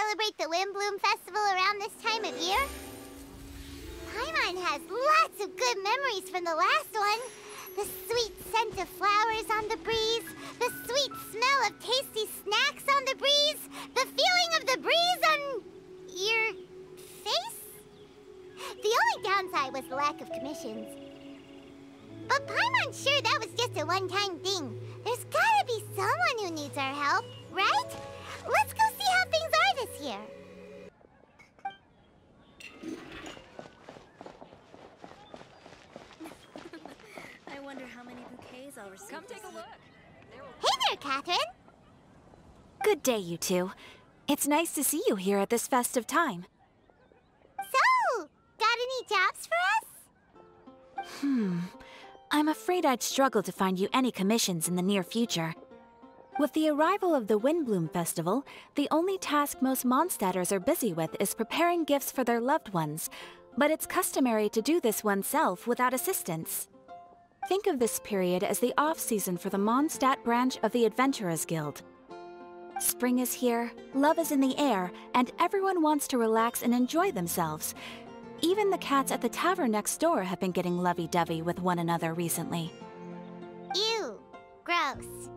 celebrate the Windbloom Festival around this time of year? Paimon has lots of good memories from the last one. The sweet scent of flowers on the breeze, the sweet smell of tasty snacks on the breeze, the feeling of the breeze on your face? The only downside was the lack of commissions. But Paimon's sure that was just a one-time thing. There's gotta be someone who needs our help, right? Let's go see how things are this year. I wonder how many bouquets I'll receive. Come take a look. Hey there, Catherine. Good day, you two. It's nice to see you here at this festive time. So, got any jobs for us? I'm afraid I'd struggle to find you any commissions in the near future. With the arrival of the Windbloom Festival, the only task most Mondstadters are busy with is preparing gifts for their loved ones, but it's customary to do this oneself without assistance. Think of this period as the off-season for the Mondstadt branch of the Adventurers Guild. Spring is here, love is in the air, and everyone wants to relax and enjoy themselves. Even the cats at the tavern next door have been getting lovey-dovey with one another recently. Ew. Gross.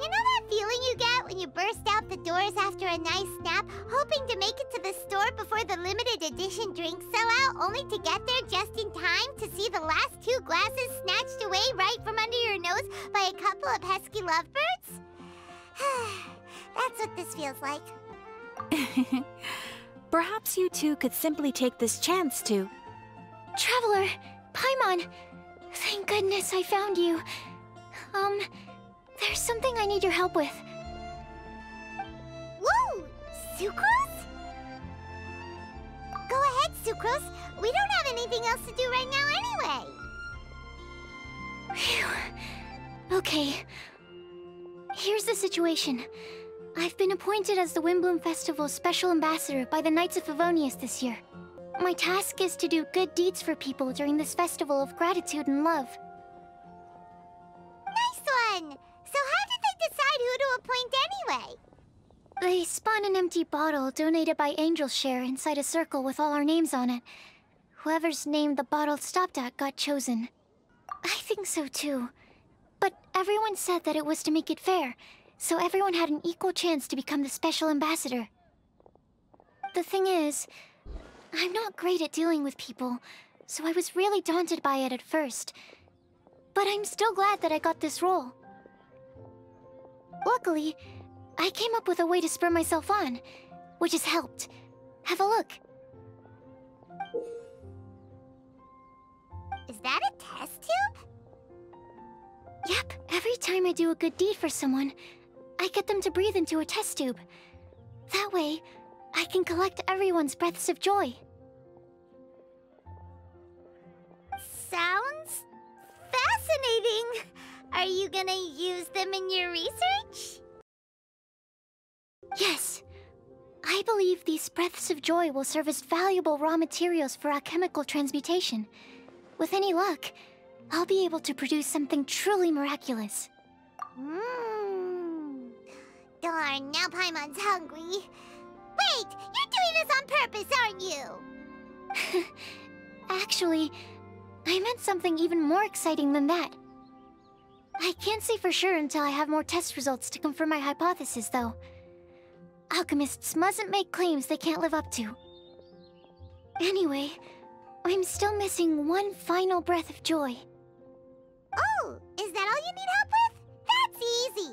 You know that feeling you get when you burst out the doors after a nice nap, hoping to make it to the store before the limited edition drinks sell out, only to get there just in time to see the last 2 glasses snatched away right from under your nose by a couple of pesky lovebirds? That's what this feels like. Perhaps you two could simply take this chance to... Traveler! Paimon! Thank goodness I found you. There's something I need your help with. Whoa! Sucrose? Go ahead, Sucrose. We don't have anything else to do right now anyway. Phew. Okay. Here's the situation. I've been appointed as the Windbloom Festival's special ambassador by the Knights of Favonius this year. My task is to do good deeds for people during this festival of gratitude and love. Nice one! So how did they decide who to appoint anyway? They spun an empty bottle donated by Angel's Share inside a circle with all our names on it. Whoever's name the bottle stopped at got chosen. I think so too. But everyone said that it was to make it fair, so everyone had an equal chance to become the special ambassador. The thing is, I'm not great at dealing with people, so I was really daunted by it at first. But I'm still glad that I got this role. Luckily, I came up with a way to spur myself on, which has helped. Have a look. Is that a test tube? Yep, every time I do a good deed for someone, I get them to breathe into a test tube. That way, I can collect everyone's breaths of joy. Sounds fascinating. Are you gonna use them in your research? Yes. I believe these breaths of joy will serve as valuable raw materials for alchemical transmutation. With any luck, I'll be able to produce something truly miraculous. Darn, now Paimon's hungry. Wait, you're doing this on purpose, aren't you? Actually, I meant something even more exciting than that. I can't say for sure until I have more test results to confirm my hypothesis, though. Alchemists mustn't make claims they can't live up to. Anyway, I'm still missing one final breath of joy. Oh, is that all you need help with? That's easy.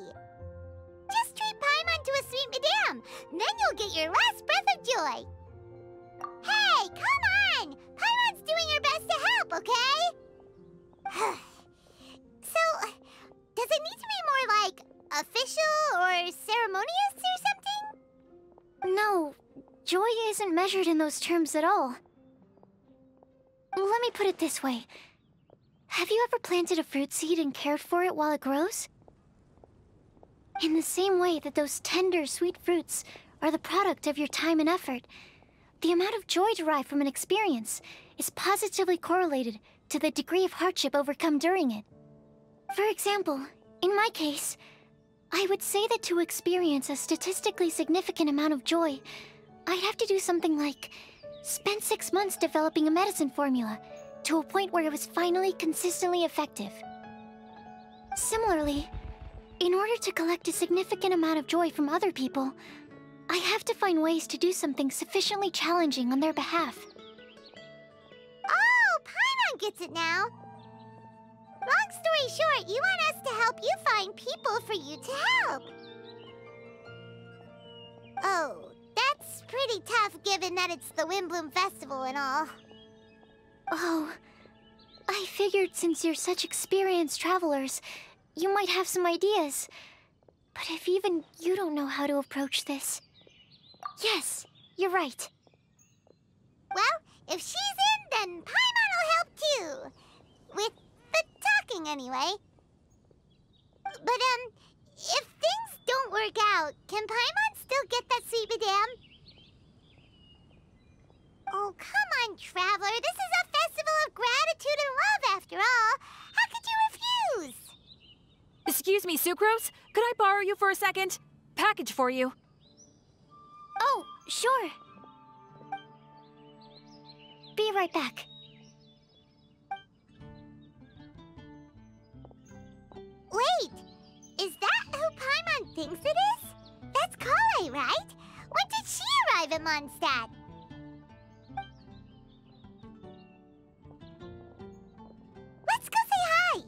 Just treat Paimon to a sweet madame, then you'll get your last breath of joy. Hey, come on! Paimon's doing her best to help, okay? So, does it need to be more like official or ceremonious or something? No, joy isn't measured in those terms at all. Let me put it this way. Have you ever planted a fruit seed and cared for it while it grows? In the same way that those tender, sweet fruits are the product of your time and effort, the amount of joy derived from an experience is positively correlated to the degree of hardship overcome during it. For example, in my case, I would say that to experience a statistically significant amount of joy, I'd have to do something like spend 6 months developing a medicine formula to a point where it was finally consistently effective. Similarly, in order to collect a significant amount of joy from other people, I have to find ways to do something sufficiently challenging on their behalf. Oh, Paimon gets it now. Long story short, you want us to help you find people for you to help. Oh, that's pretty tough given that it's the Windbloom Festival and all. Oh, I figured since you're such experienced travelers, you might have some ideas. But if even you don't know how to approach this... Yes, you're right. Well, if she's in, then Paimon will help too. With the talking, anyway. But, if things don't work out, can Paimon still get that sweet madame? Oh, come on, Traveler. This is a festival of gratitude and love, after all. How could you refuse? Excuse me, Sucrose? Could I borrow you for a second? Package for you. Oh, sure. Be right back. Wait! Is that who Paimon thinks it is? That's Kale, right? When did she arrive at Mondstadt? Let's go say hi!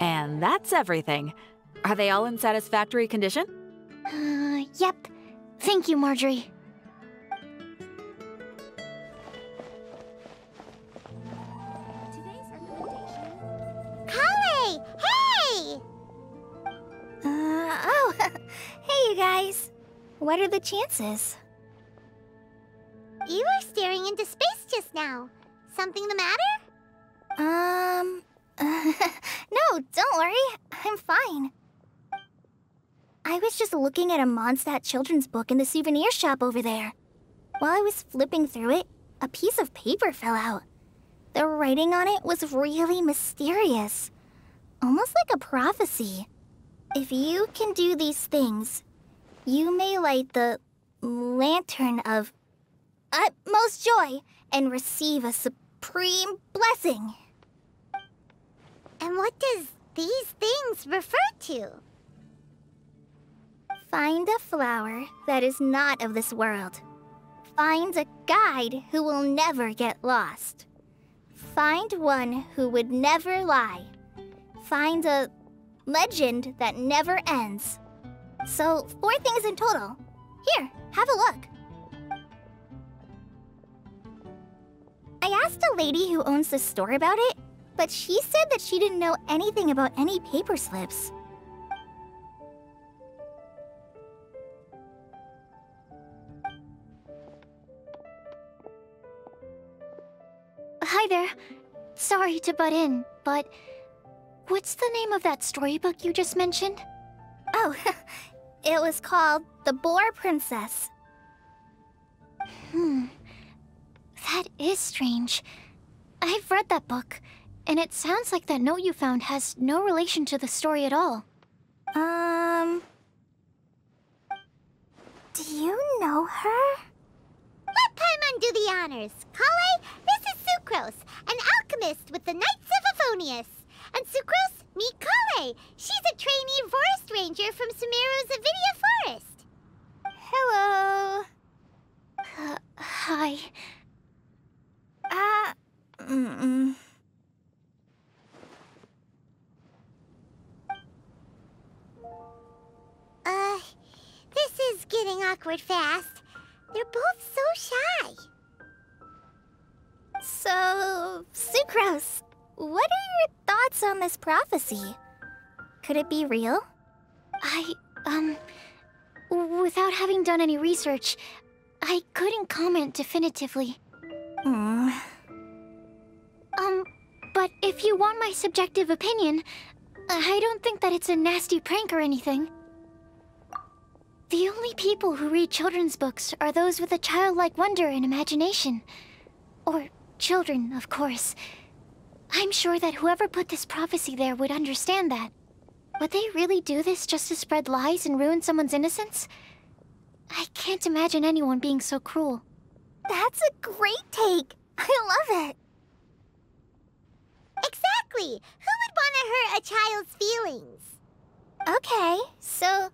And that's everything. Are they all in satisfactory condition? Yep. Thank you, Marjorie. Today's recommendation. Kale! Hey! Oh, hey you guys. What are the chances? You were staring into space just now. Something the matter? No, don't worry. I'm fine. I was just looking at a Mondstadt children's book in the souvenir shop over there. While I was flipping through it, a piece of paper fell out. The writing on it was really mysterious. Almost like a prophecy. If you can do these things, you may light the lantern of utmost joy and receive a supreme blessing. And what does these things refer to? Find a flower that is not of this world. Find a guide who will never get lost. Find one who would never lie. Find a legend that never ends. So, 4 things in total. Here, have a look. I asked a lady who owns the store about it, but she said that she didn't know anything about any paper slips. Hi there. Sorry to butt in, but what's the name of that storybook you just mentioned? Oh, it was called The Boar Princess. That is strange. I've read that book, and it sounds like that note you found has no relation to the story at all. Do you know her? Let Paimon do the honors. Kale, this is Sucrose, an alchemist with the Knights of Favonius. And Sucrose, meet Kale. She's a trainee forest ranger from Sumeru's Avidia Forest. Hello. Hi. This is getting awkward fast. They're both so shy. So, Sucrose, what are your thoughts on this prophecy? Could it be real? Without having done any research, I couldn't comment definitively. But if you want my subjective opinion, I don't think that it's a nasty prank or anything. The only people who read children's books are those with a childlike wonder and imagination. Or children, of course. I'm sure that whoever put this prophecy there would understand that. Would they really do this just to spread lies and ruin someone's innocence? I can't imagine anyone being so cruel. That's a great take! I love it! Exactly! Who would want to hurt a child's feelings? Okay, so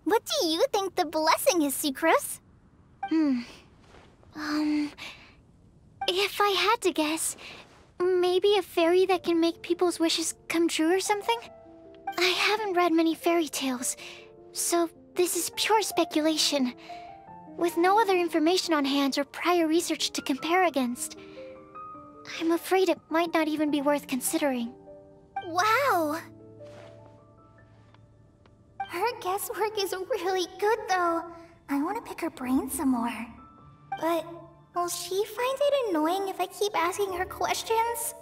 what do you think the blessing is, Sucrose? If I had to guess, maybe a fairy that can make people's wishes come true or something? I haven't read many fairy tales, so this is pure speculation. With no other information on hand or prior research to compare against, I'm afraid it might not even be worth considering. Wow! Her guesswork is really good, though. I want to pick her brain some more. But will she find it annoying if I keep asking her questions?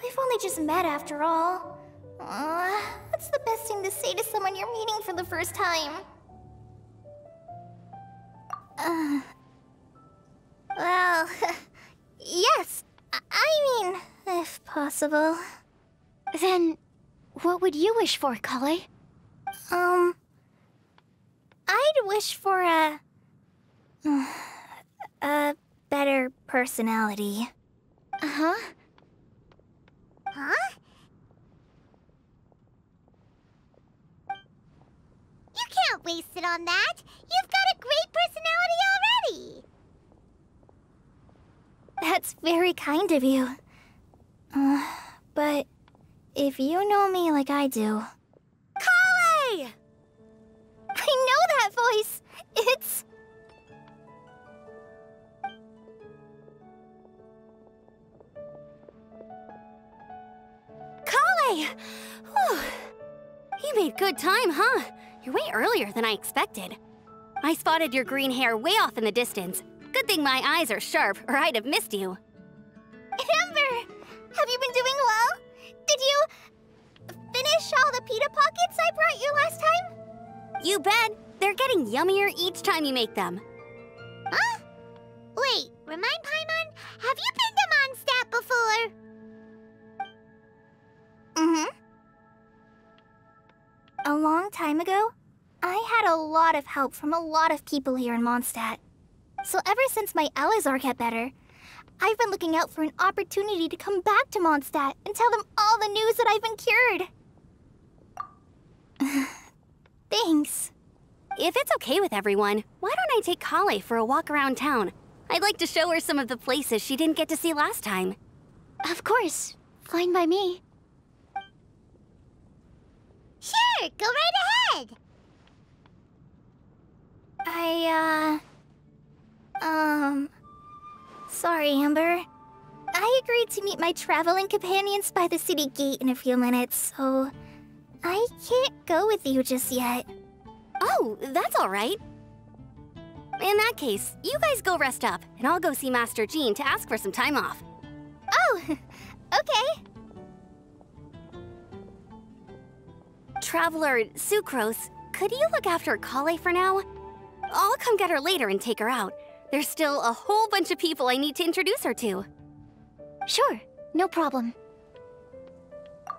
We've only just met after all. What's the best thing to say to someone you're meeting for the first time? Well, yes. I mean, if possible. Then, what would you wish for, Kale? I'd wish for a better personality. Uh-huh. Huh? You can't waste it on that! You've got a great personality already! That's very kind of you. But if you know me like I do... Kale! I know that voice! It's... Kale! Whew. You made good time, huh? You're way earlier than I expected. I spotted your green hair way off in the distance. Good thing my eyes are sharp, or I'd have missed you. Amber! Have you been doing well? Did you... finish all the pita pockets I brought you last time? You bet! They're getting yummier each time you make them. Huh? Wait, remind Paimon, have you been to Mondstadt before? A long time ago, I had a lot of help from a lot of people here in Mondstadt. So ever since my Elazar got better, I've been looking out for an opportunity to come back to Mondstadt and tell them all the news that I've been cured. Thanks. If it's okay with everyone, why don't I take Kale for a walk around town? I'd like to show her some of the places she didn't get to see last time. Of course. Fine by me. Sure, go right ahead! Sorry, Amber. I agreed to meet my traveling companions by the city gate in a few minutes, so... I can't go with you just yet. Oh, that's all right. In that case, you guys go rest up, and I'll go see Master Jean to ask for some time off. Oh, okay. Traveler Sucrose, could you look after Kale for now? I'll come get her later and take her out. There's still a whole bunch of people I need to introduce her to. Sure, no problem.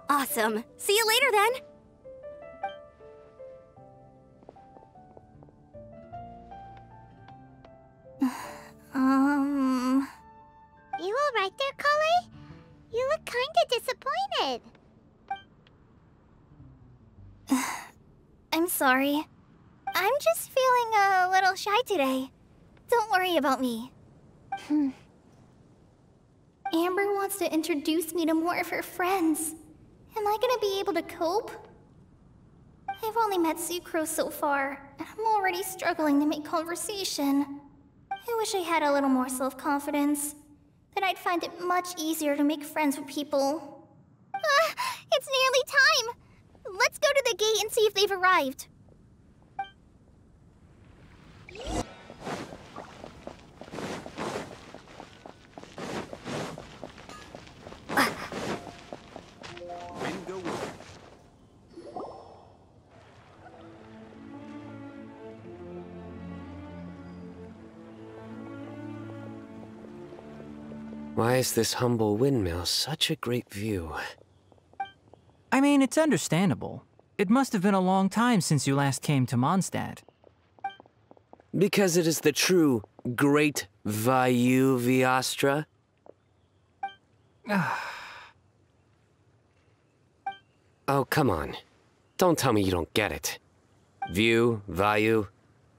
Awesome. See you later then. You alright there, Kale? You look kinda disappointed. I'm sorry. I'm just feeling a little shy today. Don't worry about me. Amber wants to introduce me to more of her friends. Am I gonna be able to cope? I've only met Sucrose so far, and I'm already struggling to make conversation. I wish I had a little more self-confidence. Then I'd find it much easier to make friends with people. It's nearly time! Let's go to the gate and see if they've arrived. Why is this humble windmill such a great view? I mean, it's understandable. It must have been a long time since you last came to Mondstadt. Because it is the true Great Vayu Viastra? Oh, come on. Don't tell me you don't get it. View, Vayu,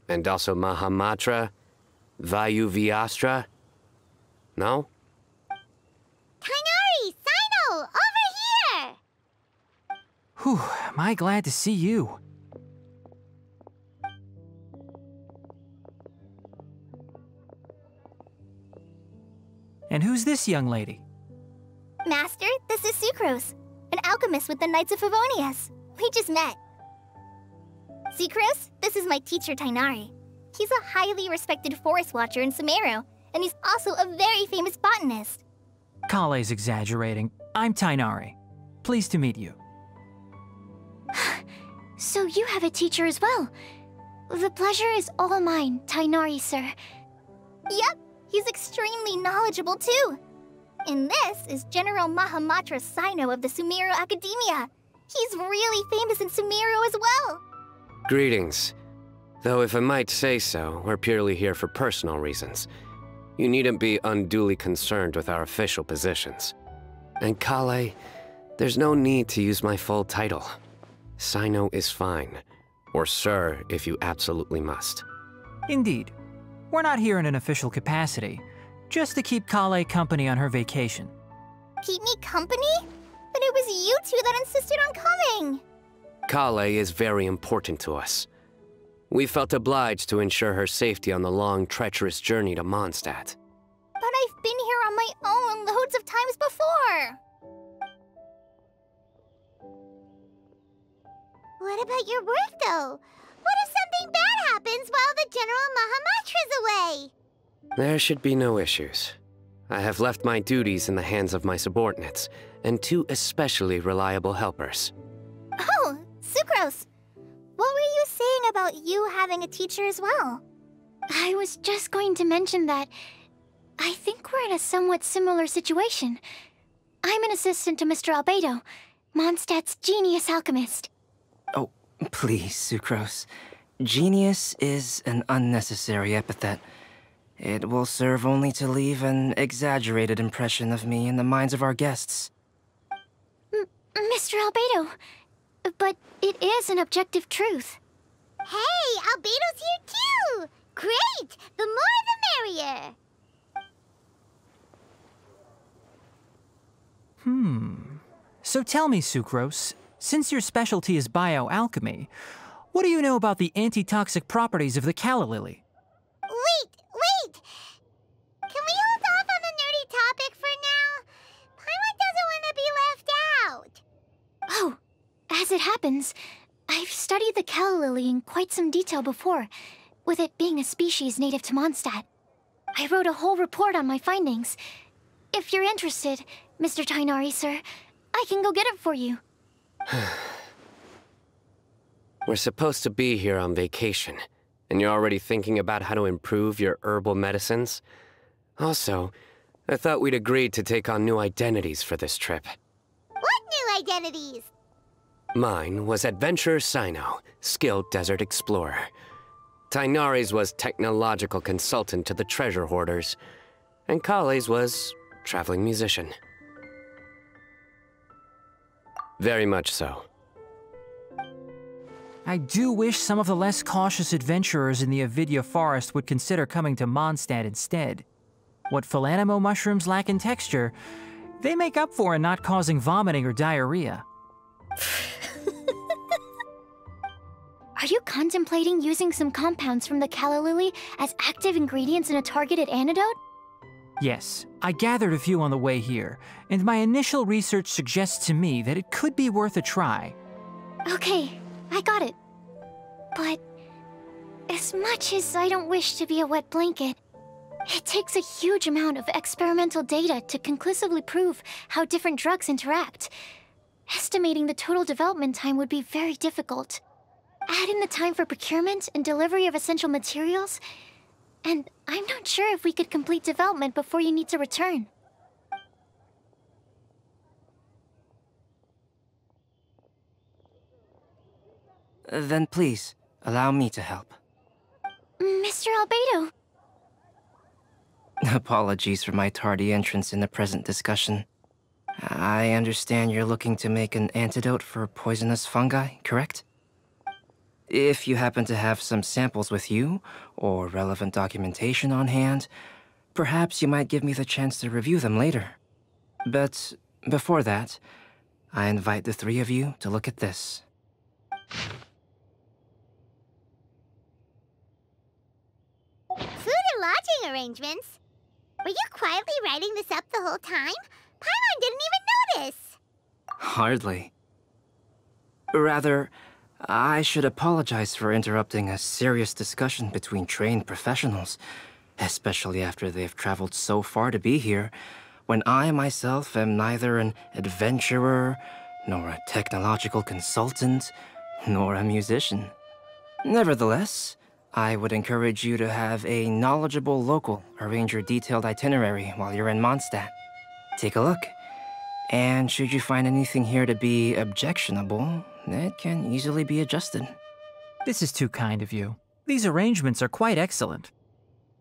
and also Mahamatra, Vayu Viastra? No? Kainari! Sino! Over here! Whew, am I glad to see you. And who's this young lady? Master, this is Sucrose, an alchemist with the Knights of Favonius. We just met. Sucrose, this is my teacher, Tainari. He's a highly respected forest watcher in Sumeru, and he's also a very famous botanist. Kale's exaggerating. I'm Tainari. Pleased to meet you. So you have a teacher as well. The pleasure is all mine, Tainari, sir. Yep, he's extremely knowledgeable too. And this is General Mahamatra Sino of the Sumeru Academia. He's really famous in Sumeru as well. Greetings. Though if I might say so, we're purely here for personal reasons. You needn't be unduly concerned with our official positions. And Kale, there's no need to use my full title. Sino is fine. Or sir, if you absolutely must. Indeed. We're not here in an official capacity, just to keep Kale company on her vacation. Keep me company? But it was you two that insisted on coming. Kale is very important to us. We felt obliged to ensure her safety on the long, treacherous journey to Mondstadt. But I've been here on my own loads of times before. What about your work, though? What if something bad happens while the General Mahamatra's away? There should be no issues. I have left my duties in the hands of my subordinates, and 2 especially reliable helpers. Oh, Sucrose. What were you saying about you having a teacher as well? I was just going to mention that I think we're in a somewhat similar situation. I'm an assistant to Mr. Albedo, Mondstadt's genius alchemist. Oh, please, Sucrose. Genius is an unnecessary epithet. It will serve only to leave an exaggerated impression of me in the minds of our guests. Mr. Albedo, but it is an objective truth. Hey, Albedo's here too! Great! The more the merrier! So tell me, Sucrose, since your specialty is bioalchemy, what do you know about the antitoxic properties of the calla lily? Wait! Can we hold off on the nerdy topic for now? Paimon doesn't want to be left out. Oh, as it happens, I've studied the calla lily in quite some detail before, with it being a species native to Mondstadt. I wrote a whole report on my findings. If you're interested, Mr. Tainari, sir, I can go get it for you. We're supposed to be here on vacation, and you're already thinking about how to improve your herbal medicines? Also, I thought we'd agreed to take on new identities for this trip. What new identities? Mine was Adventurer Sino, skilled desert explorer. Tainari's was technological consultant to the treasure hoarders, and Kale's was traveling musician. Very much so. I do wish some of the less cautious adventurers in the Avidya forest would consider coming to Mondstadt instead. What Philanimo mushrooms lack in texture, they make up for in not causing vomiting or diarrhea. Are you contemplating using some compounds from the calla lily as active ingredients in a targeted antidote? Yes, I gathered a few on the way here, and my initial research suggests to me that it could be worth a try. Okay, I got it. But as much as I don't wish to be a wet blanket, it takes a huge amount of experimental data to conclusively prove how different drugs interact. Estimating the total development time would be very difficult. Add in the time for procurement and delivery of essential materials, and I'm not sure if we could complete development before you need to return. Then please, allow me to help. Mr. Albedo. Apologies for my tardy entrance in the present discussion. I understand you're looking to make an antidote for poisonous fungi, correct? If you happen to have some samples with you, or relevant documentation on hand, perhaps you might give me the chance to review them later. But before that, I invite the three of you to look at this. Food and lodging arrangements? Were you quietly writing this up the whole time? Paimon didn't even notice! Hardly. Rather, I should apologize for interrupting a serious discussion between trained professionals, especially after they've traveled so far to be here, when I myself am neither an adventurer, nor a technological consultant, nor a musician. Nevertheless, I would encourage you to have a knowledgeable local arrange your detailed itinerary while you're in Mondstadt. Take a look, and should you find anything here to be objectionable, it can easily be adjusted. This is too kind of you. These arrangements are quite excellent.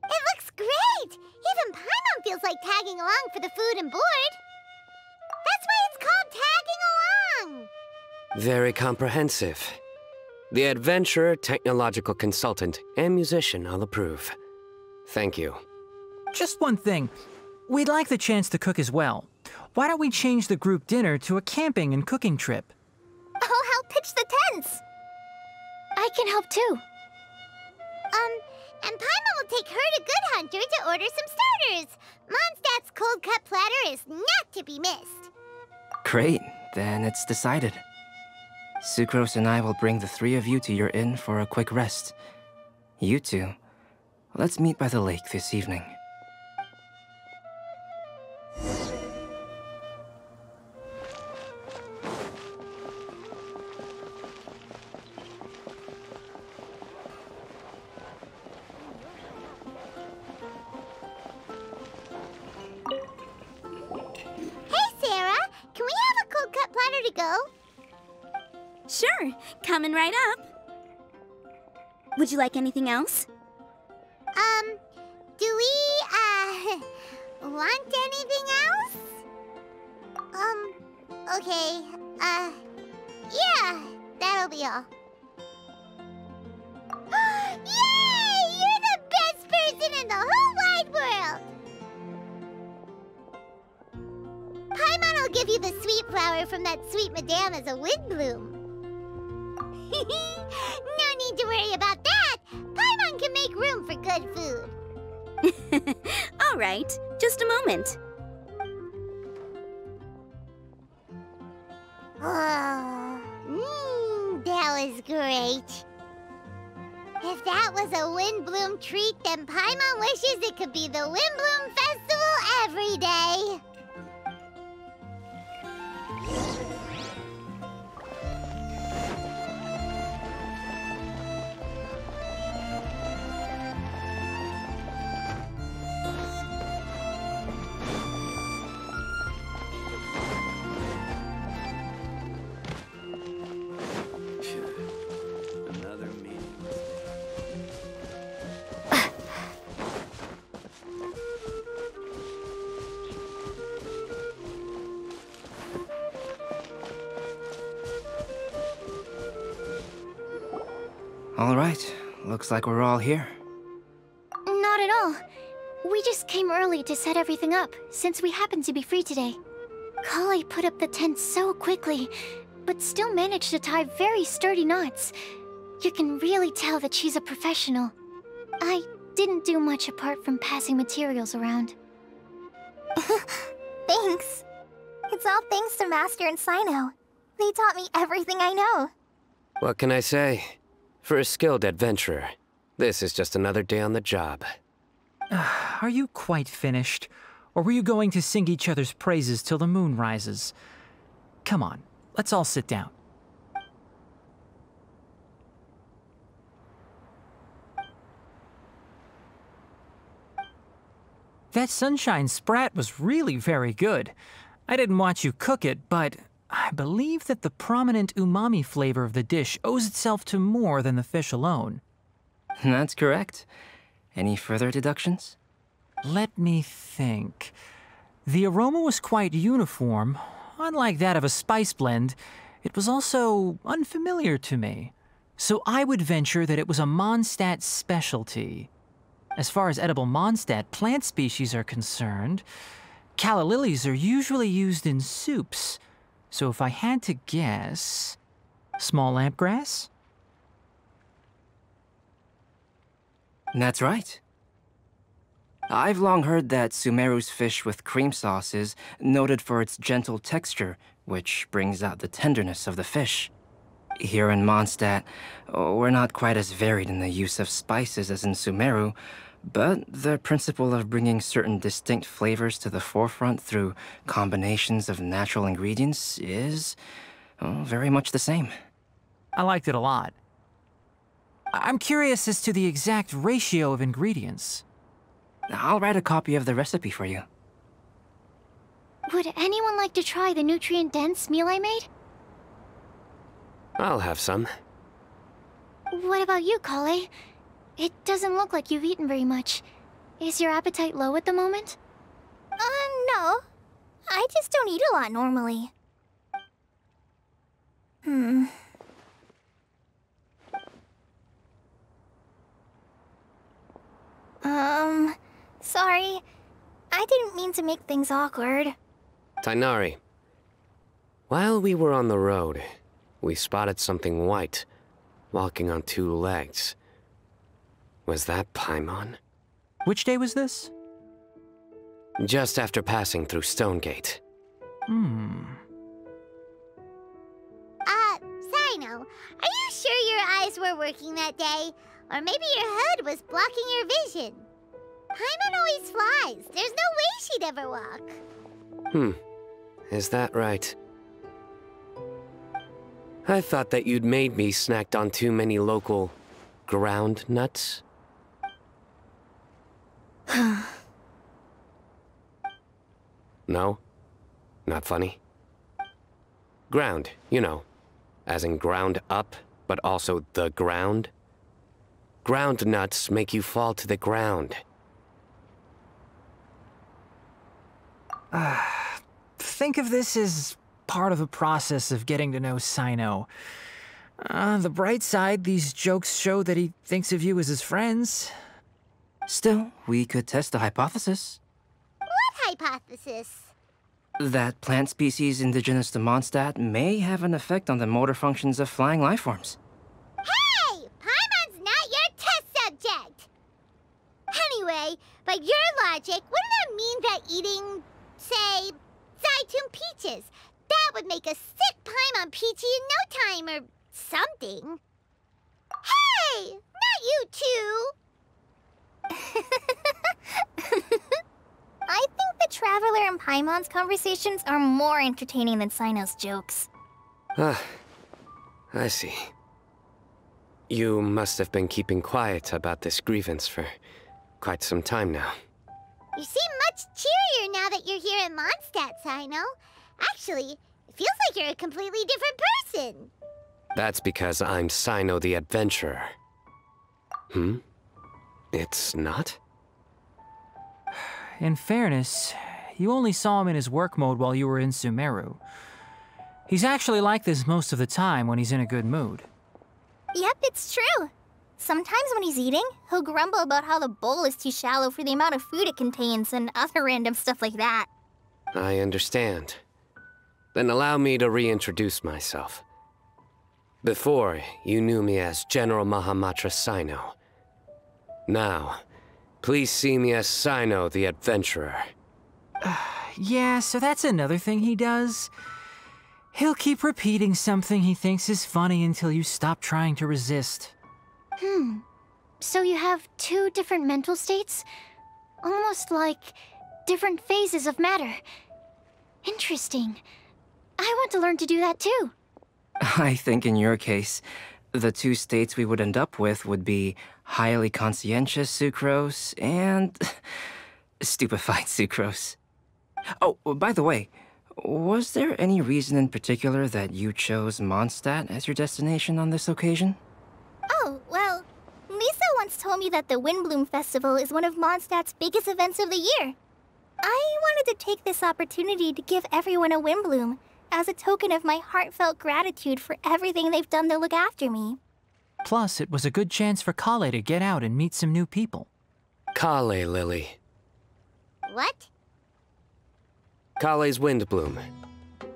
It looks great! Even Paimon feels like tagging along for the food and board. That's why it's called tagging along! Very comprehensive. The adventurer, technological consultant, and musician all approve. Thank you. Just one thing. We'd like the chance to cook as well. Why don't we change the group dinner to a camping and cooking trip? I'll help pitch the tents. I can help too. And Paimon will take her to Good Hunter to order some starters. Mondstadt's cold-cut platter is not to be missed. Great, then it's decided. Sucrose and I will bring the three of you to your inn for a quick rest. You two, let's meet by the lake this evening. Sure, coming right up. Would you like anything else? Do we, want anything else? Okay, yeah, that'll be all. Yay! You're the best person in the whole wide world! Paimon will give you the sweet flower from that sweet madame as a wind bloom. No need to worry about that! Paimon can make room for good food. All right, just a moment. Oh, that was great. If that was a Windbloom treat, then Paimon wishes it could be the Windbloom Festival every day. All right, looks like we're all here. Not at all. We just came early to set everything up, since we happen to be free today. Kale put up the tent so quickly, but still managed to tie very sturdy knots. You can really tell that she's a professional. I didn't do much apart from passing materials around. Thanks. It's all thanks to Master and Sino. They taught me everything I know. What can I say? For a skilled adventurer, this is just another day on the job. Are you quite finished? Or were you going to sing each other's praises till the moon rises? Come on, let's all sit down. That sunshine sprat was really very good. I didn't watch you cook it, but I believe that the prominent umami flavor of the dish owes itself to more than the fish alone. That's correct. Any further deductions? Let me think. The aroma was quite uniform. Unlike that of a spice blend, it was also unfamiliar to me. So I would venture that it was a Mondstadt specialty. As far as edible Mondstadt plant species are concerned, calla lilies are usually used in soups. So if I had to guess, small lampgrass? That's right. I've long heard that Sumeru's fish with cream sauce is noted for its gentle texture, which brings out the tenderness of the fish. Here in Mondstadt, we're not quite as varied in the use of spices as in Sumeru, but the principle of bringing certain distinct flavors to the forefront through combinations of natural ingredients is very much the same. I liked it a lot. I'm curious as to the exact ratio of ingredients. I'll write a copy of the recipe for you. Would anyone like to try the nutrient-dense meal I made? I'll have some. What about you, Kale? It doesn't look like you've eaten very much. Is your appetite low at the moment? No. I just don't eat a lot normally. Sorry. I didn't mean to make things awkward. Tighnari, while we were on the road, we spotted something white, walking on two legs. Was that Paimon? Which day was this? Just after passing through Stonegate. Sino, are you sure your eyes were working that day? Or maybe your hood was blocking your vision? Paimon always flies. There's no way she'd ever walk. Is that right? I thought that you'd made me snacked on too many local ground nuts. No? Not funny? Ground, you know. As in ground up, but also the ground. Ground nuts make you fall to the ground. Think of this as part of the process of getting to know Sino. On the bright side, these jokes show that he thinks of you as his friends. Still, we could test the hypothesis. What hypothesis? That plant species indigenous to Mondstadt may have an effect on the motor functions of flying lifeforms. Hey! Paimon's not your test subject! Anyway, by your logic, wouldn't that mean that eating, say, Zaitun peaches, that would make a sick Paimon peachy in no time or something? Hey! Not you two! I think the Traveler and Paimon's conversations are more entertaining than Sino's jokes. I see. You must have been keeping quiet about this grievance for quite some time now. You seem much cheerier now that you're here in Mondstadt, Sino. Actually, it feels like you're a completely different person. That's because I'm Sino the Adventurer. It's not? In fairness, you only saw him in his work mode while you were in Sumeru. He's actually like this most of the time when he's in a good mood. Yep, it's true. Sometimes when he's eating, he'll grumble about how the bowl is too shallow for the amount of food it contains and other random stuff like that. I understand. Then allow me to reintroduce myself. Before, you knew me as General Mahamatra Sino. Now, please see me as Sino the Adventurer. Yeah, so that's another thing he does. He'll keep repeating something he thinks is funny until you stop trying to resist. So you have two different mental states? Almost like different phases of matter. Interesting. I want to learn to do that too. I think in your case, the two states we would end up with would be highly conscientious sucrose and stupefied sucrose. Oh, by the way, Was there any reason in particular that you chose Mondstadt as your destination on this occasion? Oh, well, Lisa once told me that the Windbloom Festival is one of Mondstadt's biggest events of the year. I wanted to take this opportunity to give everyone a Windbloom, as a token of my heartfelt gratitude for everything they've done to look after me. Plus, it was a good chance for Kale to get out and meet some new people. Kale Lily. What? Kale's Windbloom.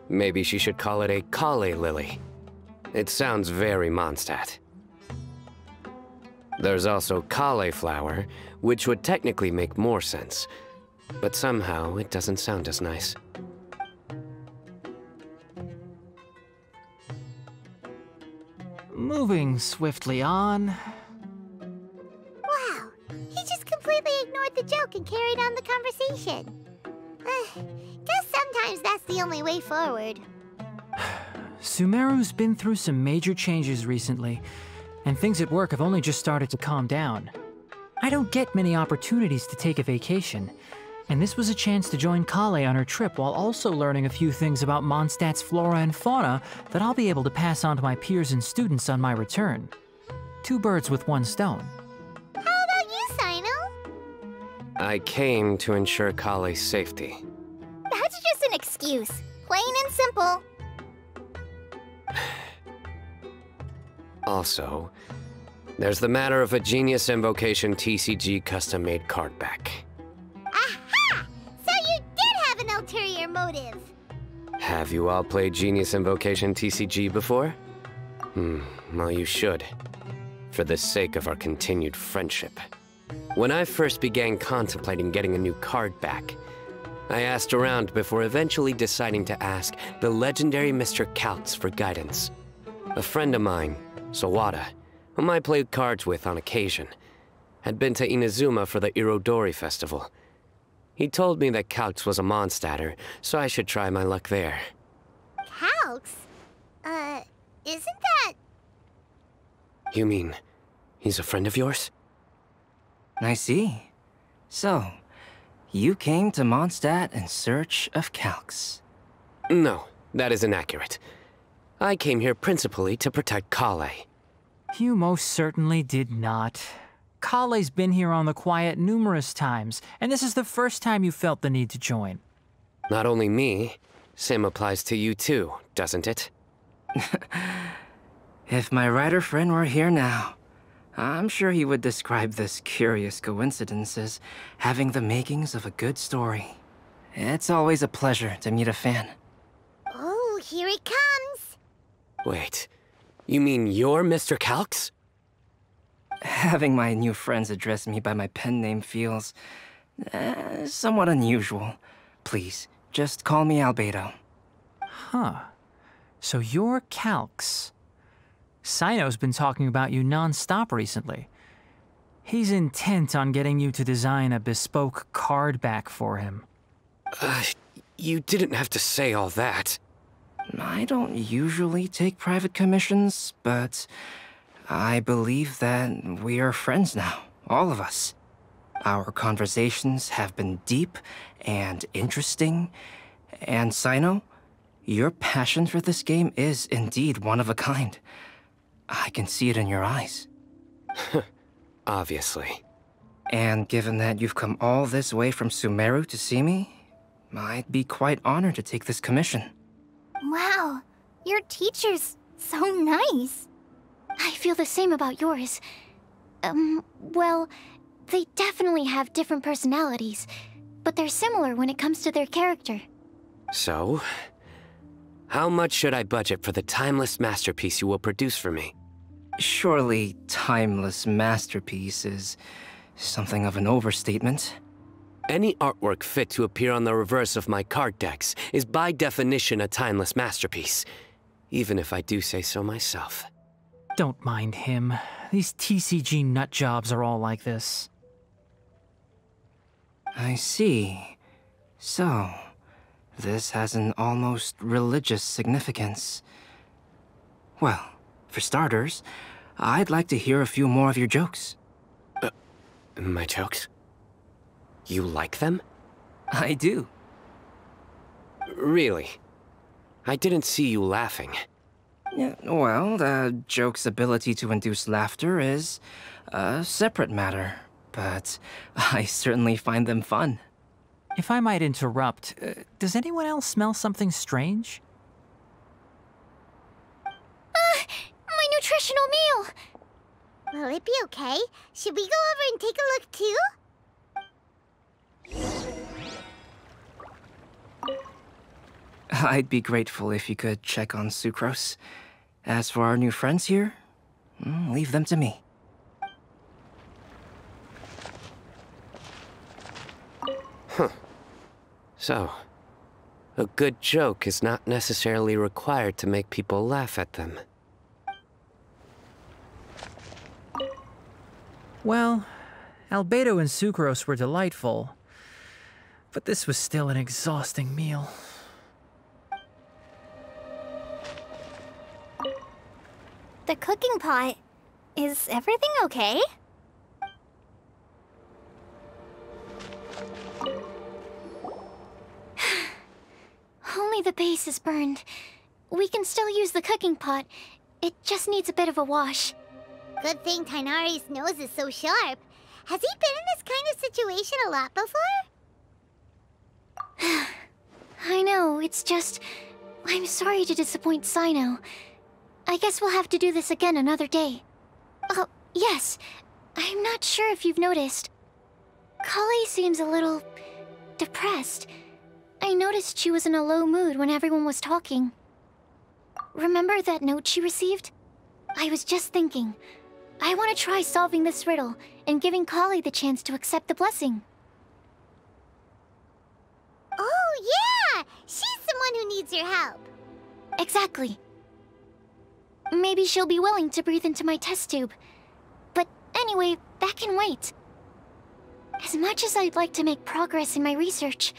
Maybe she should call it a Kale Lily. It sounds very Mondstadt. There's also Cauliflower, which would technically make more sense. But somehow, it doesn't sound as nice. Moving swiftly on. Wow, he just completely ignored the joke and carried on the conversation. Guess sometimes that's the only way forward. Sumeru's been through some major changes recently, and things at work have only just started to calm down. I don't get many opportunities to take a vacation, and this was a chance to join Kale on her trip while also learning a few things about Mondstadt's flora and fauna that I'll be able to pass on to my peers and students on my return. 2 birds with 1 stone. How about you, Sino? I came to ensure Kale's safety. That's just an excuse. Plain and simple. Also, there's the matter of a Genius Invocation TCG custom-made card back. Aha! So you did have an ulterior motive. Have you all played Genius Invocation TCG before? Well, you should. For the sake of our continued friendship. When I first began contemplating getting a new card back, I asked around before eventually deciding to ask the legendary Mr. Kautz for guidance. A friend of mine, Sawada, whom I played cards with on occasion, had been to Inazuma for the Irodori Festival. He told me that Kautz was a Mondstadter, so I should try my luck there. Kautz? Isn't that... You mean, he's a friend of yours? I see. So, you came to Mondstadt in search of Kautz. No, that is inaccurate. I came here principally to protect Kale. You most certainly did not. Kale's been here on the quiet numerous times, and this is the first time you felt the need to join. Not only me, same applies to you too, doesn't it? If my writer friend were here now, I'm sure he would describe this curious coincidence as having the makings of a good story. It's always a pleasure to meet a fan. Oh, here he comes. Wait, you mean you're Mr. Kautz? Having my new friends address me by my pen name feels somewhat unusual. Please, just call me Albedo. Huh. So you're Kautz. Sino's been talking about you non-stop recently. He's intent on getting you to design a bespoke card back for him. You didn't have to say all that. I don't usually take private commissions, but I believe that we are friends now, all of us. Our conversations have been deep and interesting, and Sino, your passion for this game is indeed one of a kind. I can see it in your eyes. Obviously. And given that you've come all this way from Sumeru to see me, I'd be quite honored to take this commission. Wow, your teacher's so nice. I feel the same about yours. Well, they definitely have different personalities, but they're similar when it comes to their character. So, how much should I budget for the timeless masterpiece you will produce for me? Surely, timeless masterpiece is something of an overstatement. Any artwork fit to appear on the reverse of my card decks is by definition a timeless masterpiece, even if I do say so myself. Don't mind him. These TCG nutjobs are all like this. I see. So, this has an almost religious significance. Well, for starters, I'd like to hear a few more of your jokes. My jokes? You like them? I do. Really? I didn't see you laughing. Yeah, well, the joke's ability to induce laughter is a separate matter, but I certainly find them fun. If I might interrupt, does anyone else smell something strange? My nutritional meal! Will it be okay? Should we go over and take a look too? I'd be grateful if you could check on Sucrose. As for our new friends here, leave them to me. Huh. So, a good joke is not necessarily required to make people laugh at them. Well, Albedo and Sucrose were delightful, but this was still an exhausting meal. The cooking pot... Is everything okay? Only the base is burned. We can still use the cooking pot. It just needs a bit of a wash. Good thing Tainari's nose is so sharp. Has he been in this kind of situation a lot before? I know, it's just... I'm sorry to disappoint Sino. I guess we'll have to do this again another day. Oh, yes. I'm not sure if you've noticed. Kale seems a little... depressed. I noticed she was in a low mood when everyone was talking. Remember that note she received? I was just thinking. I want to try solving this riddle and giving Kale the chance to accept the blessing. Oh, yeah! She's the one who needs your help. Exactly. Maybe she'll be willing to breathe into my test tube. But anyway, that can wait. As much as I'd like to make progress in my research,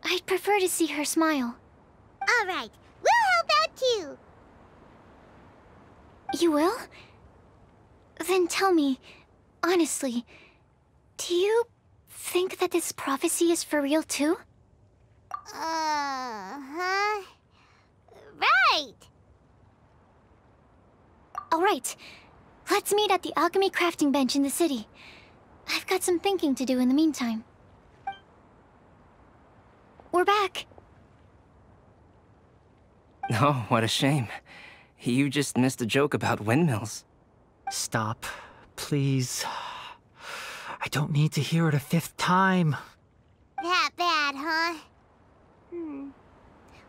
I'd prefer to see her smile. All right, we'll help out too. You will? Then tell me, honestly, do you think that this prophecy is for real too? Right. All right, let's meet at the alchemy crafting bench in the city. I've got some thinking to do in the meantime. We're back. Oh, what a shame. You just missed a joke about windmills. Stop, please. I don't need to hear it a 5th time. That bad, huh?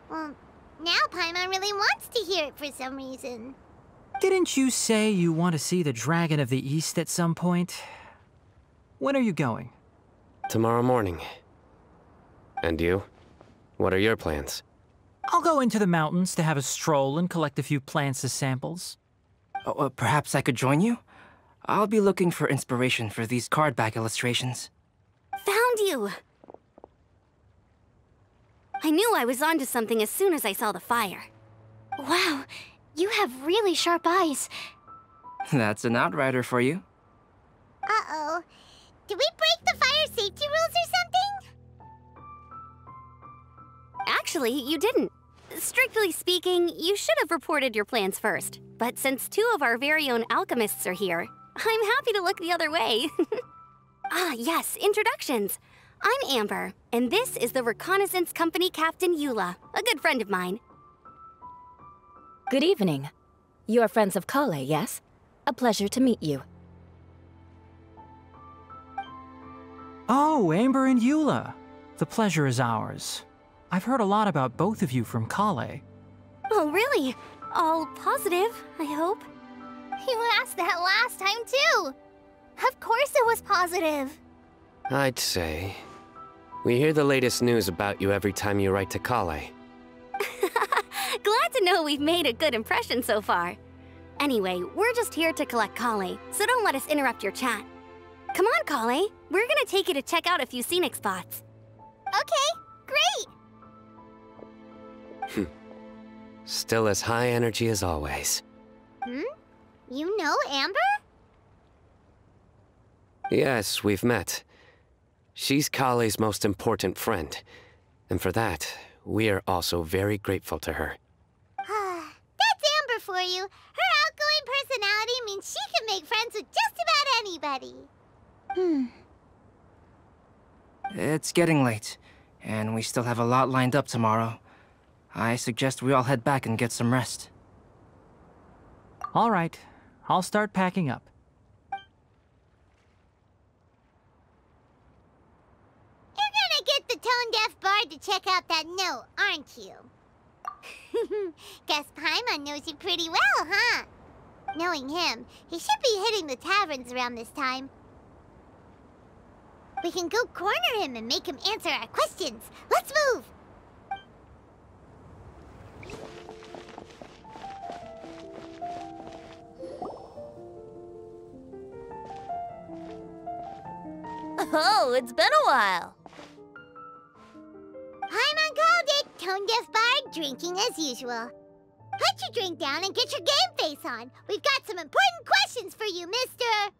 Well, now Paimon really wants to hear it for some reason. Didn't you say you want to see the Dragon of the East at some point? When are you going? Tomorrow morning. And you? What are your plans? I'll go into the mountains to have a stroll and collect a few plants as samples. Oh, perhaps I could join you? I'll be looking for inspiration for these card back illustrations. Found you! I knew I was onto something as soon as I saw the fire. Wow, you have really sharp eyes. That's an outrider for you. Uh-oh. Did we break the fire safety rules or something? Actually, you didn't. Strictly speaking, you should have reported your plans first. But since 2 of our very own alchemists are here, I'm happy to look the other way. Ah, yes, introductions. I'm Amber, and this is the Reconnaissance Company Captain Eula, a good friend of mine. Good evening. You are friends of Kale, yes? A pleasure to meet you. Oh, Amber and Eula. The pleasure is ours. I've heard a lot about both of you from Kale. Oh, really? All positive, I hope. You asked that last time too. Of course it was positive. I'd say. We hear the latest news about you every time you write to Kale. Glad to know we've made a good impression so far. Anyway, we're just here to collect Kale, so don't let us interrupt your chat. Come on, Kale. We're gonna take you to check out a few scenic spots. Okay, great. Still as high energy as always. You know Amber? Yes, we've met. She's Kale's most important friend. And for that, we're also very grateful to her. That's Amber for you. Her outgoing personality means she can make friends with just about anybody. It's getting late, and we still have a lot lined up tomorrow. I suggest we all head back and get some rest. All right, I'll start packing up. You're gonna get the tone-deaf bard to check out that note, aren't you? Guess Paimon knows you pretty well, huh? Knowing him, he should be hitting the taverns around this time. We can go corner him and make him answer our questions. Let's move! Oh, it's been a while. Paimon called it. Tone-deaf bard, drinking as usual. Put your drink down and get your game face on. We've got some important questions for you, mister.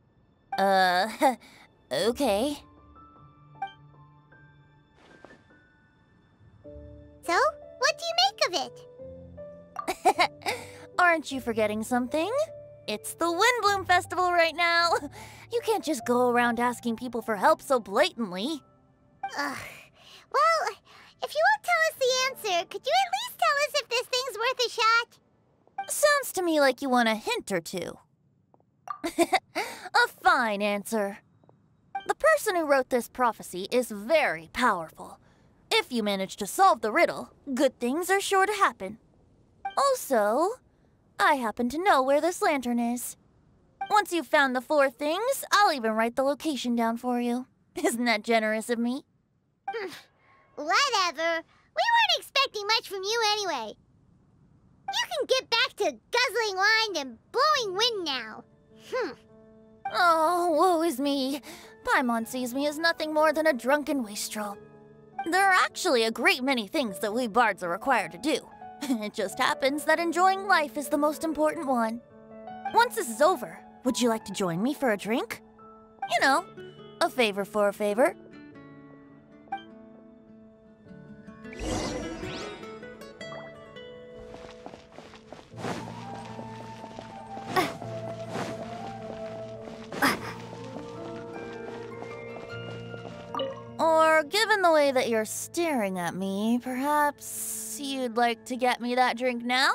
Okay. So, what do you make of it? Aren't you forgetting something? It's the Windbloom Festival right now. You can't just go around asking people for help so blatantly. Well, if you won't tell us the answer, could you at least tell us if this thing's worth a shot? Sounds to me like you want a hint or two. A fine answer. The person who wrote this prophecy is very powerful. If you manage to solve the riddle, good things are sure to happen. Also, I happen to know where this lantern is. Once you've found the 4 things, I'll even write the location down for you. Isn't that generous of me? Whatever. We weren't expecting much from you anyway. You can get back to guzzling wine and blowing wind now. Oh, woe is me. Paimon sees me as nothing more than a drunken wastrel. There are actually a great many things that we bards are required to do. It just happens that enjoying life is the most important one. Once this is over, would you like to join me for a drink? You know, a favor for a favor. Or, given the way that you're staring at me, perhaps you'd like to get me that drink now?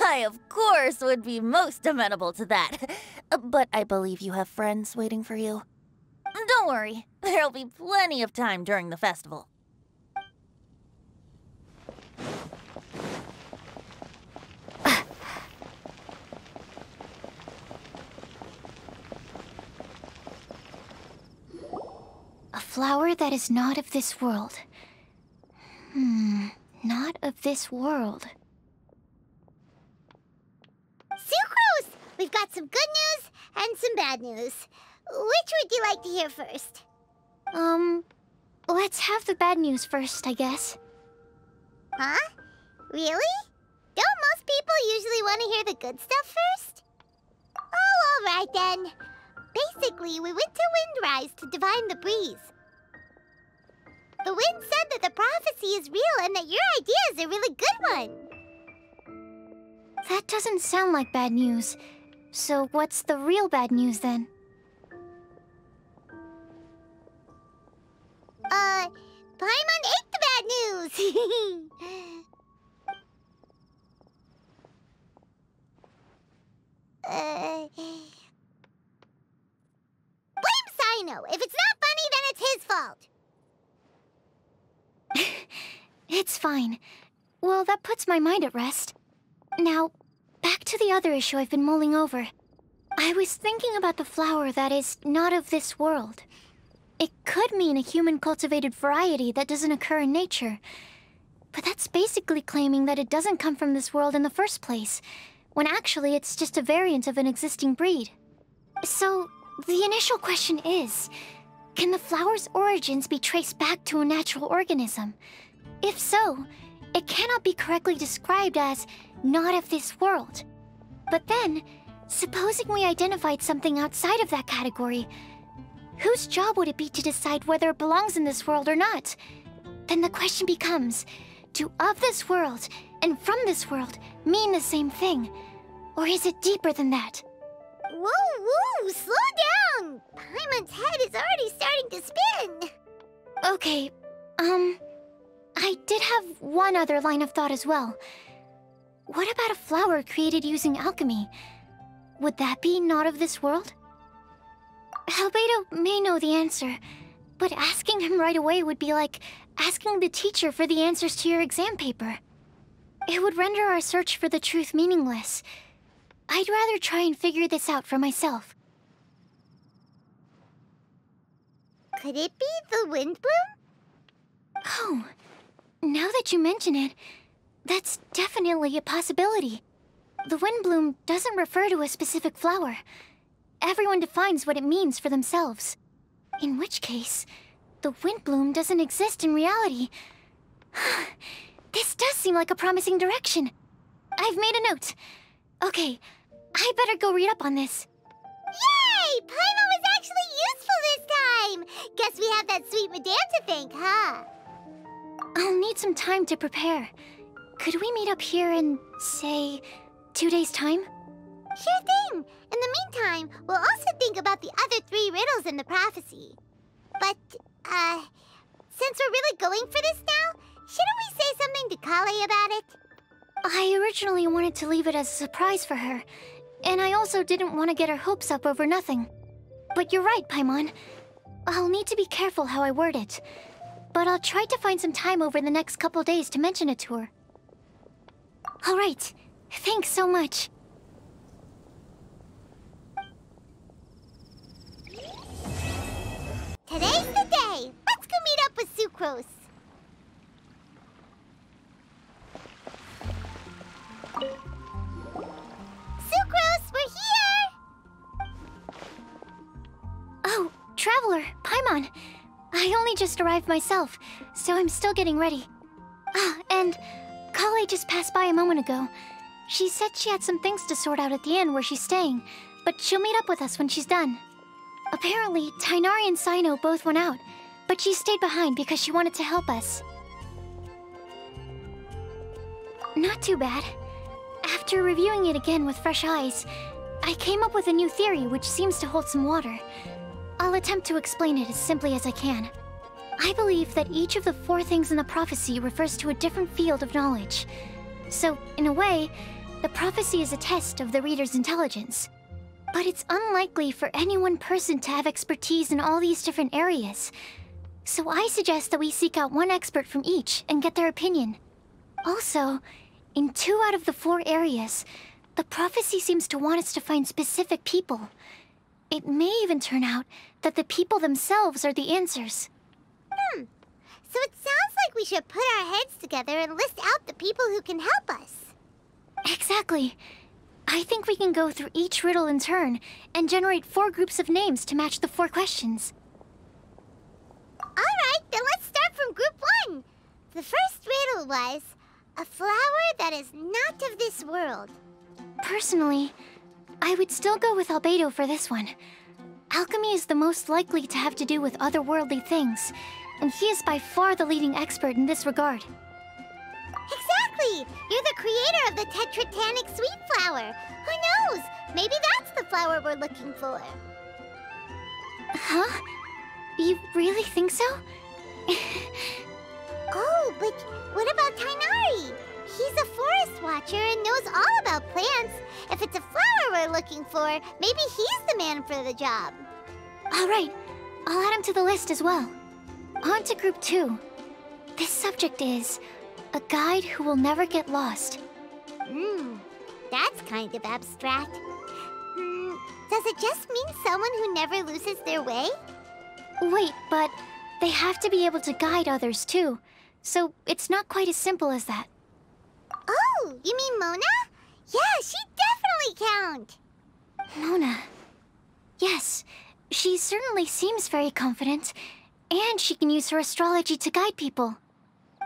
I, of course, would be most amenable to that. But I believe you have friends waiting for you. Don't worry, there'll be plenty of time during the festival. A flower that is not of this world. Not of this world. Sucrose! We've got some good news and some bad news. Which would you like to hear first? Let's have the bad news first, I guess. Huh? Really? Don't most people usually want to hear the good stuff first? Oh, all right then. Basically, we went to Windrise to divine the breeze. The wind said that the prophecy is real and that your idea is a really good one. That doesn't sound like bad news. So what's the real bad news then? Paimon ate the bad news! Blame Sino! If it's not funny, then it's his fault! It's fine. Well, that puts my mind at rest. Now, back to the other issue I've been mulling over. I was thinking about the flower that is not of this world. It could mean a human-cultivated variety that doesn't occur in nature. But that's basically claiming that it doesn't come from this world in the first place, when actually it's just a variant of an existing breed. So, the initial question is, can the flower's origins be traced back to a natural organism? If so, it cannot be correctly described as not of this world. But then, supposing we identified something outside of that category, whose job would it be to decide whether it belongs in this world or not? Then the question becomes, do of this world and from this world mean the same thing? Or is it deeper than that? Whoa, slow down! Paimon's head is already starting to spin. Okay, I did have one other line of thought as well. What about a flower created using alchemy? Would that be not of this world? Albedo may know the answer, but asking him right away would be like asking the teacher for the answers to your exam paper. It would render our search for the truth meaningless. I'd rather try and figure this out for myself. Could it be the wind bloom? Oh, now that you mention it, that's definitely a possibility. The wind bloom doesn't refer to a specific flower. Everyone defines what it means for themselves. In which case, the wind bloom doesn't exist in reality. This does seem like a promising direction. I've made a note. Okay, I better go read up on this. Yay! Paimon was actually useful this time! Guess we have that sweet madame to thank, huh? I'll need some time to prepare. Could we meet up here in, say, 2 days' time? Sure thing! In the meantime, we'll also think about the other 3 riddles in the prophecy. But, since we're really going for this now, shouldn't we say something to Kale about it? I originally wanted to leave it as a surprise for her, and I also didn't want to get her hopes up over nothing. But you're right, Paimon. I'll need to be careful how I word it. But I'll try to find some time over the next couple days to mention it to her. Alright, thanks so much. Today's the day! Let's go meet up with Sucrose. Sucrose, we're here! Oh, Traveler, Paimon. I only just arrived myself, so I'm still getting ready. Ah, and Kale just passed by a moment ago. She said she had some things to sort out at the inn where she's staying, but she'll meet up with us when she's done. Apparently, Tainari and Sino both went out, but she stayed behind because she wanted to help us. Not too bad. After reviewing it again with fresh eyes, I came up with a new theory which seems to hold some water. I'll attempt to explain it as simply as I can. I believe that each of the 4 things in the prophecy refers to a different field of knowledge. So, in a way, the prophecy is a test of the reader's intelligence. But it's unlikely for any one person to have expertise in all these different areas. So I suggest that we seek out one expert from each and get their opinion. Also, in 2 out of the 4 areas, the prophecy seems to want us to find specific people. It may even turn out that the people themselves are the answers. So it sounds like we should put our heads together and list out the people who can help us. Exactly. I think we can go through each riddle in turn and generate 4 groups of names to match the 4 questions. Alright, then let's start from group 1. The first riddle was, a flower that is not of this world. Personally, I would still go with Albedo for this one. Alchemy is the most likely to have to do with otherworldly things, and he is by far the leading expert in this regard. Exactly! You're the creator of the tetratanic sweet flower. Who knows? Maybe that's the flower we're looking for. Huh? You really think so? Oh, but what about Tainari? He's a forest watcher and knows all about plants. If it's a flower we're looking for, maybe he's the man for the job. Alright, I'll add him to the list as well. On to group 2. This subject is a guide who will never get lost. That's kind of abstract. Does it just mean someone who never loses their way? Wait, but they have to be able to guide others too, so it's not quite as simple as that. Oh, you mean Mona? Yeah, she definitely count. Mona. Yes, she certainly seems very confident, and she can use her astrology to guide people.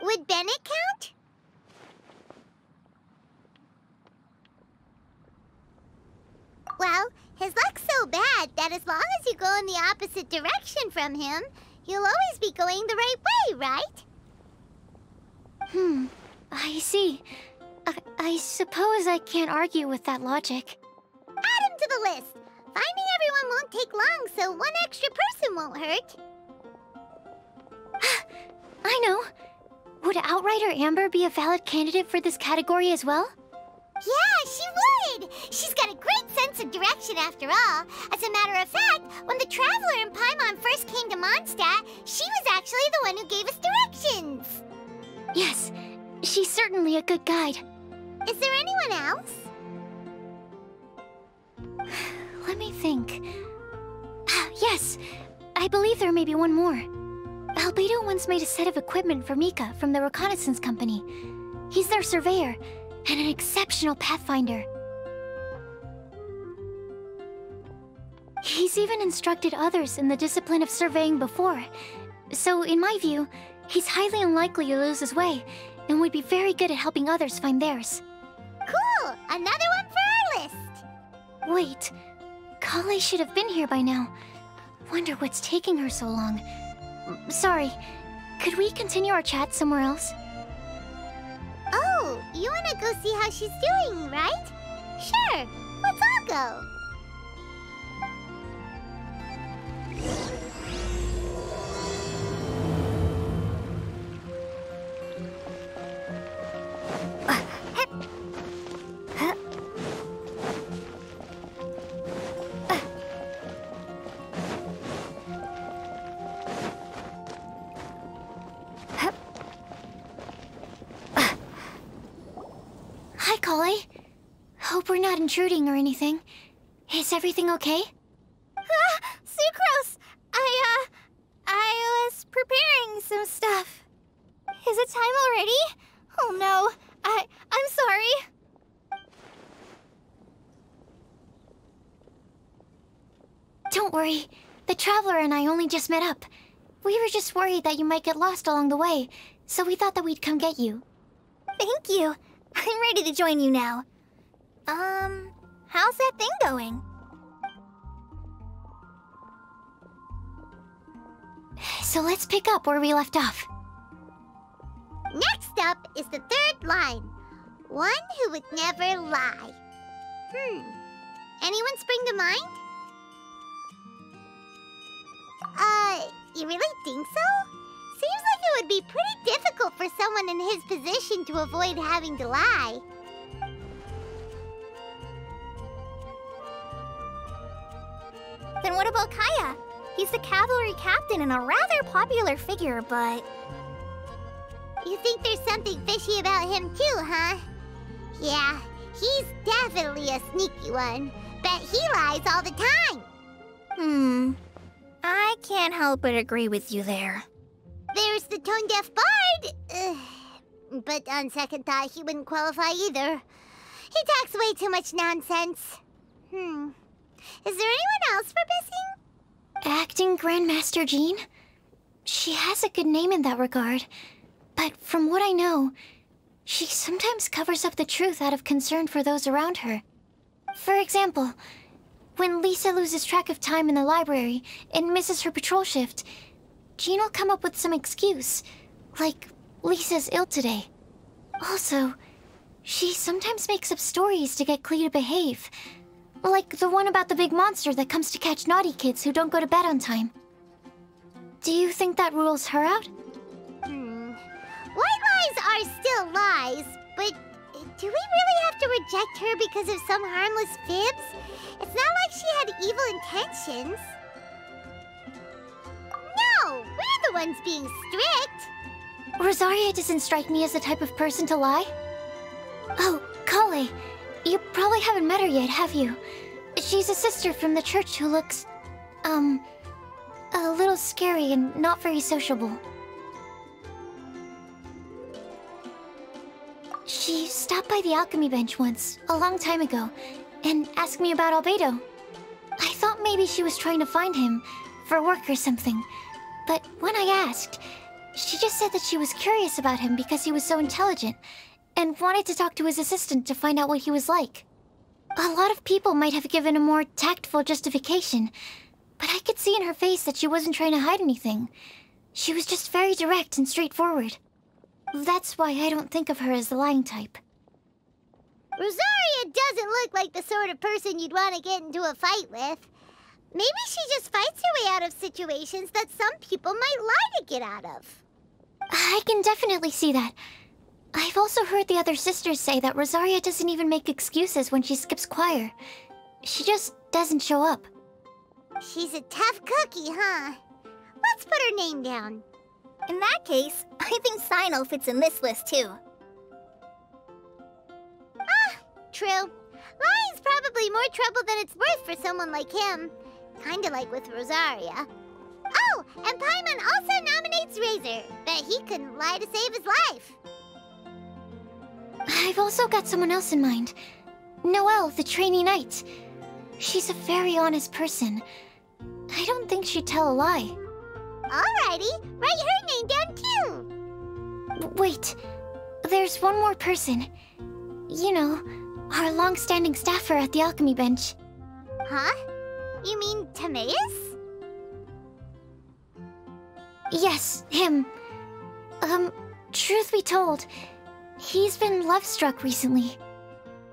Would Bennett count? Well, his luck's so bad that as long as you go in the opposite direction from him, you'll always be going the right way, right? I see. I suppose I can't argue with that logic. Add him to the list. Finding everyone won't take long, so one extra person won't hurt. I know. Would Outrider Amber be a valid candidate for this category as well? Yeah, she would! She's got a great sense of direction after all. As a matter of fact, when the Traveler and Paimon first came to Mondstadt, she was actually the one who gave us directions. Yes, she's certainly a good guide. Is there anyone else? Let me think. Yes, I believe there may be one more. Albedo once made a set of equipment for Mika from the reconnaissance company. He's their surveyor, and an exceptional pathfinder. He's even instructed others in the discipline of surveying before. So, in my view, he's highly unlikely to lose his way, and would be very good at helping others find theirs. Cool! Another one for our list! Wait, Kale should have been here by now. Wonder what's taking her so long. Sorry, could we continue our chat somewhere else? Oh, you wanna go see how she's doing, right? Sure, let's all go. Hi, Kale. Hope we're not intruding or anything. Is everything okay? Sucrose! I was preparing some stuff. Is it time already? Oh no, I'm sorry. Don't worry. The Traveler and I only just met up. We were just worried that you might get lost along the way, so we thought that we'd come get you. Thank you. I'm ready to join you now. How's that thing going? So let's pick up where we left off. Next up is the third line. One who would never lie. Anyone spring to mind? You really think so? Seems like it would be pretty difficult for someone in his position to avoid having to lie. Then what about Kaya? He's the cavalry captain and a rather popular figure, but... You think there's something fishy about him too, huh? Yeah, he's definitely a sneaky one. Bet he lies all the time. I can't help but agree with you there. There's the tone-deaf bard. But on second thought, he wouldn't qualify either. He talks way too much nonsense. Is there anyone else for missing? Acting Grandmaster Jean? She has a good name in that regard. But from what I know, she sometimes covers up the truth out of concern for those around her. For example, when Lisa loses track of time in the library and misses her patrol shift, Jean will come up with some excuse, like Lisa's ill today. Also, she sometimes makes up stories to get Klee to behave, like the one about the big monster that comes to catch naughty kids who don't go to bed on time. Do you think that rules her out? White lies are still lies, but do we really have to reject her because of some harmless fibs? It's not like she had evil intentions. No, we're the ones being strict. Rosaria doesn't strike me as the type of person to lie. Oh, Kale, you probably haven't met her yet, have you? She's a sister from the church who looks, a little scary and not very sociable. She stopped by the alchemy bench once, a long time ago, and asked me about Albedo. I thought maybe she was trying to find him, for work or something. But when I asked, she just said that she was curious about him because he was so intelligent, and wanted to talk to his assistant to find out what he was like. A lot of people might have given a more tactful justification, but I could see in her face that she wasn't trying to hide anything. She was just very direct and straightforward. That's why I don't think of her as the lying type. Rosaria doesn't look like the sort of person you'd want to get into a fight with. Maybe she just fights her way out of situations that some people might lie to get out of. I can definitely see that. I've also heard the other sisters say that Rosaria doesn't even make excuses when she skips choir. She just doesn't show up. She's a tough cookie, huh? Let's put her name down. In that case, I think Sino fits in this list too. Ah, true. Lying's probably more trouble than it's worth for someone like him. Kinda like with Rosaria. Oh, and Paimon also nominates Razor. Bet he couldn't lie to save his life. I've also got someone else in mind. Noelle, the trainee knight. She's a very honest person. I don't think she'd tell a lie. Alrighty, write her name down too. Wait, there's one more person. You know, our long-standing staffer at the alchemy bench. Huh? You mean Timaeus? Yes, him. Truth be told, he's been love-struck recently.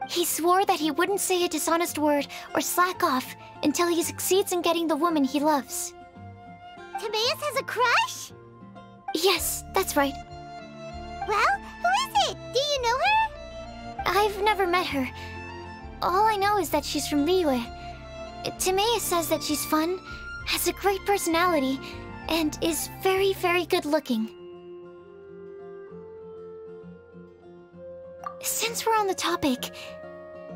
He swore that he wouldn't say a dishonest word or slack off until he succeeds in getting the woman he loves. Timaeus has a crush? Yes, that's right. Well, who is it? Do you know her? I've never met her. All I know is that she's from Liyue. Timaeus says that she's fun, has a great personality, and is very, very good-looking. Since we're on the topic,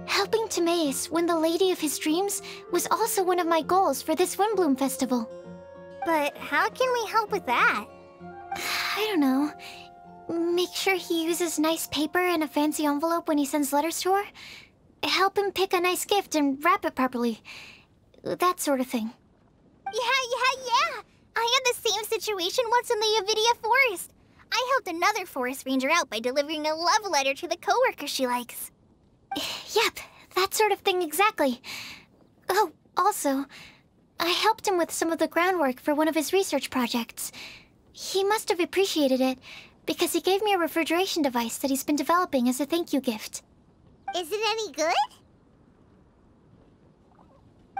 helping Timaeus win the lady of his dreams was also one of my goals for this Windbloom Festival. But how can we help with that? I don't know. Make sure he uses nice paper and a fancy envelope when he sends letters to her. Help him pick a nice gift and wrap it properly. That sort of thing. Yeah. I had the same situation once in the Avidia Forest. I helped another forest ranger out by delivering a love letter to the coworker she likes. Yep, that sort of thing exactly. Oh, also, I helped him with some of the groundwork for one of his research projects. He must have appreciated it, because he gave me a refrigeration device that he's been developing as a thank you gift. Is it any good?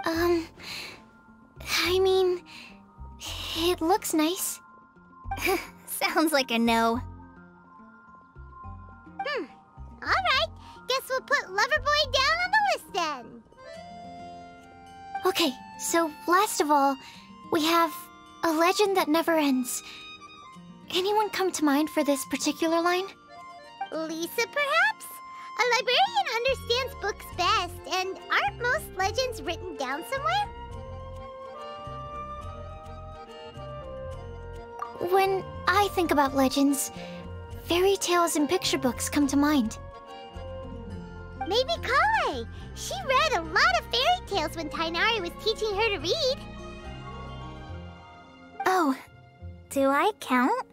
I mean, it looks nice. Sounds like a no. Alright, guess we'll put Loverboy down on the list then. Okay, so last of all, we have a legend that never ends. Anyone come to mind for this particular line? Lisa, perhaps? A librarian understands books best, and aren't most legends written down somewhere? When I think about legends, fairy tales and picture books come to mind. Maybe Kale. She read a lot of fairy tales when Tainari was teaching her to read. Oh, do I count?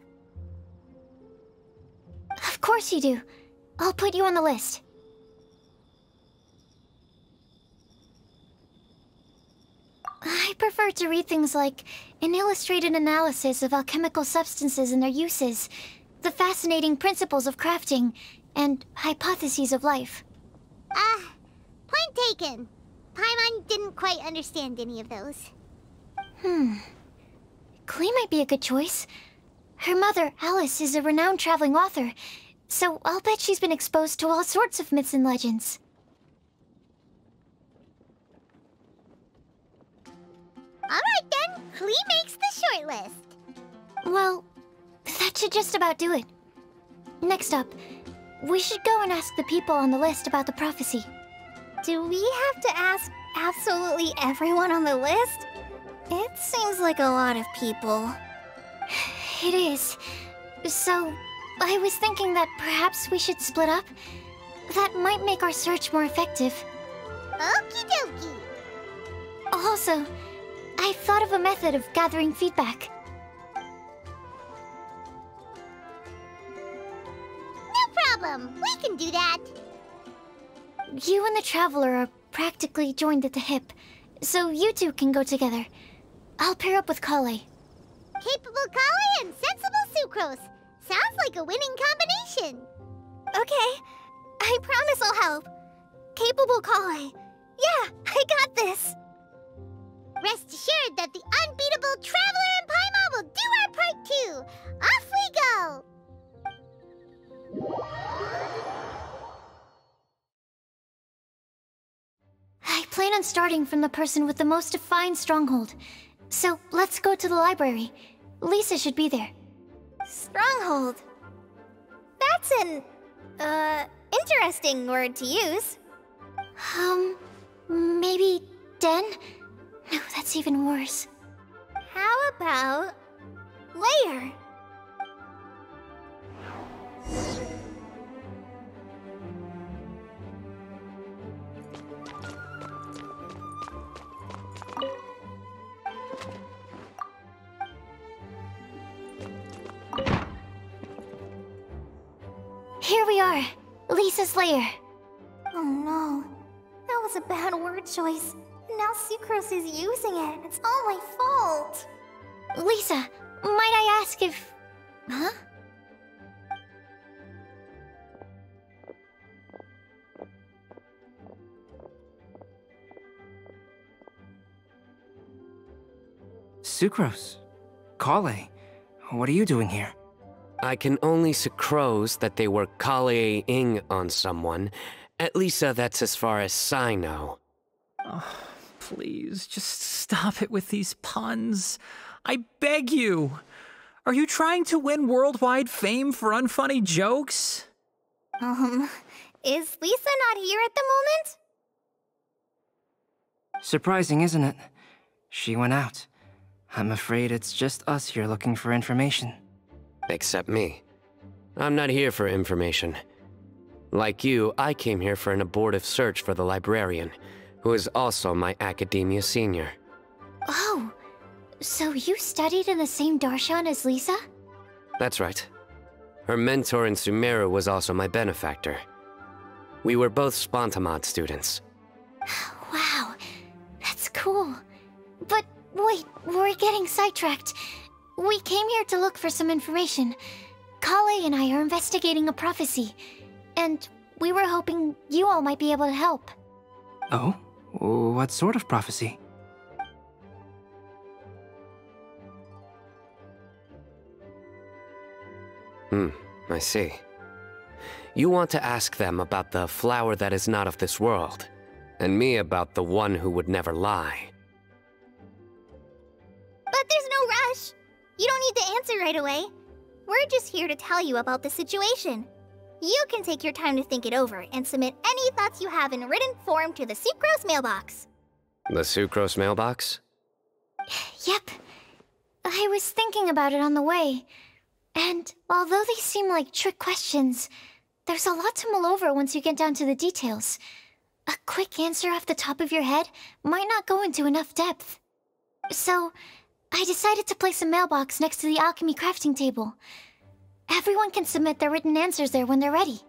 Of course you do. I'll put you on the list. I prefer to read things like an illustrated analysis of alchemical substances and their uses, the fascinating principles of crafting, and hypotheses of life. Point taken. Paimon didn't quite understand any of those. Klee might be a good choice. Her mother, Alice, is a renowned traveling author, so I'll bet she's been exposed to all sorts of myths and legends. Alright then, Klee makes the shortlist. Well, that should just about do it. Next up, we should go and ask the people on the list about the prophecy. Do we have to ask absolutely everyone on the list? It seems like a lot of people. It is. So, I was thinking that perhaps we should split up. That might make our search more effective. Okie dokie. Also, I've thought of a method of gathering feedback. No problem. We can do that. You and the Traveler are practically joined at the hip, so you two can go together. I'll pair up with Kale. Capable Kale and sensible Sucrose. Sounds like a winning combination. Okay, I promise I'll help. Capable Kale. Yeah, I got this. Rest assured that the unbeatable Traveler and Paimon will do our part too. Off we go! I plan on starting from the person with the most defined stronghold. So let's go to the library. Lisa should be there. Stronghold. That's an, interesting word to use. Maybe den? No, that's even worse. How about layer? Here we are, Lisa's lair. Oh no, that was a bad word choice. Now Sucrose is using it. It's all my fault. Lisa, might I ask if... Huh? Sucrose. Kale. What are you doing here? I can only sucrose that they were Kale-ing on someone. At least that's as far as I know. Oh, please, just stop it with these puns. I beg you. Are you trying to win worldwide fame for unfunny jokes? Is Lisa not here at the moment? Surprising, isn't it? She went out. I'm afraid it's just us here looking for information. Except me. I'm not here for information. Like you, I came here for an abortive search for the librarian, who is also my academia senior. Oh, so you studied in the same darshan as Lisa? That's right. Her mentor in Sumeru was also my benefactor. We were both Spontamod students. Wow, that's cool. But wait, we're getting sidetracked. We came here to look for some information. Kale and I are investigating a prophecy, and we were hoping you all might be able to help. Oh? What sort of prophecy? I see. You want to ask them about the flower that is not of this world, and me about the one who would never lie. But there's no rush. You don't need to answer right away. We're just here to tell you about the situation. You can take your time to think it over and submit any thoughts you have in written form to the Sucrose mailbox. The Sucrose mailbox? Yep. I was thinking about it on the way. And although they seem like trick questions, there's a lot to mull over once you get down to the details. A quick answer off the top of your head might not go into enough depth. So, I decided to place a mailbox next to the alchemy crafting table. Everyone can submit their written answers there when they're ready.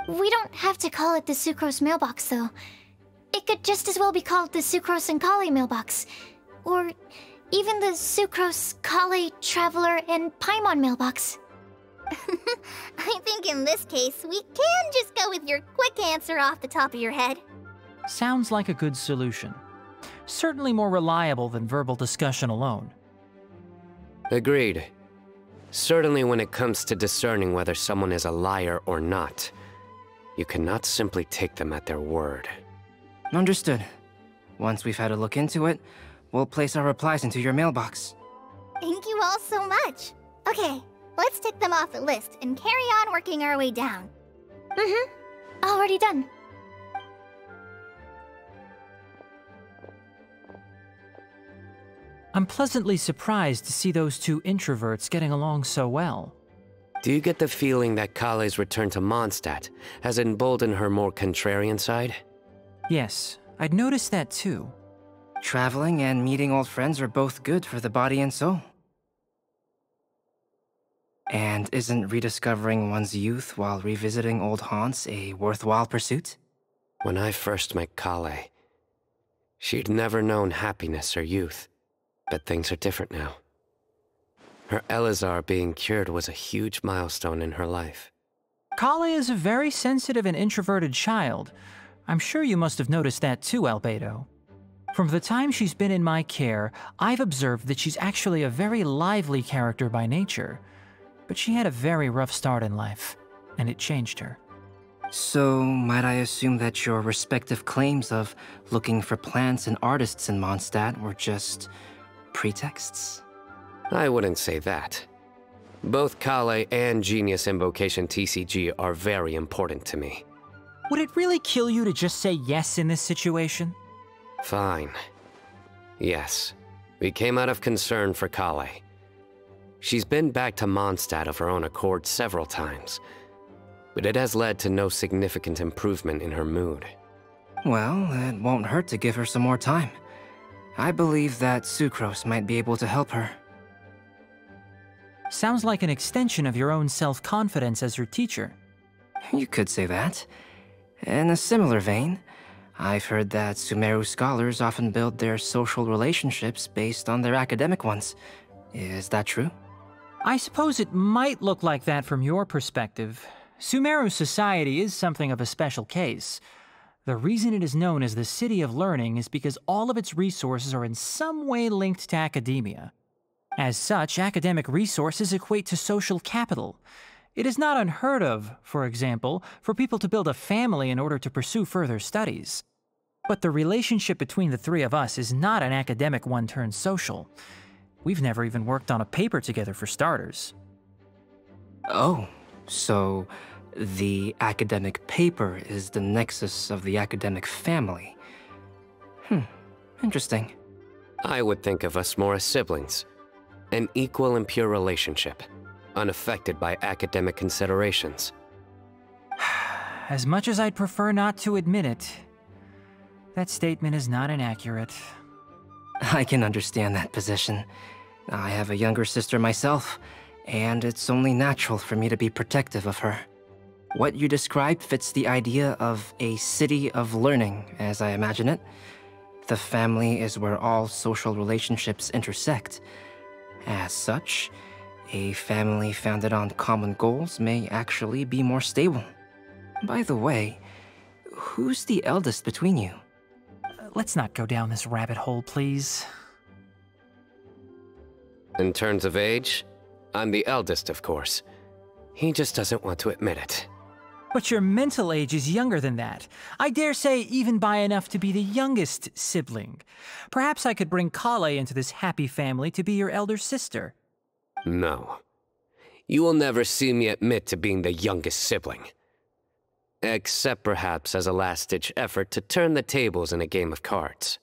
We don't have to call it the Sucrose mailbox, though. It could just as well be called the Sucrose and Kale mailbox. Or even the Sucrose, Kale, Traveler, and Paimon mailbox. I think in this case, we can just go with your quick answer off the top of your head. Sounds like a good solution. Certainly more reliable than verbal discussion alone. Agreed. Certainly when it comes to discerning whether someone is a liar or not, you cannot simply take them at their word. Understood. Once we've had a look into it, we'll place our replies into your mailbox. Thank you all so much. Okay, let's tick them off the list and carry on working our way down. Already done. I'm pleasantly surprised to see those two introverts getting along so well. Do you get the feeling that Kale's return to Mondstadt has emboldened her more contrarian side? Yes, I'd noticed that too. Traveling and meeting old friends are both good for the body and soul. And isn't rediscovering one's youth while revisiting old haunts a worthwhile pursuit? When I first met Kale, she'd never known happiness or youth. But things are different now. Her Elazar being cured was a huge milestone in her life. Kale is a very sensitive and introverted child. I'm sure you must have noticed that too, Albedo. From the time she's been in my care, I've observed that she's actually a very lively character by nature. But she had a very rough start in life, and it changed her. So, might I assume that your respective claims of looking for plants and artists in Mondstadt were just pretexts? I wouldn't say that. Both Kale and Genius Invocation TCG are very important to me. Would it really kill you to just say yes in this situation? Fine. Yes. We came out of concern for Kale. She's been back to Mondstadt of her own accord several times, but it has led to no significant improvement in her mood. Well, it won't hurt to give her some more time. I believe that Sucrose might be able to help her. Sounds like an extension of your own self-confidence as her teacher. You could say that. In a similar vein, I've heard that Sumeru scholars often build their social relationships based on their academic ones. Is that true? I suppose it might look like that from your perspective. Sumeru society is something of a special case. The reason it is known as the City of Learning is because all of its resources are in some way linked to academia. As such, academic resources equate to social capital. It is not unheard of, for example, for people to build a family in order to pursue further studies. But the relationship between the three of us is not an academic one turned social. We've never even worked on a paper together for starters. Oh, so the academic paper is the nexus of the academic family. Interesting. I would think of us more as siblings. An equal and pure relationship, unaffected by academic considerations. As much as I'd prefer not to admit it, that statement is not inaccurate. I can understand that position. I have a younger sister myself, and it's only natural for me to be protective of her. What you described fits the idea of a city of learning, as I imagine it. The family is where all social relationships intersect. As such, a family founded on common goals may actually be more stable. By the way, who's the eldest between you? Let's not go down this rabbit hole, please. In terms of age, I'm the eldest, of course. He just doesn't want to admit it. But your mental age is younger than that. I dare say even by enough to be the youngest sibling. Perhaps I could bring Kale into this happy family to be your elder sister. No. You will never see me admit to being the youngest sibling. Except perhaps as a last-ditch effort to turn the tables in a game of cards.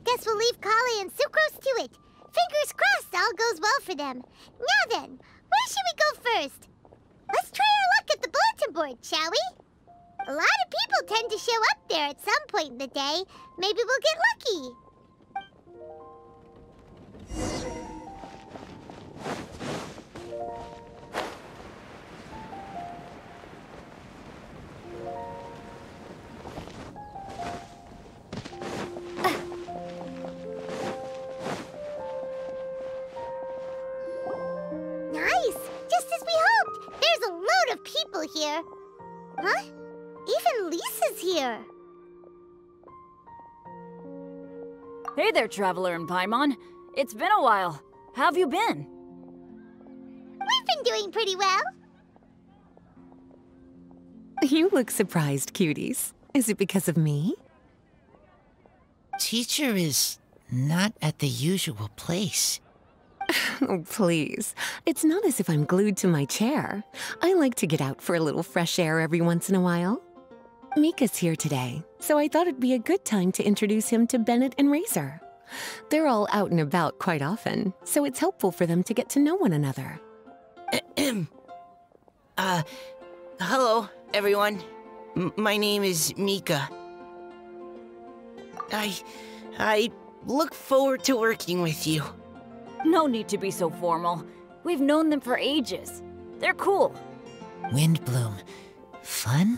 Guess we'll leave Kale and Sucrose to it. Fingers crossed all goes well for them. Now then, where should we go first? Let's try our luck at the bulletin board, shall we? A lot of people tend to show up there at some point in the day. Maybe we'll get lucky. Here. Huh? Even Lisa's here. Hey there, Traveler and Paimon. It's been a while. How have you been? We've been doing pretty well. You look surprised, cuties. Is it because of me? Teacher is not at the usual place. Oh, please. It's not as if I'm glued to my chair. I like to get out for a little fresh air every once in a while. Mika's here today, so I thought it'd be a good time to introduce him to Bennett and Razor. They're all out and about quite often, so it's helpful for them to get to know one another. Hello, everyone. My name is Mika. I look forward to working with you. No need to be so formal. We've known them for ages. They're cool. Windbloom, Fun?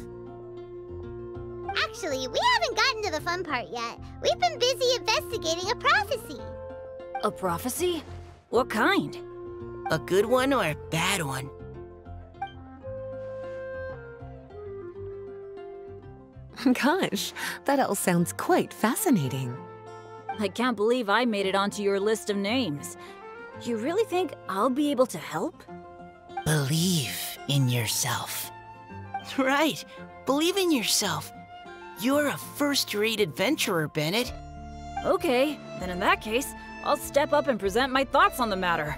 Actually, we haven't gotten to the fun part yet. We've been busy investigating a prophecy. A prophecy? What kind? A good one or a bad one? Gosh, that all sounds quite fascinating. I can't believe I made it onto your list of names. You really think I'll be able to help? Believe in yourself. Right. Believe in yourself. You're a first-rate adventurer, Bennett. Okay, then in that case, I'll step up and present my thoughts on the matter.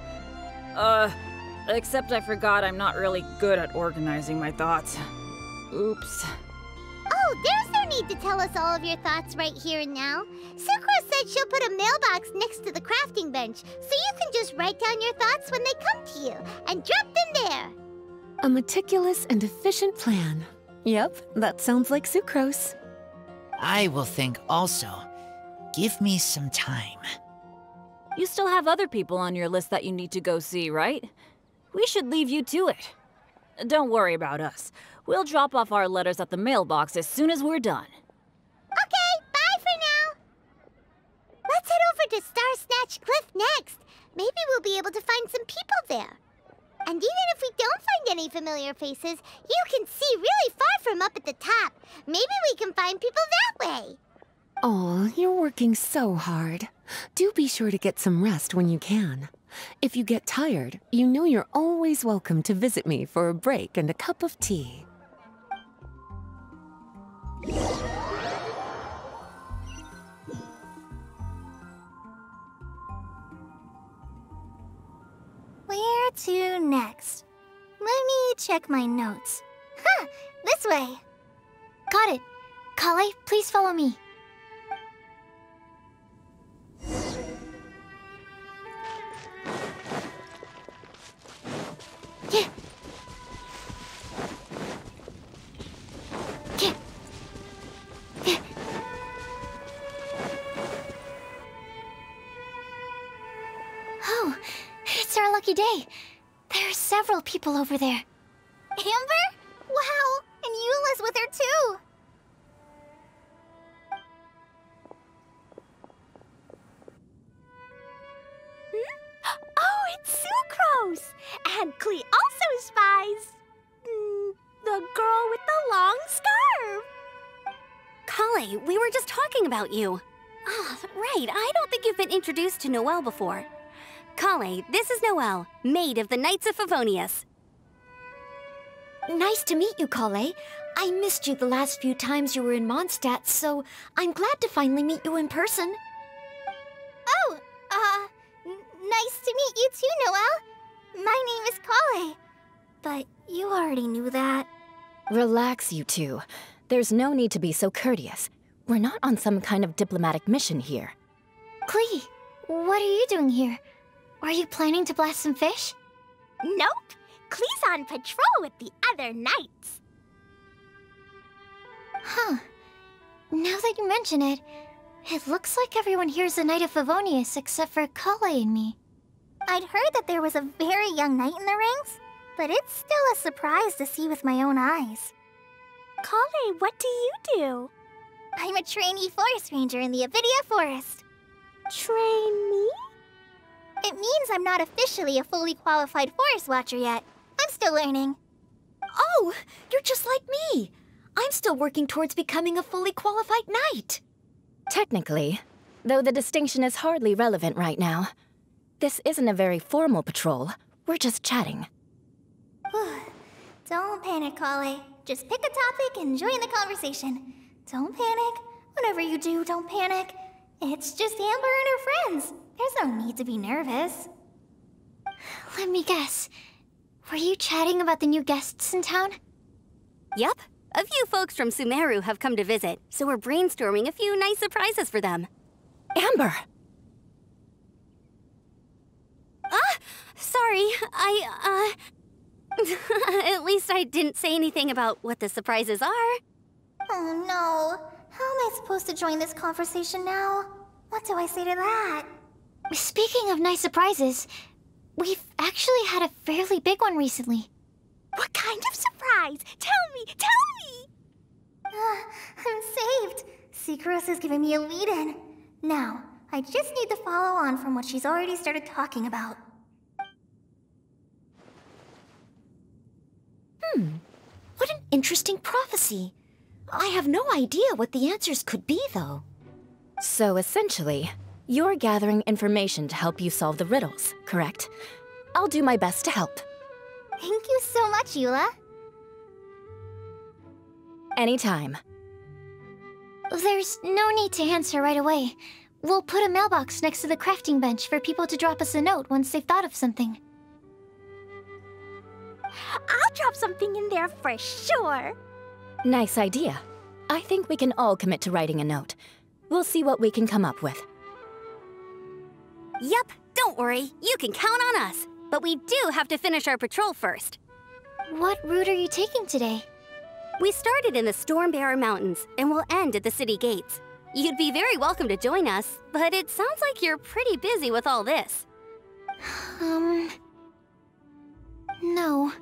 Except I forgot I'm not really good at organizing my thoughts. Oops. Oh, there's no need to tell us all of your thoughts right here and now. Sucrose said she'll put a mailbox next to the crafting bench, so you can just write down your thoughts when they come to you, and drop them there. A meticulous and efficient plan. Yep, that sounds like Sucrose. I will think also. Give me some time. You still have other people on your list that you need to go see, right? We should leave you to it. Don't worry about us. We'll drop off our letters at the mailbox as soon as we're done. Okay, bye for now. Let's head over to Star Snatch Cliff next. Maybe we'll be able to find some people there. And even if we don't find any familiar faces, you can see really far from up at the top. Maybe we can find people that way. Aw, you're working so hard. Do be sure to get some rest when you can. If you get tired, you know you're always welcome to visit me for a break and a cup of tea. Where to next? Let me check my notes. Huh, this way. Got it. Kale, please follow me. Yeah. Yeah. Yeah. Oh, it's our lucky day. There are several people over there. Amber? Wow, and Eula's with her too. Oh, it's Sucrose! And Klee also spies the girl with the long scarf. Kale, we were just talking about you. Ah, right, I don't think you've been introduced to Noelle before. Kale, this is Noelle, maid of the Knights of Favonius. Nice to meet you, Kale. I missed you the last few times you were in Mondstadt, so I'm glad to finally meet you in person. Oh, nice to meet you too, Noelle. My name is Kale. But you already knew that. Relax, you two. There's no need to be so courteous. We're not on some kind of diplomatic mission here. Klee, what are you doing here? Are you planning to blast some fish? Nope. Klee's on patrol with the other knights. Huh. Now that you mention it, it looks like everyone here's a Knight of Favonius except for Kale and me. I'd heard that there was a very young knight in the ranks, but it's still a surprise to see with my own eyes. Kale, what do you do? I'm a trainee forest ranger in the Avidia Forest. Trainee? It means I'm not officially a fully qualified forest watcher yet. I'm still learning. Oh, you're just like me. I'm still working towards becoming a fully qualified knight. Technically, though the distinction is hardly relevant right now. This isn't a very formal patrol. We're just chatting. Don't panic, Kale. Just pick a topic and join the conversation. Don't panic. Whatever you do, don't panic. It's just Amber and her friends. There's no need to be nervous. Let me guess. Were you chatting about the new guests in town? Yup. A few folks from Sumeru have come to visit, so we're brainstorming a few nice surprises for them. Amber! Sorry, at least I didn't say anything about what the surprises are. Oh no. How am I supposed to join this conversation now? What do I say to that? Speaking of nice surprises, we've actually had a fairly big one recently. What kind of surprise? Tell me! Tell me! I'm saved. Sucrose is giving me a lead-in. Now, I just need to follow on from what she's already started talking about. What an interesting prophecy. I have no idea what the answers could be, though. So essentially, you're gathering information to help you solve the riddles, correct? I'll do my best to help. Thank you so much, Eula. Anytime. There's no need to answer right away. We'll put a mailbox next to the crafting bench for people to drop us a note once they've thought of something. I'll drop something in there for sure. Nice idea. I think we can all commit to writing a note. We'll see what we can come up with. Yep, don't worry. You can count on us. But we do have to finish our patrol first. What route are you taking today? We started in the Stormbearer Mountains, and we'll end at the city gates. You'd be very welcome to join us, but it sounds like you're pretty busy with all this. No.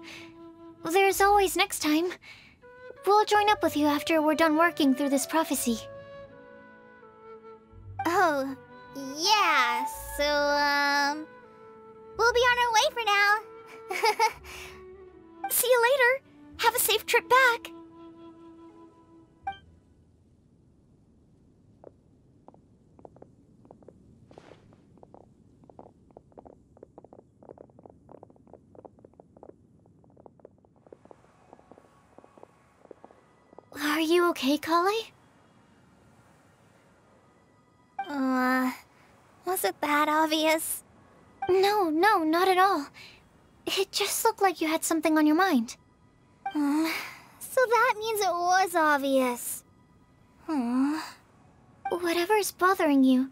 There's always next time. We'll join up with you after we're done working through this prophecy. Oh, yeah, so, we'll be on our way for now. See you later. Have a safe trip back. Are you okay, Kale? Was it that obvious? No, not at all. It just looked like you had something on your mind. So that means it was obvious. Whatever's bothering you,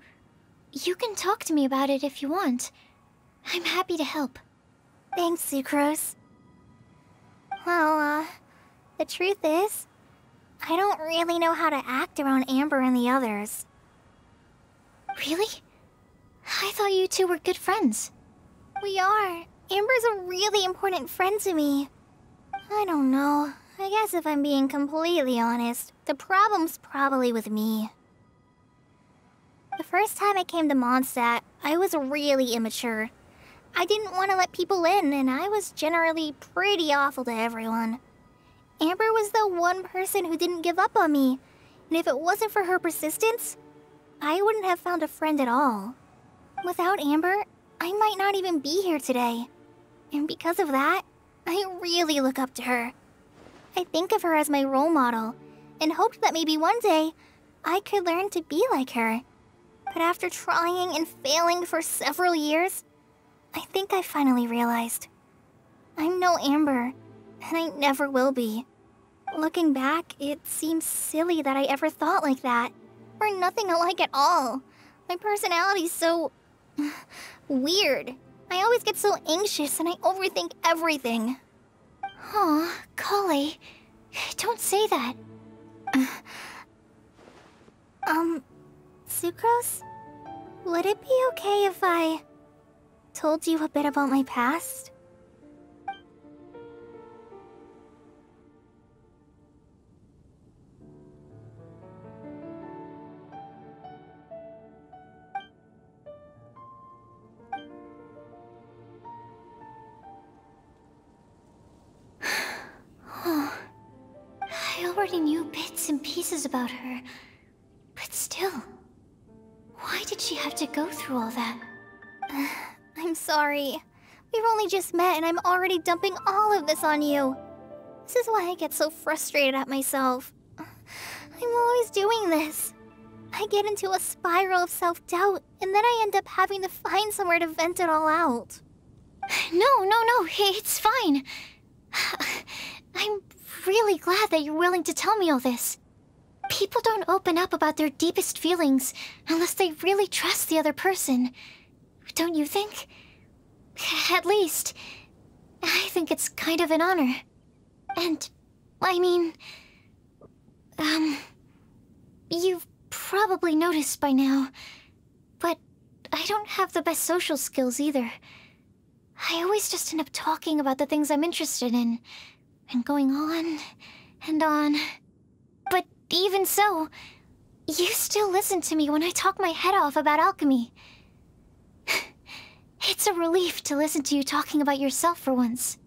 you can talk to me about it if you want. I'm happy to help. Thanks, Sucrose. Well, the truth is, I don't really know how to act around Amber and the others. Really? I thought you two were good friends. We are. Amber's a really important friend to me. I don't know. I guess if I'm being completely honest, the problem's probably with me. The first time I came to Mondstadt, I was really immature. I didn't want to let people in, and I was generally pretty awful to everyone. Amber was the one person who didn't give up on me, and if it wasn't for her persistence, I wouldn't have found a friend at all. Without Amber, I might not even be here today. And because of that, I really look up to her. I think of her as my role model, and hoped that maybe one day, I could learn to be like her. But after trying and failing for several years, I think I finally realized. I'm no Amber, and I never will be. Looking back, it seems silly that I ever thought like that. We're nothing alike at all. My personality's so... weird. I always get so anxious and I overthink everything. Aw, Kale, don't say that. Sucrose? Would it be okay if I told you a bit about my past? I already knew bits and pieces about her, but still, why did she have to go through all that? I'm sorry. We've only just met and I'm already dumping all of this on you. This is why I get so frustrated at myself. I'm always doing this. I get into a spiral of self-doubt, and then I end up having to find somewhere to vent it all out. No, it's fine. I'm really glad that you're willing to tell me all this. People don't open up about their deepest feelings unless they really trust the other person. Don't you think? At least, I think it's kind of an honor. And, I mean... you've probably noticed by now, but I don't have the best social skills either. I always just end up talking about the things I'm interested in, and going on and on. But even so, you still listen to me when I talk my head off about alchemy. It's a relief to listen to you talking about yourself for once.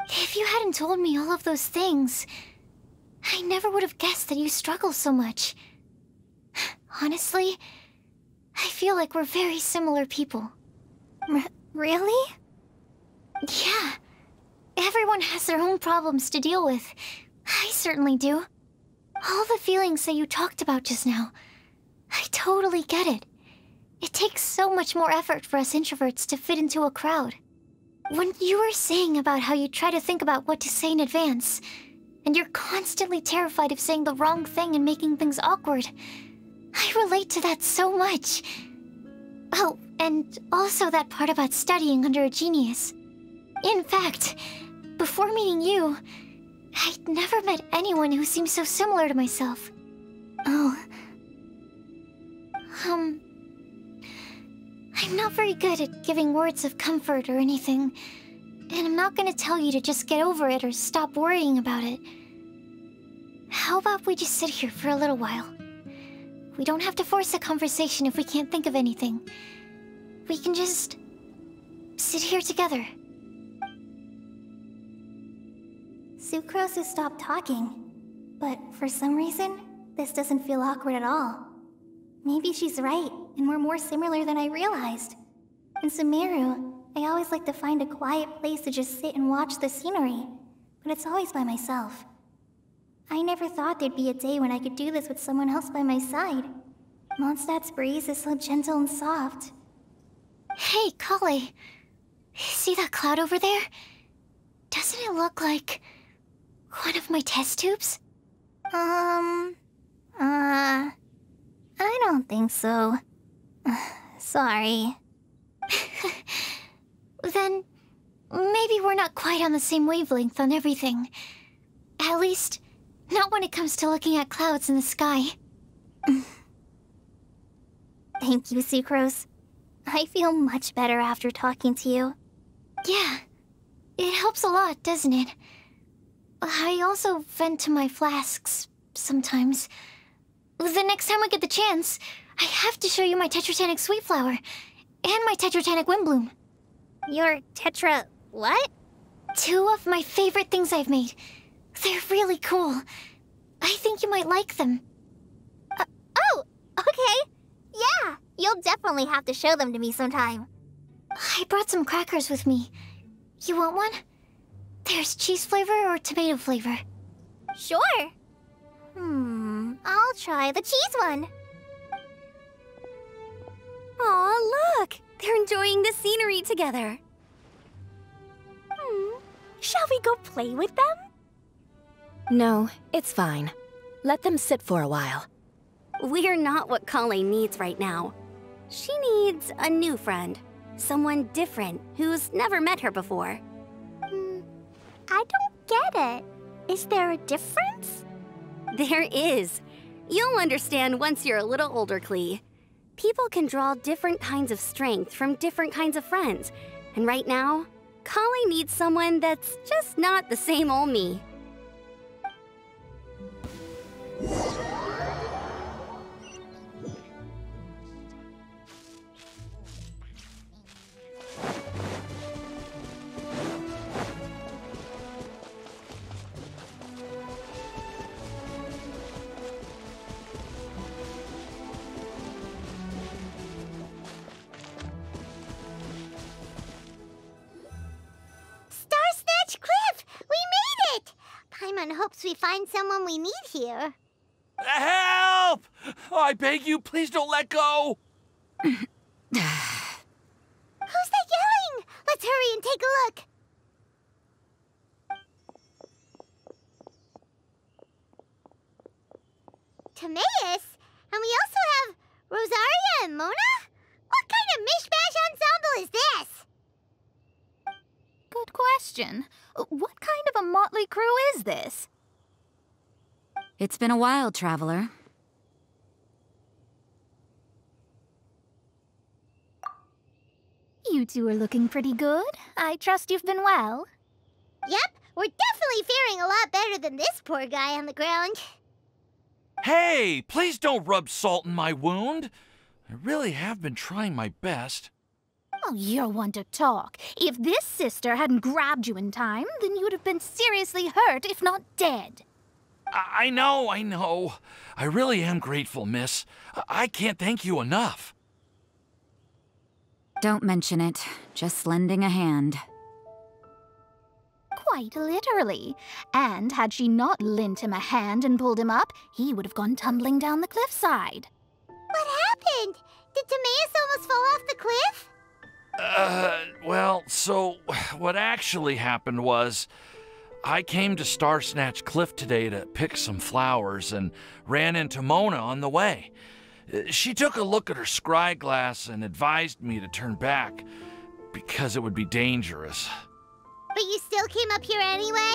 If you hadn't told me all of those things, I never would have guessed that you struggle so much. Honestly, I feel like we're very similar people. Really? Yeah. Everyone has their own problems to deal with. I certainly do. All the feelings that you talked about just now, I totally get it. It takes so much more effort for us introverts to fit into a crowd. When you were saying about how you try to think about what to say in advance, and you're constantly terrified of saying the wrong thing and making things awkward, I relate to that so much. Oh, and also that part about studying under a genius. In fact, before meeting you, I'd never met anyone who seemed so similar to myself. Oh. I'm not very good at giving words of comfort or anything, and I'm not gonna tell you to just get over it or stop worrying about it. How about we just sit here for a little while? We don't have to force a conversation if we can't think of anything. We can just sit here together. Sucrose has stopped talking, but for some reason, this doesn't feel awkward at all. Maybe she's right, and we're more similar than I realized. In Sumeru, I always like to find a quiet place to just sit and watch the scenery, but it's always by myself. I never thought there'd be a day when I could do this with someone else by my side. Mondstadt's breeze is so gentle and soft. Hey, Kale. See that cloud over there? Doesn't it look like one of my test tubes? I don't think so. Sorry. Then, maybe we're not quite on the same wavelength on everything. At least, not when it comes to looking at clouds in the sky. Thank you, Sucrose. I feel much better after talking to you. Yeah, it helps a lot, doesn't it? I also vent to my flasks, sometimes. The next time I get the chance, I have to show you my Tetratanic Sweet Flower, and my Tetratanic Windbloom. Your Tetra... what? 2 of my favorite things I've made. They're really cool. I think you might like them. Oh, okay. Yeah, you'll definitely have to show them to me sometime. I brought some crackers with me. You want one? There's cheese flavor or tomato flavor. Sure. I'll try the cheese one. Aw, look! They're enjoying the scenery together. Shall we go play with them? No, it's fine. Let them sit for a while. We're not what Kale needs right now. She needs a new friend. Someone different, who's never met her before. I don't get it. Is there a difference? There is. You'll understand once you're a little older, Klee. People can draw different kinds of strength from different kinds of friends. And right now, Kale needs someone that's just not the same old me. Paimon hopes we find someone we need here. Help! I beg you, please don't let go! Who's that yelling? Let's hurry and take a look. Timaeus? And we also have Rosaria and Mona? What kind of mishmash ensemble is this? Good question. What kind of a motley crew is this? It's been a while, Traveler. You two are looking pretty good. I trust you've been well. Yep, we're definitely faring a lot better than this poor guy on the ground. Hey, please don't rub salt in my wound. I really have been trying my best. Oh, you're one to talk. If this sister hadn't grabbed you in time, then you would have been seriously hurt, if not dead. I know. I really am grateful, miss. I can't thank you enough. Don't mention it. Just lending a hand. Quite literally. And had she not lent him a hand and pulled him up, he would have gone tumbling down the cliffside. What happened? Did Timaeus almost fall off the cliff? Well, so what actually happened was I came to Star Snatch Cliff today to pick some flowers and ran into Mona on the way. She took a look at her scry glass and advised me to turn back because it would be dangerous. But you still came up here anyway?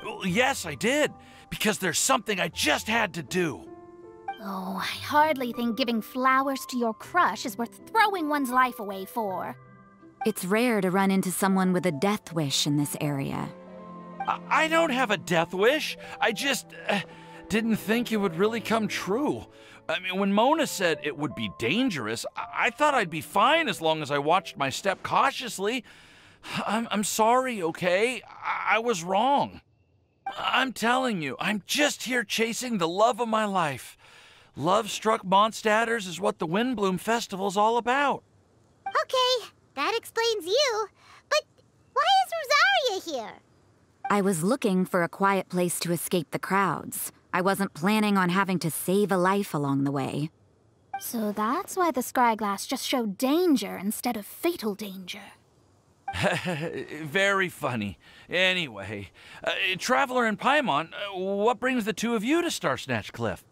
Well, yes, I did, because there's something I just had to do. Oh, I hardly think giving flowers to your crush is worth throwing one's life away for. It's rare to run into someone with a death wish in this area. I don't have a death wish. I just didn't think it would really come true. I mean, when Mona said it would be dangerous, I thought I'd be fine as long as I watched my step cautiously. I'm sorry, okay? I was wrong. I'm telling you, I'm just here chasing the love of my life. Love-struck Mondstadters is what the Windbloom Festival's all about. Okay, that explains you. But why is Rosaria here? I was looking for a quiet place to escape the crowds. I wasn't planning on having to save a life along the way. So that's why the scryglass just showed danger instead of fatal danger. Very funny. Anyway, Traveler and Paimon, what brings the two of you to Star Snatch Cliff?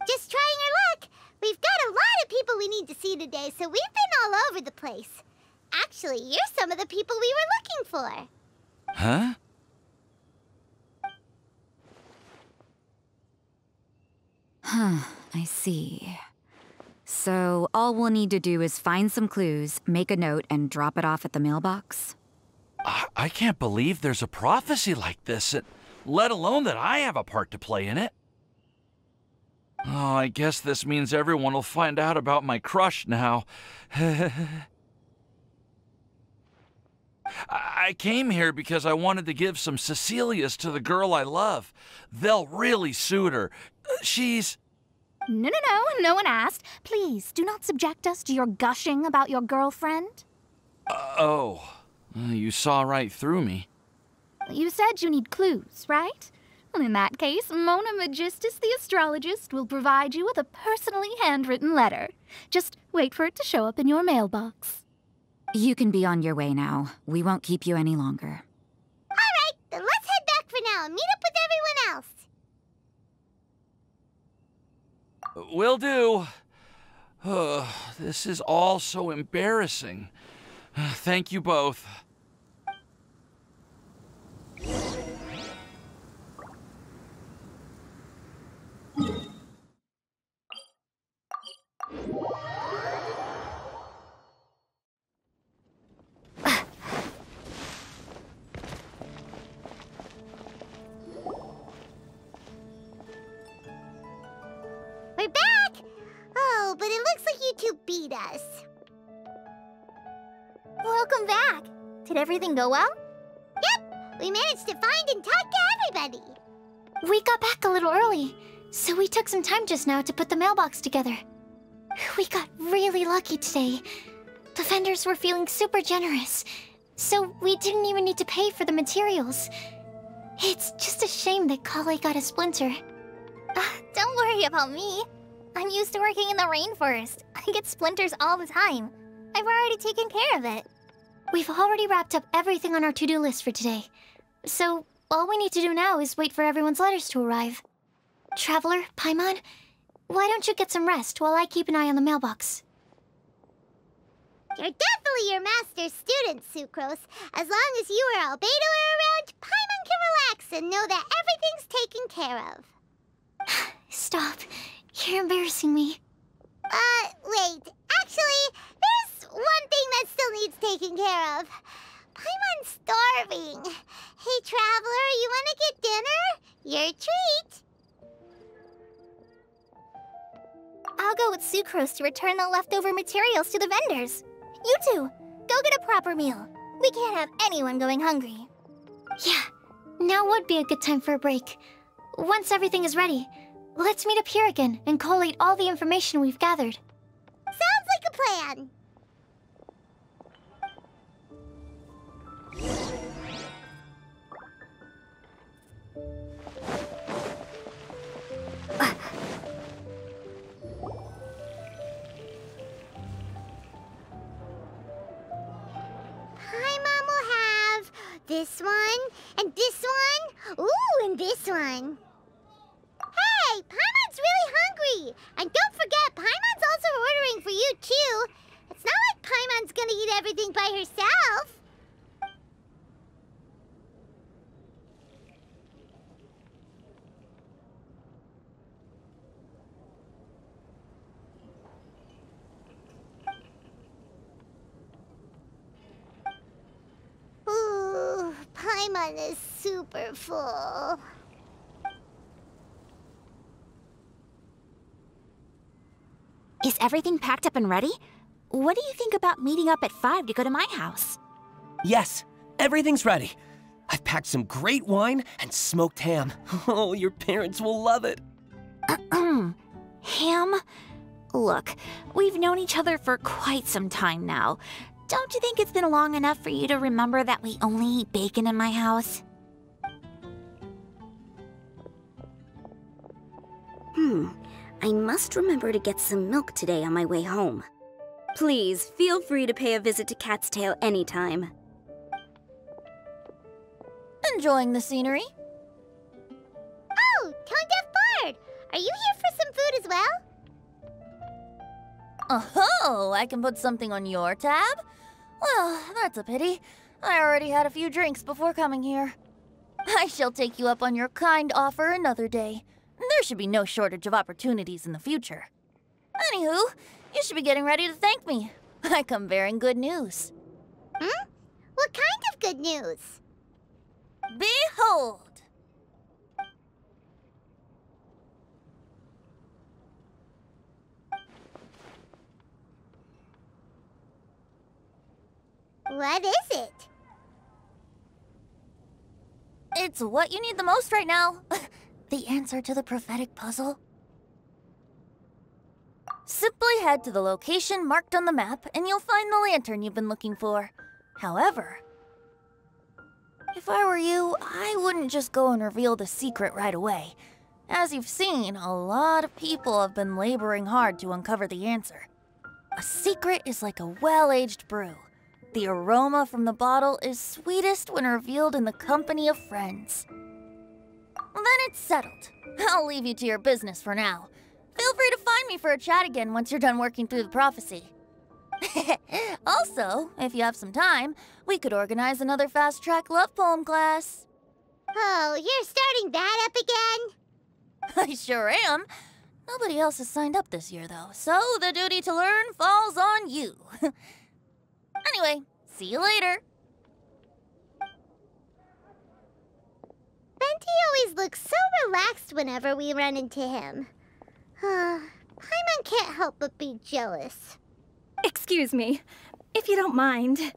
Just trying our luck. We've got a lot of people we need to see today, so we've been all over the place. Actually, you're some of the people we were looking for. Huh? I see. So, all we'll need to do is find some clues, make a note, and drop it off at the mailbox? I can't believe there's a prophecy like this, let alone that I have a part to play in it. Oh, I guess this means everyone will find out about my crush now. I came here because I wanted to give some Cecilias to the girl I love. They'll really suit her. She's... No one asked. Please, do not subject us to your gushing about your girlfriend. Oh, you saw right through me. You said you need clues, right? Well, in that case, Mona Magistus the astrologist will provide you with a personally handwritten letter. Just wait for it to show up in your mailbox. You can be on your way now. We won't keep you any longer. All right, then let's head back for now and meet up with everyone else. Will do. This is all so embarrassing. Thank you both. We're back! Oh, but it looks like you two beat us. Welcome back. Did everything go well? Yep, we managed to find and talk to everybody. We got back a little early, so we took some time just now to put the mailbox together. We got really lucky today. The vendors were feeling super generous, so we didn't even need to pay for the materials. It's just a shame that Kale got a splinter. Don't worry about me. I'm used to working in the rainforest. I get splinters all the time. I've already taken care of it. We've already wrapped up everything on our to-do list for today. So, all we need to do now is wait for everyone's letters to arrive. Traveler, Paimon, why don't you get some rest while I keep an eye on the mailbox? You're definitely your master's student, Sucrose. As long as you or Albedo are around, Paimon can relax and know that everything's taken care of. Stop. You're embarrassing me. Wait. Actually, there's one thing that still needs taking care of. Paimon's starving. Hey, Traveler, you wanna get dinner? Your treat. I'll go with Sucrose to return the leftover materials to the vendors. You two, go get a proper meal. We can't have anyone going hungry. Yeah, now would be a good time for a break. Once everything is ready, let's meet up here again and collate all the information we've gathered. Sounds like a plan. Paimon will have this one, and this one, ooh, and this one. Hey, Paimon's really hungry! And don't forget, Paimon's also ordering for you, too. It's not like Paimon's gonna eat everything by herself. Ooh, Paimon is super full. Is everything packed up and ready? What do you think about meeting up at 5 to go to my house? Yes, everything's ready. I've packed some great wine and smoked ham. Oh, your parents will love it. Ham? Look, we've known each other for quite some time now. Don't you think it's been long enough for you to remember that we only eat bacon in my house? I must remember to get some milk today on my way home. Please, feel free to pay a visit to Cat's Tail anytime. Enjoying the scenery? Oh, Tone Deaf Bard! Are you here for some food as well? Oh, I can put something on your tab? Well, that's a pity. I already had a few drinks before coming here. I shall take you up on your kind offer another day. There should be no shortage of opportunities in the future. Anywho, you should be getting ready to thank me. I come bearing good news. What kind of good news? Behold! What is it? It's what you need the most right now. The answer to the prophetic puzzle. Simply head to the location marked on the map and you'll find the lantern you've been looking for. However, if I were you, I wouldn't just go and reveal the secret right away. As you've seen, a lot of people have been laboring hard to uncover the answer. A secret is like a well-aged brew. The aroma from the bottle is sweetest when revealed in the company of friends. Then it's settled. I'll leave you to your business for now. Feel free to find me for a chat again once you're done working through the prophecy. Also, if you have some time, we could organize another fast-track love poem class. Oh, you're starting that up again? I sure am. Nobody else has signed up this year, though, so the duty to learn falls on you. Anyway, see you later. Venti always looks so relaxed whenever we run into him. Paimon can't help but be jealous. Excuse me, if you don't mind,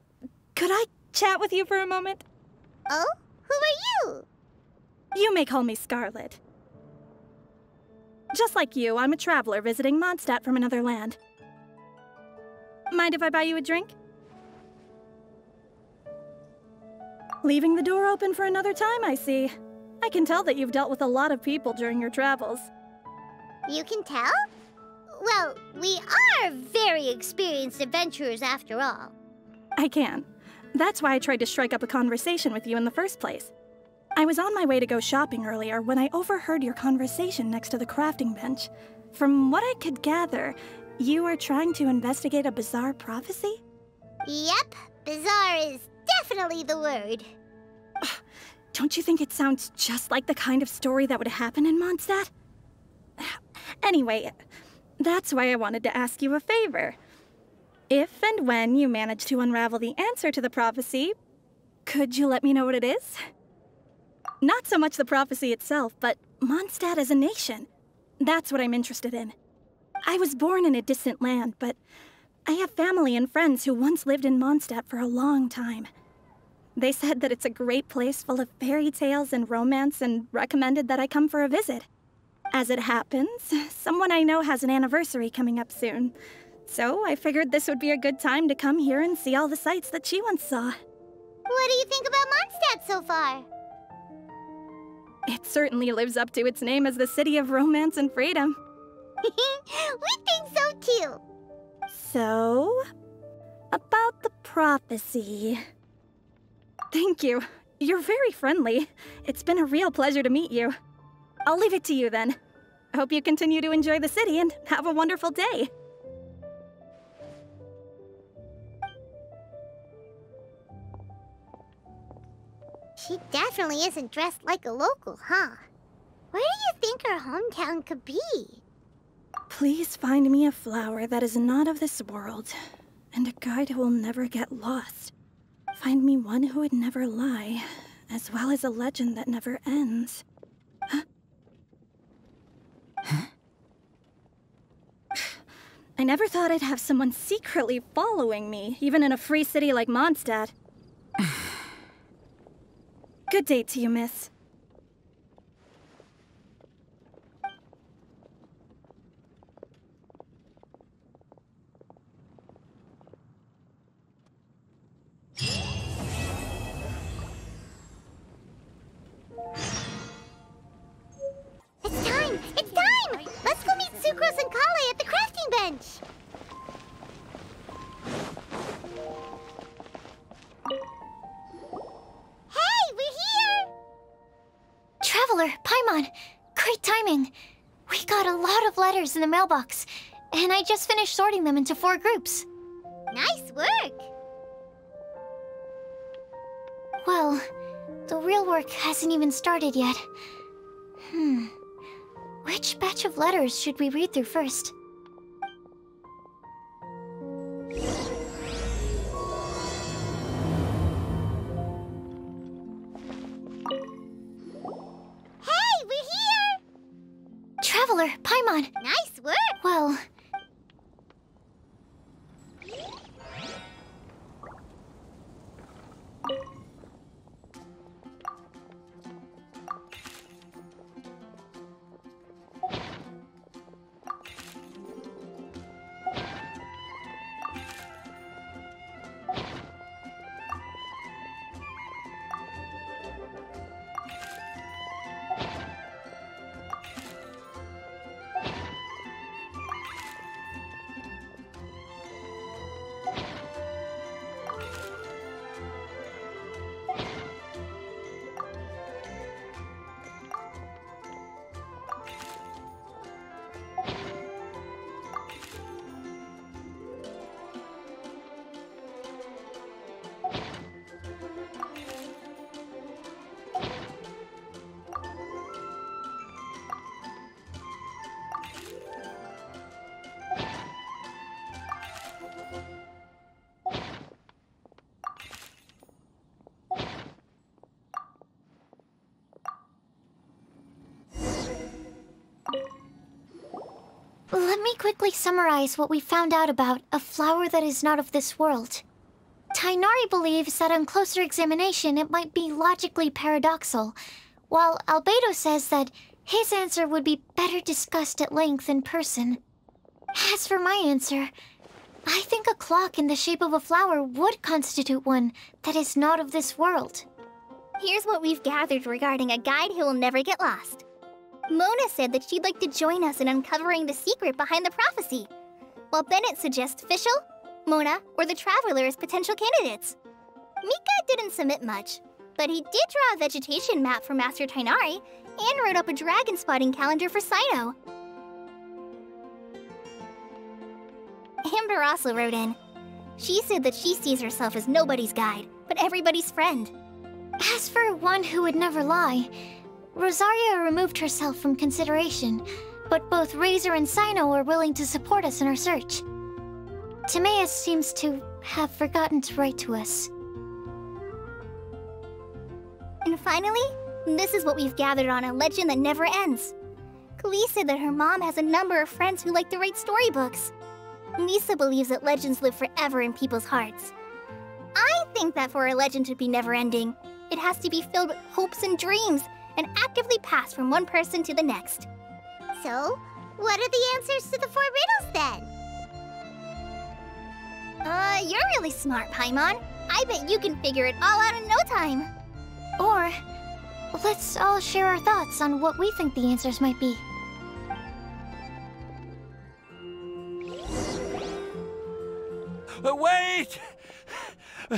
could I chat with you for a moment? Oh? Who are you? You may call me Scarlet. Just like you, I'm a traveler visiting Mondstadt from another land. Mind if I buy you a drink? Leaving the door open for another time, I see. I can tell that you've dealt with a lot of people during your travels. You can tell? Well, we are very experienced adventurers after all. I can. That's why I tried to strike up a conversation with you in the first place. I was on my way to go shopping earlier when I overheard your conversation next to the crafting bench. From what I could gather, you were trying to investigate a bizarre prophecy? Yep, bizarre is definitely the word. Don't you think it sounds just like the kind of story that would happen in Mondstadt? Anyway, that's why I wanted to ask you a favor. If and when you manage to unravel the answer to the prophecy, could you let me know what it is? Not so much the prophecy itself, but Mondstadt as a nation. That's what I'm interested in. I was born in a distant land, but I have family and friends who once lived in Mondstadt for a long time. They said that it's a great place full of fairy tales and romance and recommended that I come for a visit. As it happens, someone I know has an anniversary coming up soon. So I figured this would be a good time to come here and see all the sights that she once saw. What do you think about Mondstadt so far? It certainly lives up to its name as the city of romance and freedom. We think so too. So, about the prophecy. Thank you. You're very friendly. It's been a real pleasure to meet you. I'll leave it to you then. Hope you continue to enjoy the city and have a wonderful day. She definitely isn't dressed like a local, huh? Where do you think her hometown could be? Please find me a flower that is not of this world, and a guide who will never get lost. Find me one who would never lie, as well as a legend that never ends. Huh? I never thought I'd have someone secretly following me, even in a free city like Mondstadt. Good day to you, miss. It's time! It's time! Let's go meet Sucrose and Kale at the crafting bench! Hey, we're here! Traveler, Paimon, great timing. We got a lot of letters in the mailbox, and I just finished sorting them into 4 groups. Nice work! Well, the real work hasn't even started yet. Which batch of letters should we read through first? Hey, we're here! Traveler, Paimon! Nice work! Well... Let me quickly summarize what we found out about a flower that is not of this world. Tighnari believes that on closer examination it might be logically paradoxal, while Albedo says that his answer would be better discussed at length in person. As for my answer, I think a clock in the shape of a flower would constitute one that is not of this world. Here's what we've gathered regarding a guide who will never get lost. Mona said that she'd like to join us in uncovering the secret behind the prophecy, while Bennett suggests Fischl, Mona, or the Traveler as potential candidates. Mika didn't submit much, but he did draw a vegetation map for Master Tighnari and wrote up a dragon spotting calendar for Cyno. Amber also wrote in. She said that she sees herself as nobody's guide, but everybody's friend. As for one who would never lie, Rosaria removed herself from consideration, but both Razor and Cyno are willing to support us in our search. Timaeus seems to have forgotten to write to us. And finally, this is what we've gathered on a legend that never ends. Klee said that her mom has a number of friends who like to write storybooks. Lisa believes that legends live forever in people's hearts. I think that for a legend to be never-ending, it has to be filled with hopes and dreams, and actively passed from one person to the next. So, what are the answers to the 4 riddles then? You're really smart, Paimon. I bet you can figure it all out in no time. Or, let's all share our thoughts on what we think the answers might be. Wait!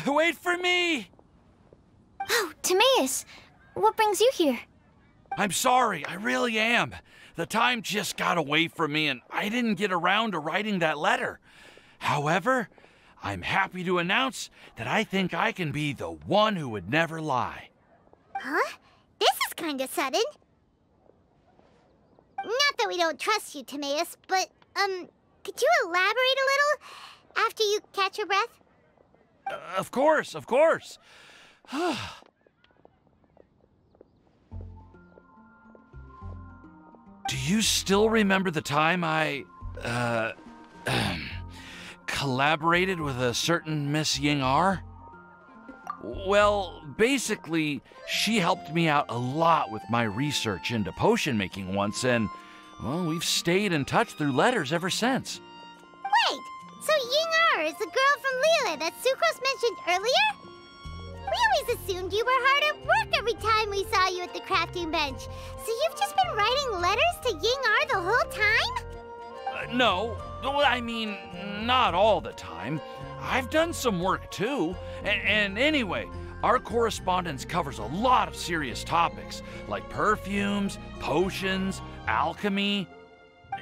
Wait for me! Oh, Timaeus! What brings you here? I'm sorry, I really am. The time just got away from me and I didn't get around to writing that letter. However, I'm happy to announce that I think I can be the one who would never lie. Huh? This is kinda sudden. Not that we don't trust you, Timaeus, but, could you elaborate a little after you catch your breath? Of course, of course. Do you still remember the time I, collaborated with a certain Miss Ying-ar? Well, basically, she helped me out a lot with my research into potion making once, and, well, we've stayed in touch through letters ever since. Wait, so Ying-ar is the girl from Liyue that Sucrose mentioned earlier? We always assumed you were hard at work every time we saw you at the crafting bench. So you've just been writing letters to Ying-ar the whole time? No, I mean, not all the time. I've done some work too. And anyway, our correspondence covers a lot of serious topics, like perfumes, potions, alchemy.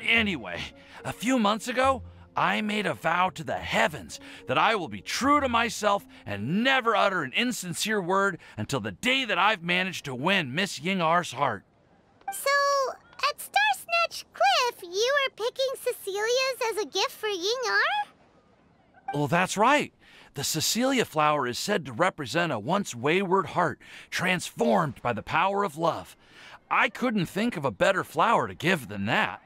Anyway, a few months ago, I made a vow to the heavens that I will be true to myself and never utter an insincere word until the day that I've managed to win Miss Ying-ar's heart. So, at Star Snatch Cliff, you were picking Cecilia's as a gift for Ying-ar? Well, that's right. The Cecilia flower is said to represent a once wayward heart transformed by the power of love. I couldn't think of a better flower to give than that.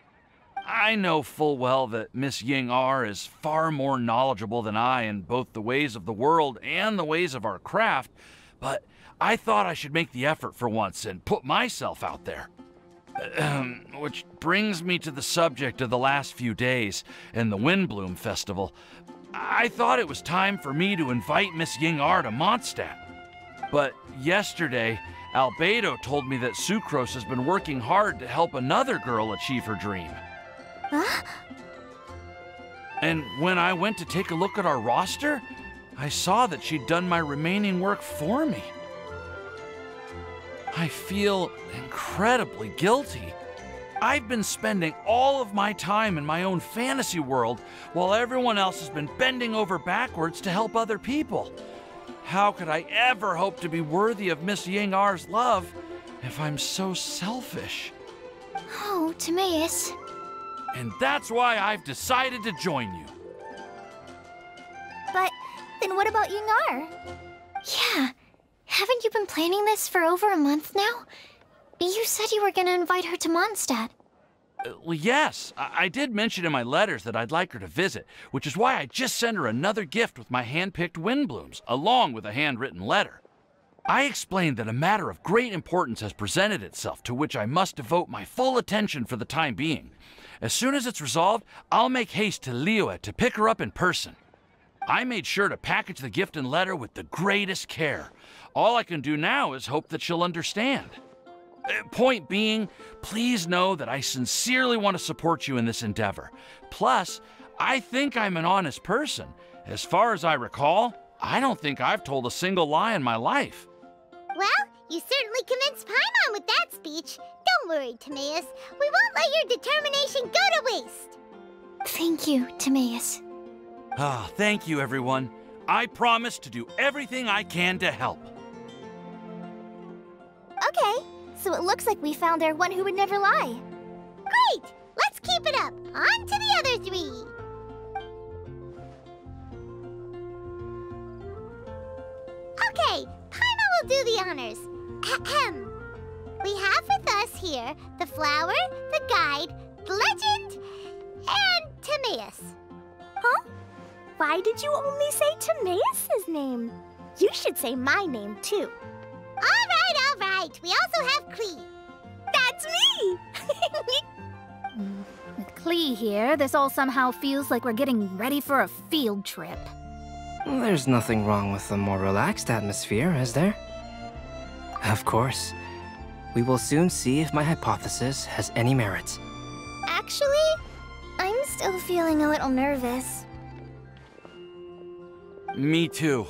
I know full well that Miss Ying-ar is far more knowledgeable than I in both the ways of the world and the ways of our craft, but I thought I should make the effort for once and put myself out there. Which brings me to the subject of the last few days and the Windbloom Festival. I thought it was time for me to invite Miss Ying-ar to Mondstadt. But yesterday, Albedo told me that Sucrose has been working hard to help another girl achieve her dream. Huh? And when I went to take a look at our roster, I saw that she'd done my remaining work for me. I feel incredibly guilty. I've been spending all of my time in my own fantasy world while everyone else has been bending over backwards to help other people. How could I ever hope to be worthy of Miss Ying-ar's love if I'm so selfish? Oh, Timaeus. And that's why I've decided to join you. But then what about Ying-ar? Yeah. Haven't you been planning this for over a month now? You said you were gonna invite her to Mondstadt. Well, yes. I did mention in my letters that I'd like her to visit, which is why I just sent her another gift with my hand-picked Windblooms, along with a handwritten letter. I explained that a matter of great importance has presented itself to which I must devote my full attention for the time being. As soon as it's resolved, I'll make haste to Liyue to pick her up in person. I made sure to package the gift and letter with the greatest care. All I can do now is hope that she'll understand. Point being, please know that I sincerely want to support you in this endeavor. Plus, I think I'm an honest person. As far as I recall, I don't think I've told a single lie in my life. Well, you certainly convinced Paimon with that speech. Don't worry, Timaeus. We won't let your determination go to waste. Thank you, Timaeus. Ah, thank you, everyone. I promise to do everything I can to help. Okay, so it looks like we found our one who would never lie. Great! Let's keep it up. On to the other 3. I'll do the honors. Ahem. We have with us here the flower, the guide, the legend, and Timaeus. Huh? Why did you only say Timaeus' name? You should say my name, too. All right. We also have Klee. That's me! With Klee here, this all somehow feels like we're getting ready for a field trip. There's nothing wrong with a more relaxed atmosphere, is there? Of course. We will soon see if my hypothesis has any merit. Actually, I'm still feeling a little nervous. Me too.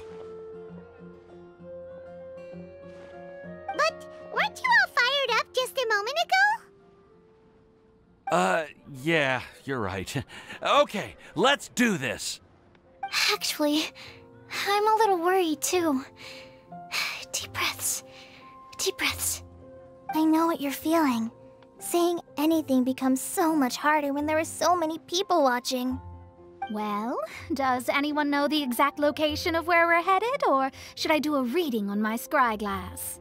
But weren't you all fired up just a moment ago? Yeah, you're right. Okay, let's do this. Actually, I'm a little worried too. Deep breaths. Deep breaths. I know what you're feeling. Saying anything becomes so much harder when there are so many people watching. Well, does anyone know the exact location of where we're headed, or should I do a reading on my scry glass?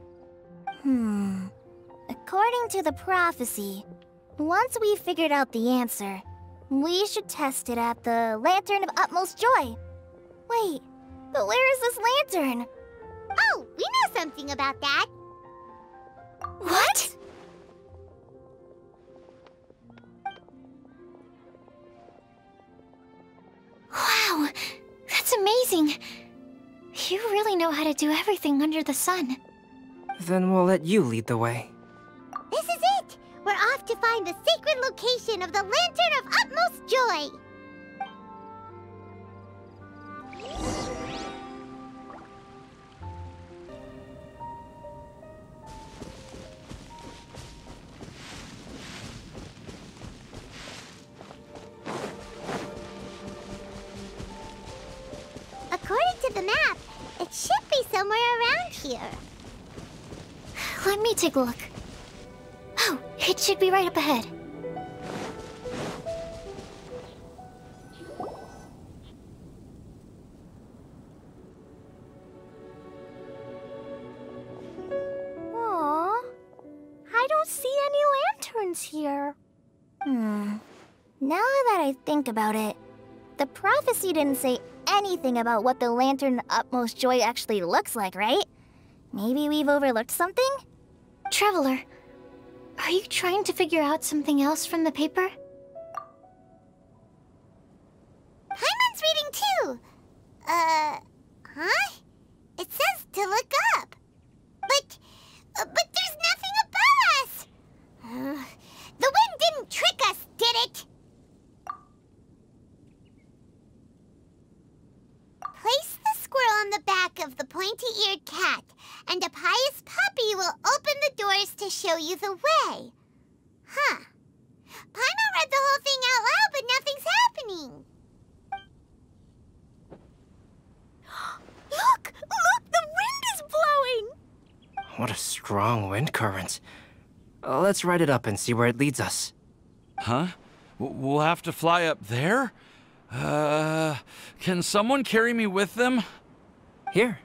According to the prophecy, once we've figured out the answer, we should test it at the Lantern of Utmost Joy. Wait, but where is this lantern? Oh, we know something about that. What? Wow, that's amazing. You really know how to do everything under the sun. Then we'll let you lead the way. This is it! We're off to find the sacred location of the Lantern of Utmost Joy! According to the map, it should be somewhere around here. Let me take a look. Oh, it should be right up ahead. Aww, I don't see any lanterns here. Now that I think about it, the prophecy didn't say anything about what the Lantern of Utmost Joy actually looks like, right? Maybe we've overlooked something? Traveler, are you trying to figure out something else from the paper? Paimon's reading too! Huh? It says to look up. But there's nothing above us! The wind didn't trick us, did it? Place the squirrel on the back of the pointy-eared cat, and a pious puppy will open the doors to show you the way. Huh. Paimon read the whole thing out loud, but nothing's happening. Look! Look! The wind is blowing! What a strong wind current. Let's ride it up and see where it leads us. Huh? We'll have to fly up there? Can someone carry me with them? Here.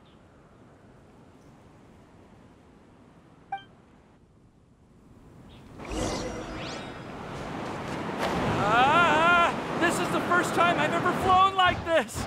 This is the first time I've ever flown like this!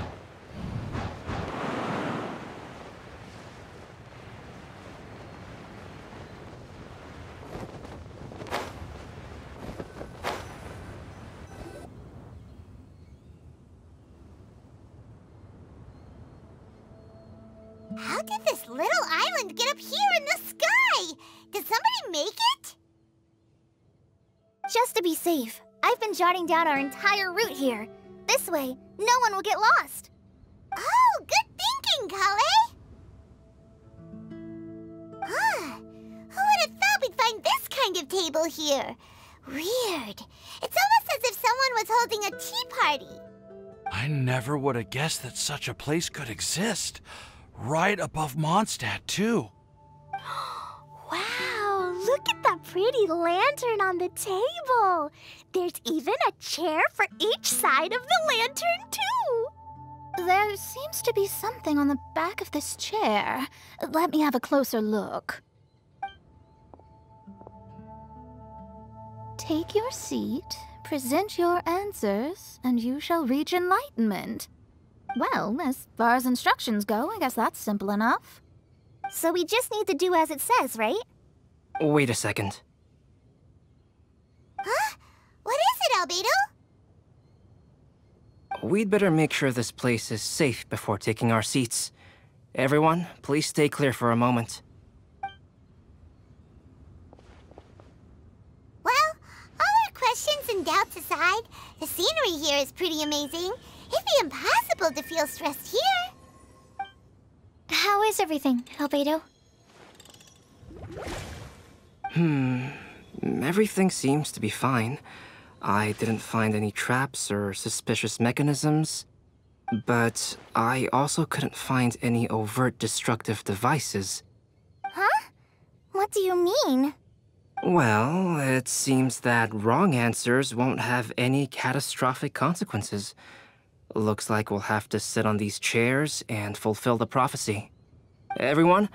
How did this little island get up here in the sky? Did somebody make it? Just to be safe, I've been jotting down our entire route here. This way, no one will get lost. Oh, good thinking, Kale! Who would have thought we'd find this kind of table here? Weird. It's almost as if someone was holding a tea party. I never would have guessed that such a place could exist. Right above Mondstadt, too. Wow, look at that pretty lantern on the table. There's even a chair for each side of the lantern, too. There seems to be something on the back of this chair. Let me have a closer look. Take your seat, present your answers, and you shall reach enlightenment. Well, as far as instructions go, I guess that's simple enough. So we just need to do as it says, right? Wait a second. Huh? What is it, Albedo? We'd better make sure this place is safe before taking our seats. Everyone, please stay clear for a moment. Well, all our questions and doubts aside, the scenery here is pretty amazing. It'd be impossible to feel stressed here. How is everything, Albedo? Everything seems to be fine. I didn't find any traps or suspicious mechanisms, but I also couldn't find any overt destructive devices. Huh? What do you mean? Well, it seems that wrong answers won't have any catastrophic consequences. Looks like we'll have to sit on these chairs and fulfill the prophecy. Everyone,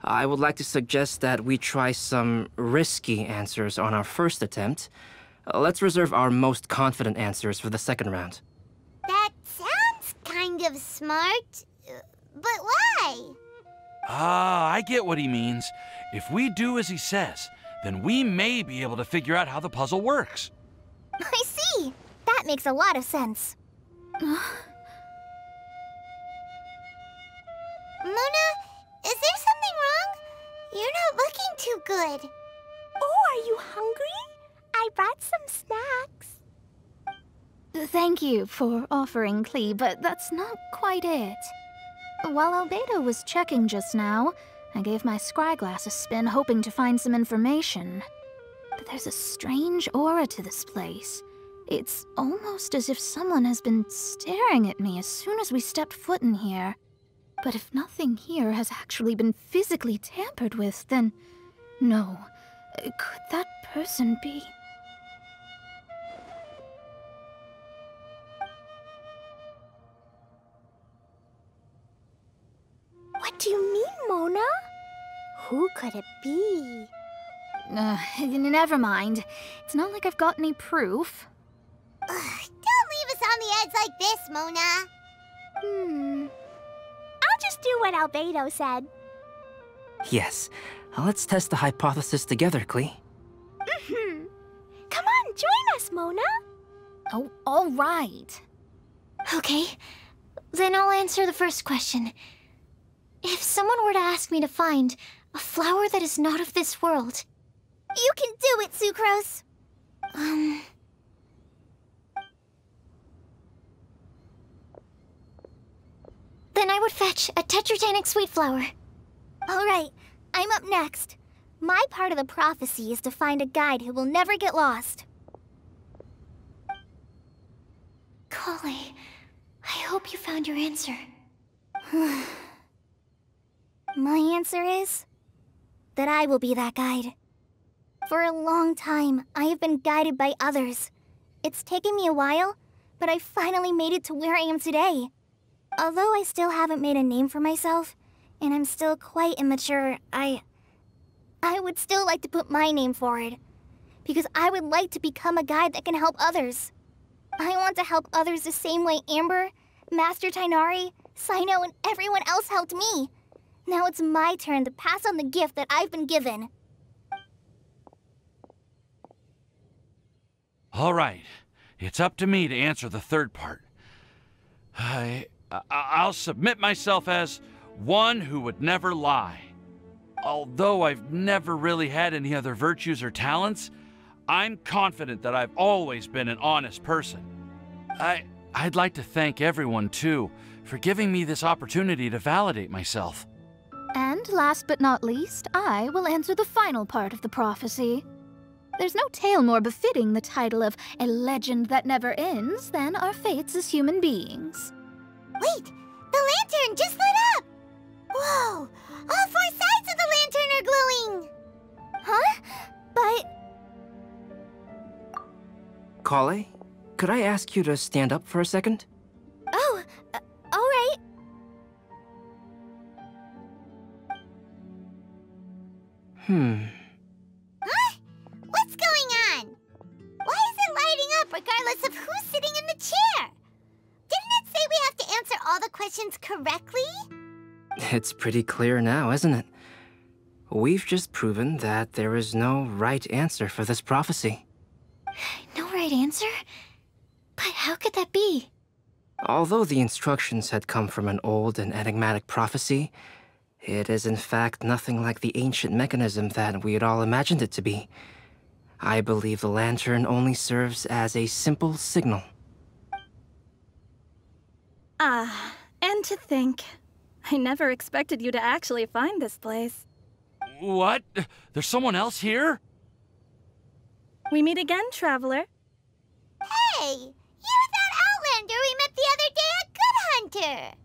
I would like to suggest that we try some risky answers on our first attempt. Let's reserve our most confident answers for the second round. That sounds kind of smart, but why? Ah, I get what he means. If we do as he says, then we may be able to figure out how the puzzle works. I see! That makes a lot of sense. Mona, is there something wrong? You're not looking too good. Oh, are you hungry? I brought some snacks. Thank you for offering, Klee, but that's not quite it. While Albedo was checking just now, I gave my scryglass a spin hoping to find some information. But there's a strange aura to this place. It's almost as if someone has been staring at me as soon as we stepped foot in here. But if nothing here has actually been physically tampered with, then no. Could that person be... What do you mean, Mona? Who could it be? Never mind. It's not like I've got any proof. Don't leave us on the edge like this, Mona. I'll just do what Albedo said. Yes, let's test the hypothesis together, Klee. Come on, join us, Mona. Oh, all right. Okay, then I'll answer the first question. If someone were to ask me to find a flower that is not of this world... You can do it, Sucrose! Then I would fetch a tetragenic sweet flower. Alright, I'm up next. My part of the prophecy is to find a guide who will never get lost. Kale, I hope you found your answer. My answer is... that I will be that guide. For a long time, I have been guided by others. It's taken me a while, but I finally made it to where I am today. Although I still haven't made a name for myself, and I'm still quite immature, I would still like to put my name forward. Because I would like to become a guide that can help others. I want to help others the same way Amber, Master Tainari, Sino, and everyone else helped me. Now it's my turn to pass on the gift that I've been given. All right, it's up to me to answer the third part. I'll submit myself as one who would never lie. Although I've never really had any other virtues or talents, I'm confident that I've always been an honest person. I'd like to thank everyone, too, for giving me this opportunity to validate myself. And last but not least, I will answer the final part of the prophecy. There's no tale more befitting the title of a legend that never ends than our fates as human beings. Wait! The lantern just lit up! Whoa! All 4 sides of the lantern are glowing! Huh? But... Kale, could I ask you to stand up for a second? Oh Huh? What's going on? Why is it lighting up regardless of who's sitting in the chair? Didn't it say we have to answer all the questions correctly? It's pretty clear now, isn't it? We've just proven that there is no right answer for this prophecy. No right answer? But how could that be? Although the instructions had come from an old and enigmatic prophecy, it is in fact nothing like the ancient mechanism that we had all imagined it to be. I believe the lantern only serves as a simple signal. Ah, and to think, I never expected you to actually find this place. What? There's someone else here? We meet again, traveler. Hey! You're that Outlander we met the other day at Good Hunter!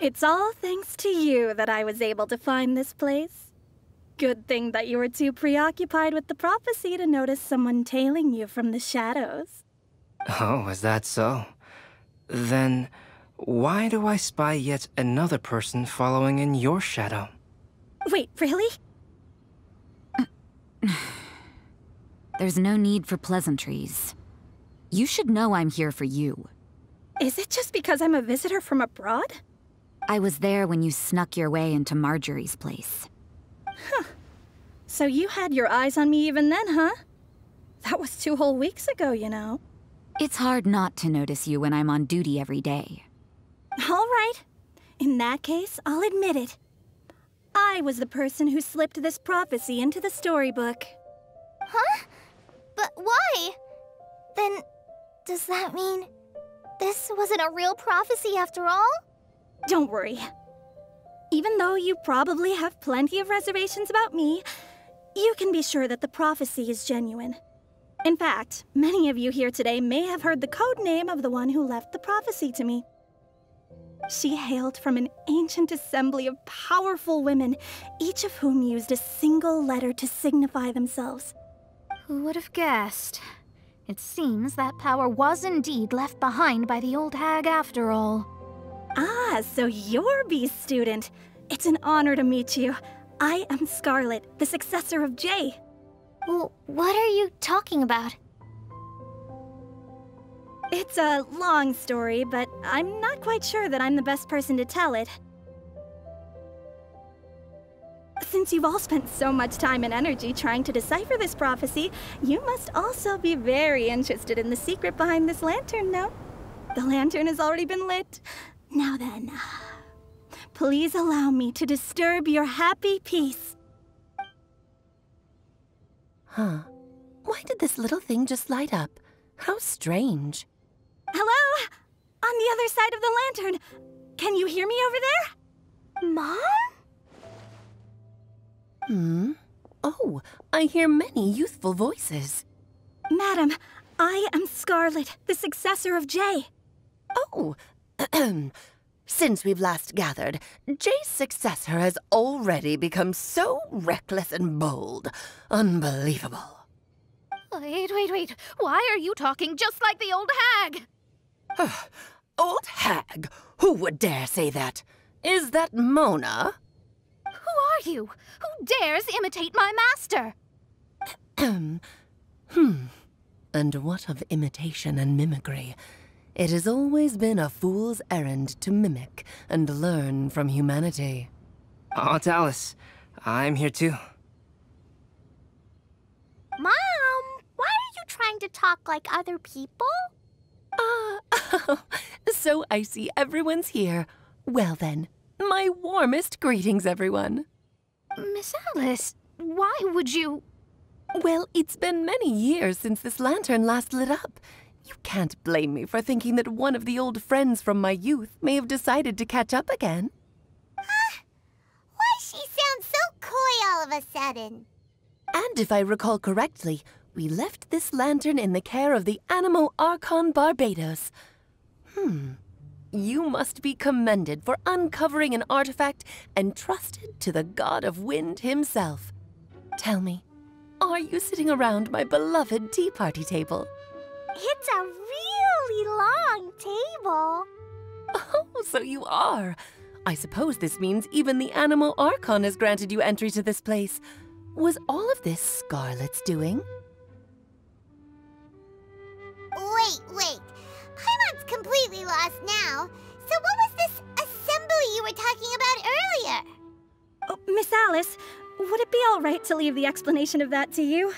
It's all thanks to you that I was able to find this place. Good thing that you were too preoccupied with the prophecy to notice someone tailing you from the shadows. Oh, is that so? Then, why do I spy yet another person following in your shadow? Wait, really? There's no need for pleasantries. You should know I'm here for you. Is it just because I'm a visitor from abroad? I was there when you snuck your way into Marjorie's place. Huh. So you had your eyes on me even then, huh? That was 2 whole weeks ago, you know. It's hard not to notice you when I'm on duty every day. All right. In that case, I'll admit it. I was the person who slipped this prophecy into the storybook. Huh? But why? Then, does that mean this wasn't a real prophecy after all? Don't worry. Even though you probably have plenty of reservations about me, you can be sure that the prophecy is genuine. In fact, many of you here today may have heard the code name of the one who left the prophecy to me. She hailed from an ancient assembly of powerful women, each of whom used a single letter to signify themselves. Who would have guessed? It seems that power was indeed left behind by the old hag after all. Ah, so you're B's student. It's an honor to meet you. I am Scarlet, the successor of Jay. Well, what are you talking about? It's a long story, but I'm not quite sure that I'm the best person to tell it. Since you've all spent so much time and energy trying to decipher this prophecy, you must also be very interested in the secret behind this lantern, no? The lantern has already been lit. Now then, please allow me to disturb your happy peace. Huh. Why did this little thing just light up? How strange. Hello? On the other side of the lantern. Can you hear me over there? Mom? Oh, I hear many youthful voices. Madam, I am Scarlet, the successor of Jay. Oh, since we've last gathered, Jay's successor has already become so reckless and bold. Unbelievable. Wait. Why are you talking just like the old hag? Old hag? Who would dare say that? Is that Mona? Who are you? Who dares imitate my master? And what of imitation and mimicry? It has always been a fool's errand to mimic and learn from humanity. Aunt Alice, I'm here too. Mom, why are you trying to talk like other people? So I see everyone's here. Well then, my warmest greetings, everyone. Miss Alice, why would you... Well, it's been many years since this lantern last lit up. You can't blame me for thinking that one of the old friends from my youth may have decided to catch up again. Why she sounds so coy all of a sudden? And if I recall correctly, we left this lantern in the care of the Animo Archon Barbados. You must be commended for uncovering an artifact entrusted to the god of wind himself. Tell me, are you sitting around my beloved tea party table? It's a really long table. Oh, so you are. I suppose this means even the Animo Archon has granted you entry to this place. Was all of this Scarlet's doing? Wait. Paimon's completely lost now. So what was this assembly you were talking about earlier? Oh, Miss Alice, would it be all right to leave the explanation of that to you?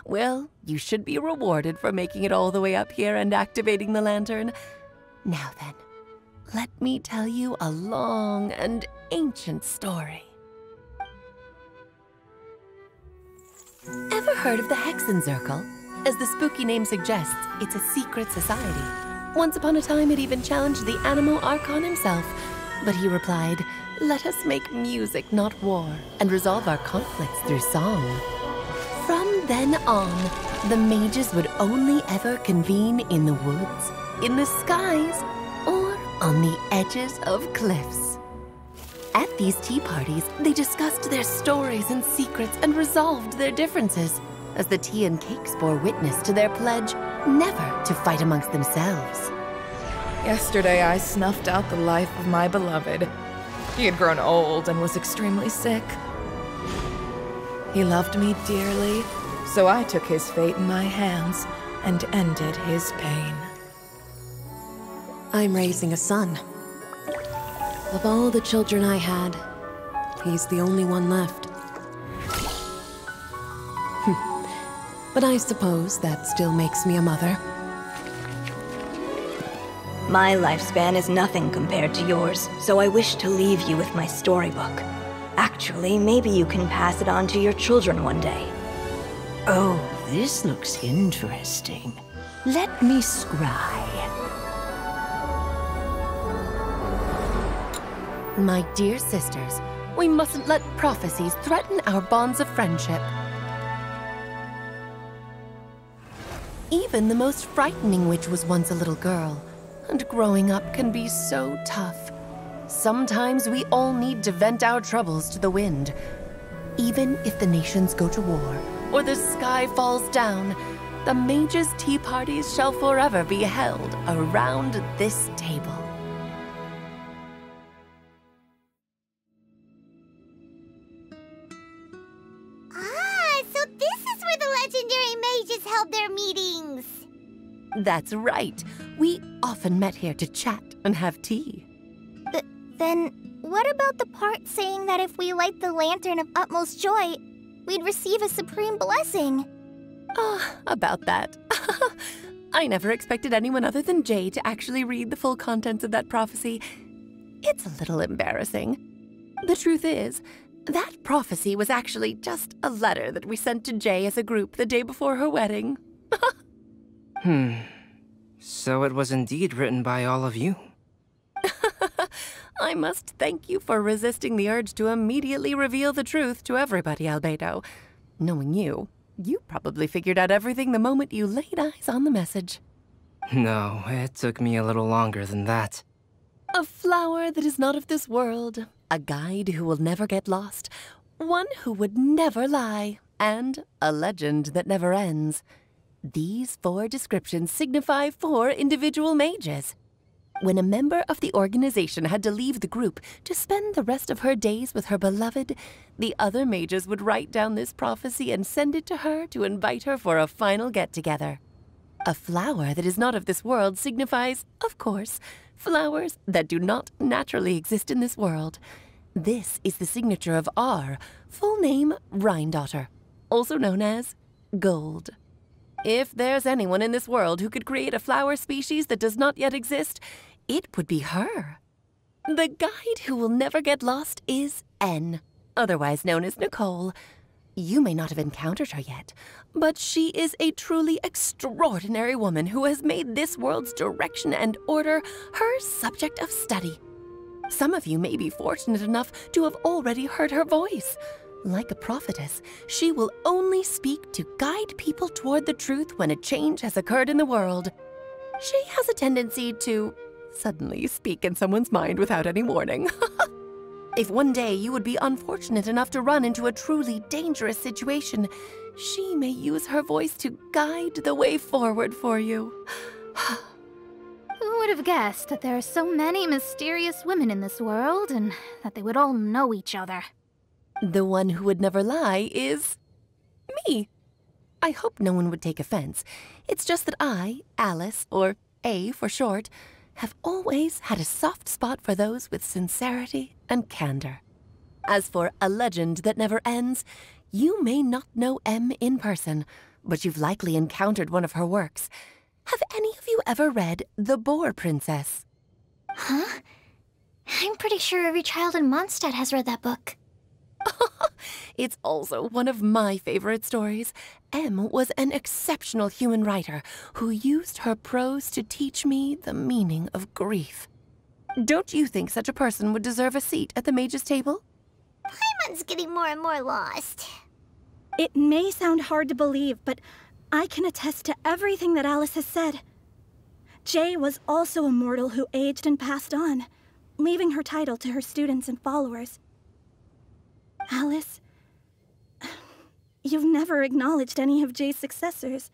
Well, you should be rewarded for making it all the way up here and activating the lantern. Now then, let me tell you a long and ancient story. Ever heard of the Hexenzirkel? As the spooky name suggests, it's a secret society. Once upon a time, it even challenged the Animo Archon himself. But he replied, "Let us make music, not war, and resolve our conflicts through song." From then on, the mages would only ever convene in the woods, in the skies, or on the edges of cliffs. At these tea parties, they discussed their stories and secrets and resolved their differences, as the tea and cakes bore witness to their pledge never to fight amongst themselves. Yesterday, I snuffed out the life of my beloved. He had grown old and was extremely sick. He loved me dearly, so I took his fate in my hands and ended his pain. I'm raising a son. Of all the children I had, he's the only one left. But I suppose that still makes me a mother. My lifespan is nothing compared to yours, so I wish to leave you with my storybook. Actually, maybe you can pass it on to your children one day. Oh, this looks interesting. Let me scry. My dear sisters, we mustn't let prophecies threaten our bonds of friendship. Even the most frightening witch was once a little girl, and growing up can be so tough. Sometimes we all need to vent our troubles to the wind. Even if the nations go to war, or the sky falls down, the mages' tea parties shall forever be held around this table. So this is where the legendary mages held their meetings. That's right. We often met here to chat and have tea. Then, what about the part saying that if we light the lantern of utmost joy, we'd receive a supreme blessing? About that. I never expected anyone other than Jay to actually read the full contents of that prophecy. It's a little embarrassing. The truth is, that prophecy was actually just a letter that we sent to Jay as a group the day before her wedding. So it was indeed written by all of you. I must thank you for resisting the urge to immediately reveal the truth to everybody, Albedo. Knowing you, you probably figured out everything the moment you laid eyes on the message. No, it took me a little longer than that. A flower that is not of this world, a guide who will never get lost, one who would never lie, and a legend that never ends. These 4 descriptions signify 4 individual mages. When a member of the organization had to leave the group to spend the rest of her days with her beloved, the other mages would write down this prophecy and send it to her to invite her for a final get-together. A flower that is not of this world signifies, of course, flowers that do not naturally exist in this world. This is the signature of our full name, Rhindaughter, also known as Gold. If there's anyone in this world who could create a flower species that does not yet exist, it would be her. The guide who will never get lost is N, otherwise known as Nicole. You may not have encountered her yet, but she is a truly extraordinary woman who has made this world's direction and order her subject of study. Some of you may be fortunate enough to have already heard her voice. Like a prophetess, she will only speak to guide people toward the truth when a change has occurred in the world. She has a tendency to suddenly speak in someone's mind without any warning. If one day you would be unfortunate enough to run into a truly dangerous situation, she may use her voice to guide the way forward for you. Who would have guessed that there are so many mysterious women in this world, and that they would all know each other? The one who would never lie is me. I hope no one would take offense. It's just that I, Alice, or A for short, have always had a soft spot for those with sincerity and candor. As for a legend that never ends, you may not know M in person, but you've likely encountered one of her works. Have any of you ever read The Boar Princess? Huh? I'm pretty sure every child in Mondstadt has read that book. It's also one of my favorite stories. M was an exceptional human writer who used her prose to teach me the meaning of grief. Don't you think such a person would deserve a seat at the mage's table? Paimon's getting more and more lost. It may sound hard to believe, but I can attest to everything that Alice has said. Jay was also a mortal who aged and passed on, leaving her title to her students and followers. Alice, you've never acknowledged any of Jay's successors.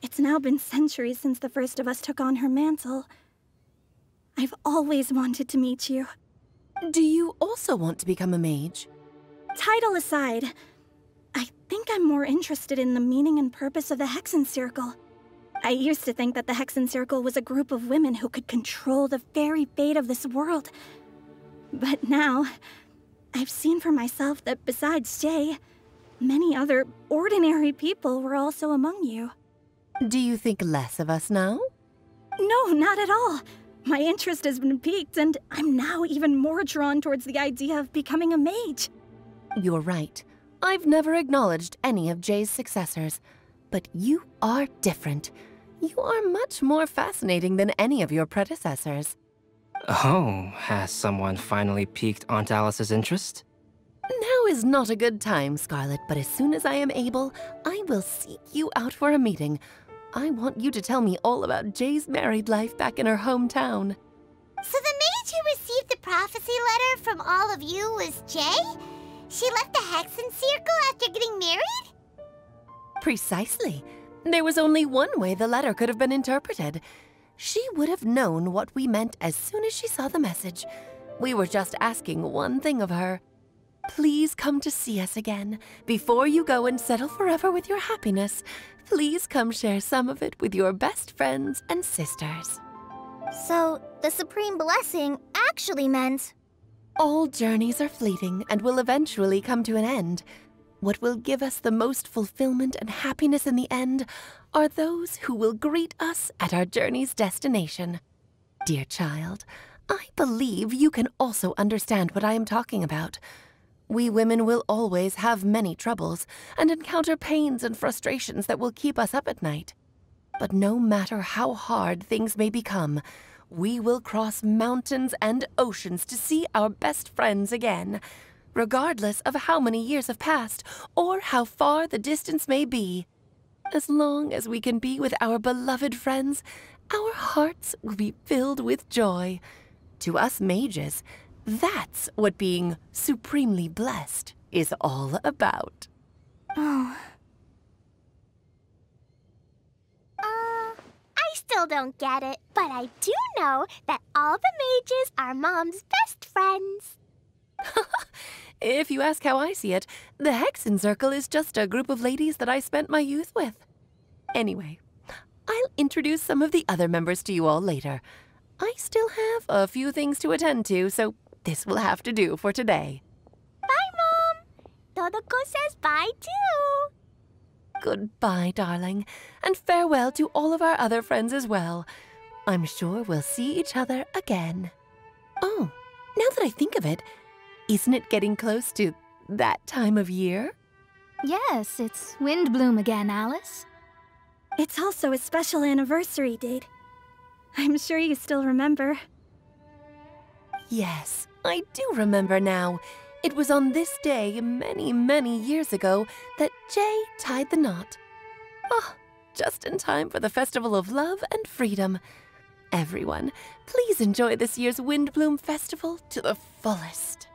It's now been centuries since the first of us took on her mantle. I've always wanted to meet you. Do you also want to become a mage? Title aside, I think I'm more interested in the meaning and purpose of the Hexen Circle. I used to think that the Hexen Circle was a group of women who could control the very fate of this world. But now, I've seen for myself that besides Jay, many other ordinary people were also among you. Do you think less of us now? No, not at all. My interest has been piqued, and I'm now even more drawn towards the idea of becoming a mage. You're right. I've never acknowledged any of Jay's successors. But you are different. You are much more fascinating than any of your predecessors. Oh, has someone finally piqued Aunt Alice's interest? Now is not a good time, Scarlet, but as soon as I am able, I will seek you out for a meeting. I want you to tell me all about Jay's married life back in her hometown. So the mage who received the prophecy letter from all of you was Jay? She left the Hexen Circle after getting married? Precisely. There was only one way the letter could have been interpreted. She would have known what we meant as soon as she saw the message. We were just asking one thing of her. Please come to see us again. Before you go and settle forever with your happiness, please come share some of it with your best friends and sisters. So, the Supreme Blessing actually meant... All journeys are fleeting and will eventually come to an end. What will give us the most fulfillment and happiness in the end are those who will greet us at our journey's destination. Dear child, I believe you can also understand what I am talking about. We women will always have many troubles and encounter pains and frustrations that will keep us up at night. But no matter how hard things may become, we will cross mountains and oceans to see our best friends again, regardless of how many years have passed or how far the distance may be. As long as we can be with our beloved friends, our hearts will be filled with joy. To us mages, that's what being supremely blessed is all about. Oh. I still don't get it, but I do know that all the mages are Mom's best friends. If you ask how I see it, the Hexen Circle is just a group of ladies that I spent my youth with. Anyway, I'll introduce some of the other members to you all later. I still have a few things to attend to, so this will have to do for today. Bye, Mom. Todoko says bye, too. Goodbye, darling, and farewell to all of our other friends as well. I'm sure we'll see each other again. Oh, now that I think of it, isn't it getting close to that time of year? Yes, it's Windbloom again, Alice. It's also a special anniversary date. I'm sure you still remember. Yes, I do remember now. It was on this day, many, many years ago, that Jay tied the knot. Ah, just in time for the Festival of Love and Freedom. Everyone, please enjoy this year's Windbloom Festival to the fullest.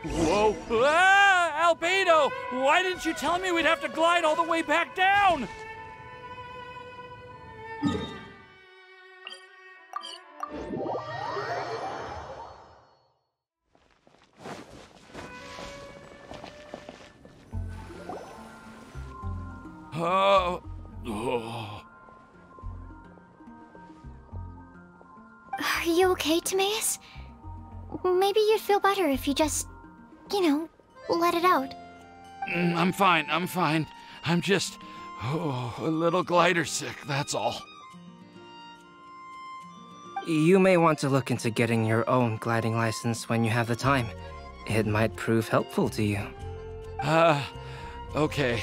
Whoa! Ah! Albedo! Why didn't you tell me we'd have to glide all the way back down? Are you okay, Timaeus? Maybe you'd feel better if you just, let it out. I'm fine, I'm fine. I'm just, a little glider sick, that's all. You may want to look into getting your own gliding license when you have the time. It might prove helpful to you. Okay.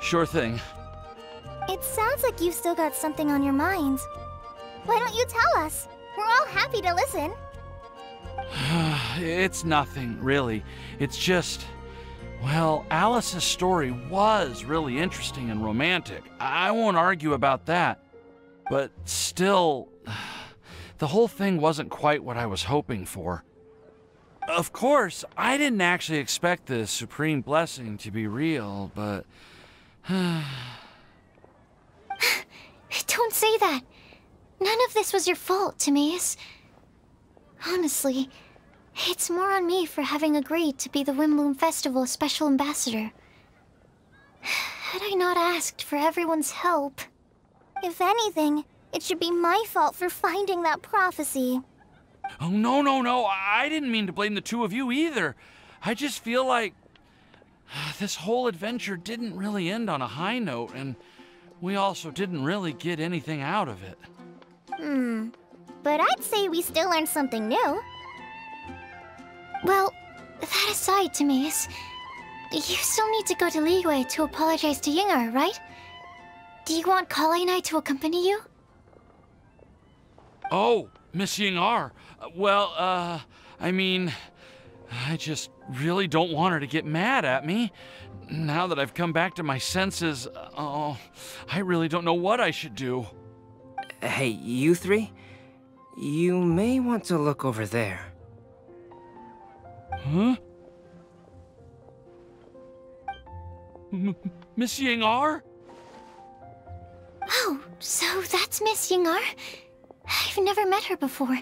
Sure thing. It sounds like you've still got something on your mind. Why don't you tell us? We're all happy to listen. It's nothing, really. It's just... Well, Alice's story was really interesting and romantic. I won't argue about that. But still, the whole thing wasn't quite what I was hoping for. Of course, I didn't actually expect the supreme blessing to be real, but... Don't say that. None of this was your fault, Timaeus. Honestly, it's more on me for having agreed to be the Windbloom Festival's special ambassador. Had I not asked for everyone's help... If anything, it should be my fault for finding that prophecy. Oh, no. I didn't mean to blame the two of you either. I just feel like... this whole adventure didn't really end on a high note, and we also didn't really get anything out of it. But I'd say we still learned something new. Well, that aside, Timaeus, you still need to go to Liyue to apologize to Yingar, right? Do you want Kale and I to accompany you? Oh, Miss Yingar. Well, I mean... I just really don't want her to get mad at me. Now that I've come back to my senses, I really don't know what I should do. Hey, you three? You may want to look over there. Huh? Miss Yingar? Oh, so that's Miss Yingar? I've never met her before.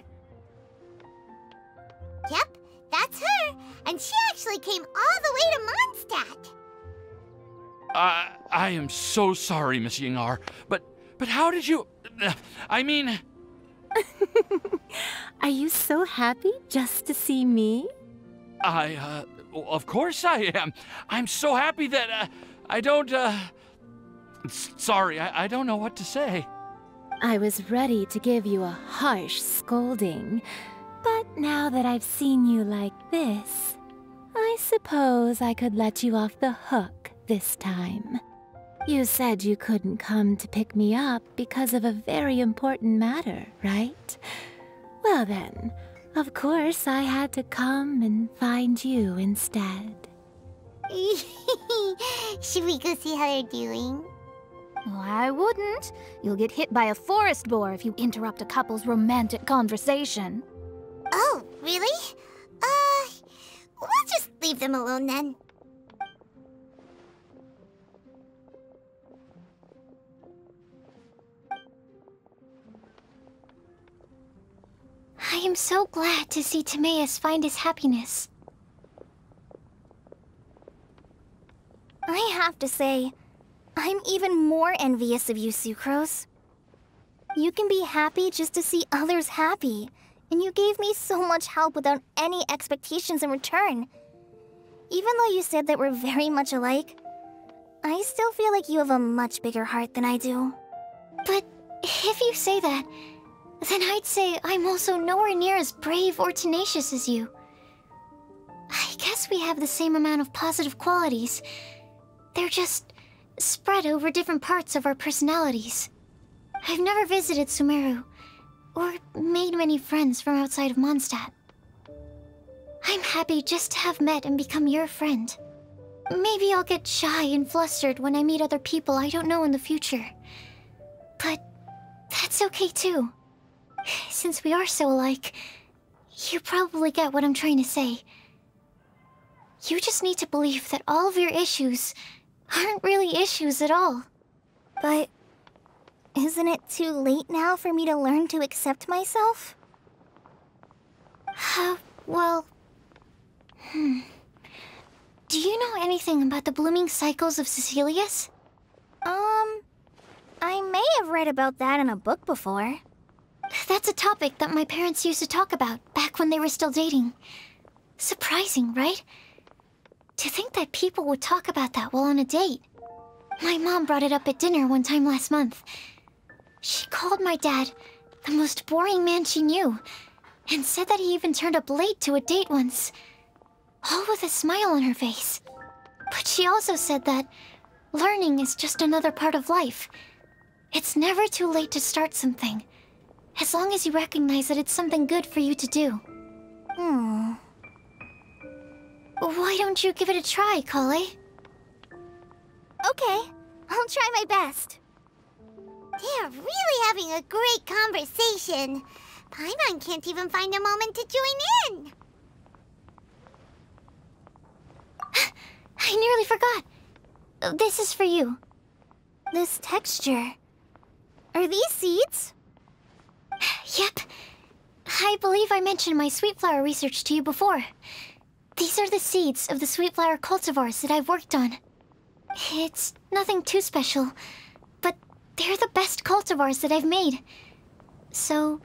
Yep, that's her. And she actually came all the way to Mondstadt. I am so sorry, Miss Yingar, but how did you... I mean... Are you so happy just to see me? Of course I am. I'm so happy that, I don't, Sorry, I don't know what to say. I was ready to give you a harsh scolding, but now that I've seen you like this, I suppose I could let you off the hook this time. You said you couldn't come to pick me up because of a very important matter, right? Well then, of course I had to come and find you instead. Should we go see how they're doing? Oh, I wouldn't. You'll get hit by a forest boar if you interrupt a couple's romantic conversation. Oh, really? We'll just leave them alone then. I am so glad to see Timaeus find his happiness. I have to say, I'm even more envious of you, Sucrose. You can be happy just to see others happy, and you gave me so much help without any expectations in return. Even though you said that we're very much alike, I still feel like you have a much bigger heart than I do. But if you say that, then I'd say I'm also nowhere near as brave or tenacious as you. I guess we have the same amount of positive qualities. They're just spread over different parts of our personalities. I've never visited Sumeru, or made many friends from outside of Mondstadt. I'm happy just to have met and become your friend. Maybe I'll get shy and flustered when I meet other people I don't know in the future. But that's okay too. Since we are so alike, you probably get what I'm trying to say. You just need to believe that all of your issues aren't really issues at all. But isn't it too late now for me to learn to accept myself? Well... Do you know anything about the blooming cycles of Cecilius? I have read about that in a book before. That's a topic that my parents used to talk about back when they were still dating. Surprising, right? To think that people would talk about that while on a date. My mom brought it up at dinner one time last month. She called my dad the most boring man she knew, and said that he even turned up late to a date once, all with a smile on her face. But she also said that learning is just another part of life. It's never too late to start something, as long as you recognize that it's something good for you to do. Why don't you give it a try, Kale? Okay, I'll try my best. They're really having a great conversation. Paimon can't even find a moment to join in. I nearly forgot. This is for you. This texture. Are these seeds? Yep. I believe I mentioned my sweet flower research to you before. These are the seeds of the sweet flower cultivars that I've worked on. It's nothing too special, but they're the best cultivars that I've made. So,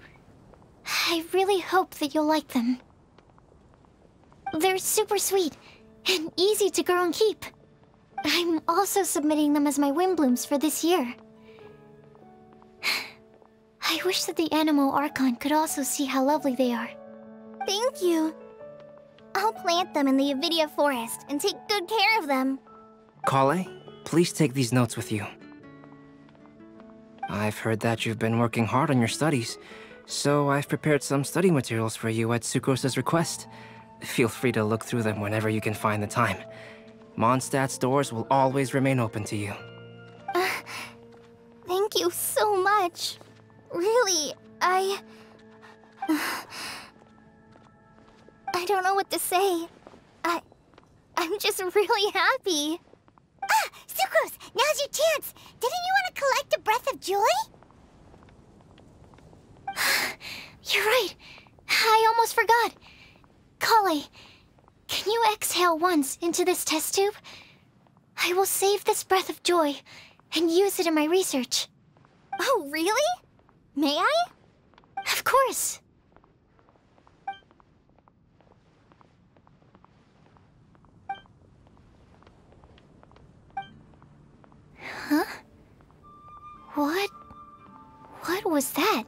I really hope that you'll like them. They're super sweet and easy to grow and keep. I'm also submitting them as my wind blooms for this year. I wish that the Animo Archon could also see how lovely they are. Thank you. I'll plant them in the Avidia forest and take good care of them. Kale, please take these notes with you. I've heard that you've been working hard on your studies, so I've prepared some study materials for you at Sucrose's request. Feel free to look through them whenever you can find the time. Mondstadt's doors will always remain open to you. Thank you so much. Really, I don't know what to say. I'm just really happy. Ah, Sucrose, now's your chance. Didn't you want to collect a breath of joy? You're right. I almost forgot. Kale, can you exhale once into this test tube? I will save this breath of joy and use it in my research. Oh, really? May I? Of course. Huh? What was that?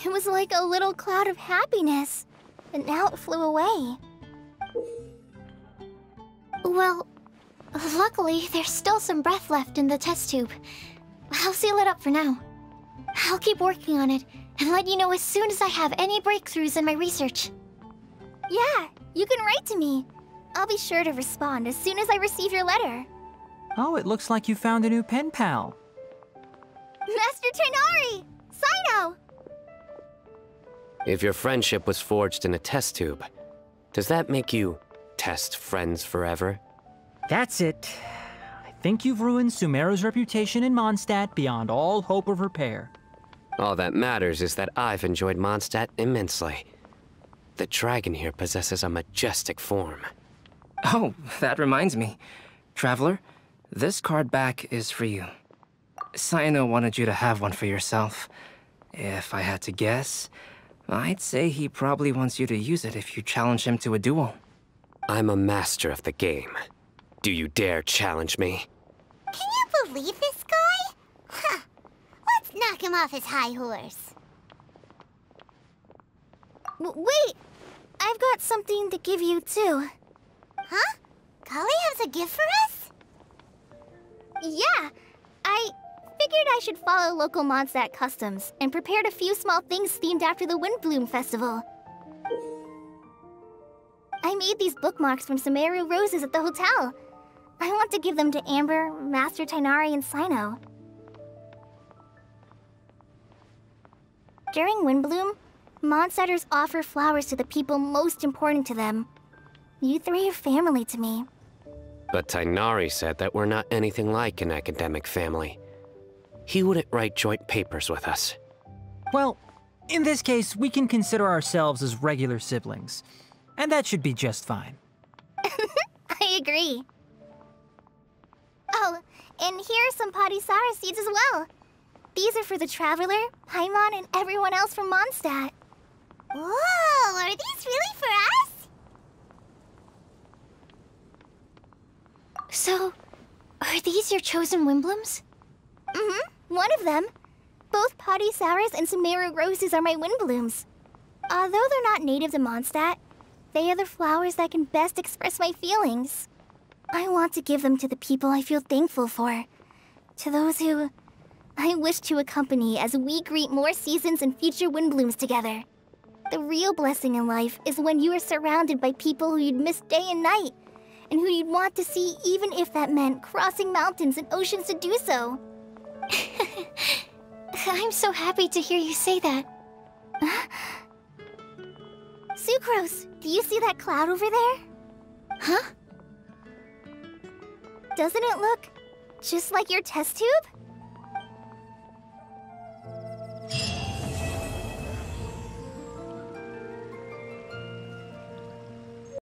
It was like a little cloud of happiness, but now it flew away. Well, luckily, there's still some breath left in the test tube. I'll seal it up for now. I'll keep working on it and let you know as soon as I have any breakthroughs in my research. Yeah, you can write to me. I'll be sure to respond as soon as I receive your letter. Oh, it looks like you found a new pen pal. Master Tighnari! Cyno! If your friendship was forged in a test tube, does that make you test friends forever? That's it. I think you've ruined Sumeru's reputation in Mondstadt beyond all hope of repair. All that matters is that I've enjoyed Mondstadt immensely. The dragon here possesses a majestic form. Oh, that reminds me. Traveler, this card back is for you. Cyno wanted you to have one for yourself. If I had to guess, I'd say he probably wants you to use it if you challenge him to a duel. I'm a master of the game. Do you dare challenge me? Can you believe this guy? Huh. Let's knock him off his high horse. Wait! I've got something to give you, too. Huh? Kale has a gift for us? Yeah! I figured I should follow local Mondstadt customs and prepared a few small things themed after the Windbloom Festival. I made these bookmarks from Sumeru roses at the hotel. I want to give them to Amber, Master Tighnari, and Cyno. During Windbloom, Mondstadters offer flowers to the people most important to them. You three are family to me. But Tighnari said that we're not anything like an academic family. He wouldn't write joint papers with us. Well, in this case, we can consider ourselves as regular siblings. And that should be just fine. I agree. Oh, and here are some Padisara seeds as well. These are for the Traveler, Paimon, and everyone else from Mondstadt. Whoa, are these really for us? So, are these your chosen Windblooms? Mm-hmm, one of them. Both Potty Sours and Sumeru Roses are my Windblooms. Although they're not native to Mondstadt, they are the flowers that can best express my feelings. I want to give them to the people I feel thankful for. To those who I wish to accompany as we greet more seasons and future Windblooms together. The real blessing in life is when you are surrounded by people who you'd miss day and night, and who you'd want to see even if that meant crossing mountains and oceans to do so. I'm so happy to hear you say that. Sucrose, do you see that cloud over there? Huh? Doesn't it look just like your test tube?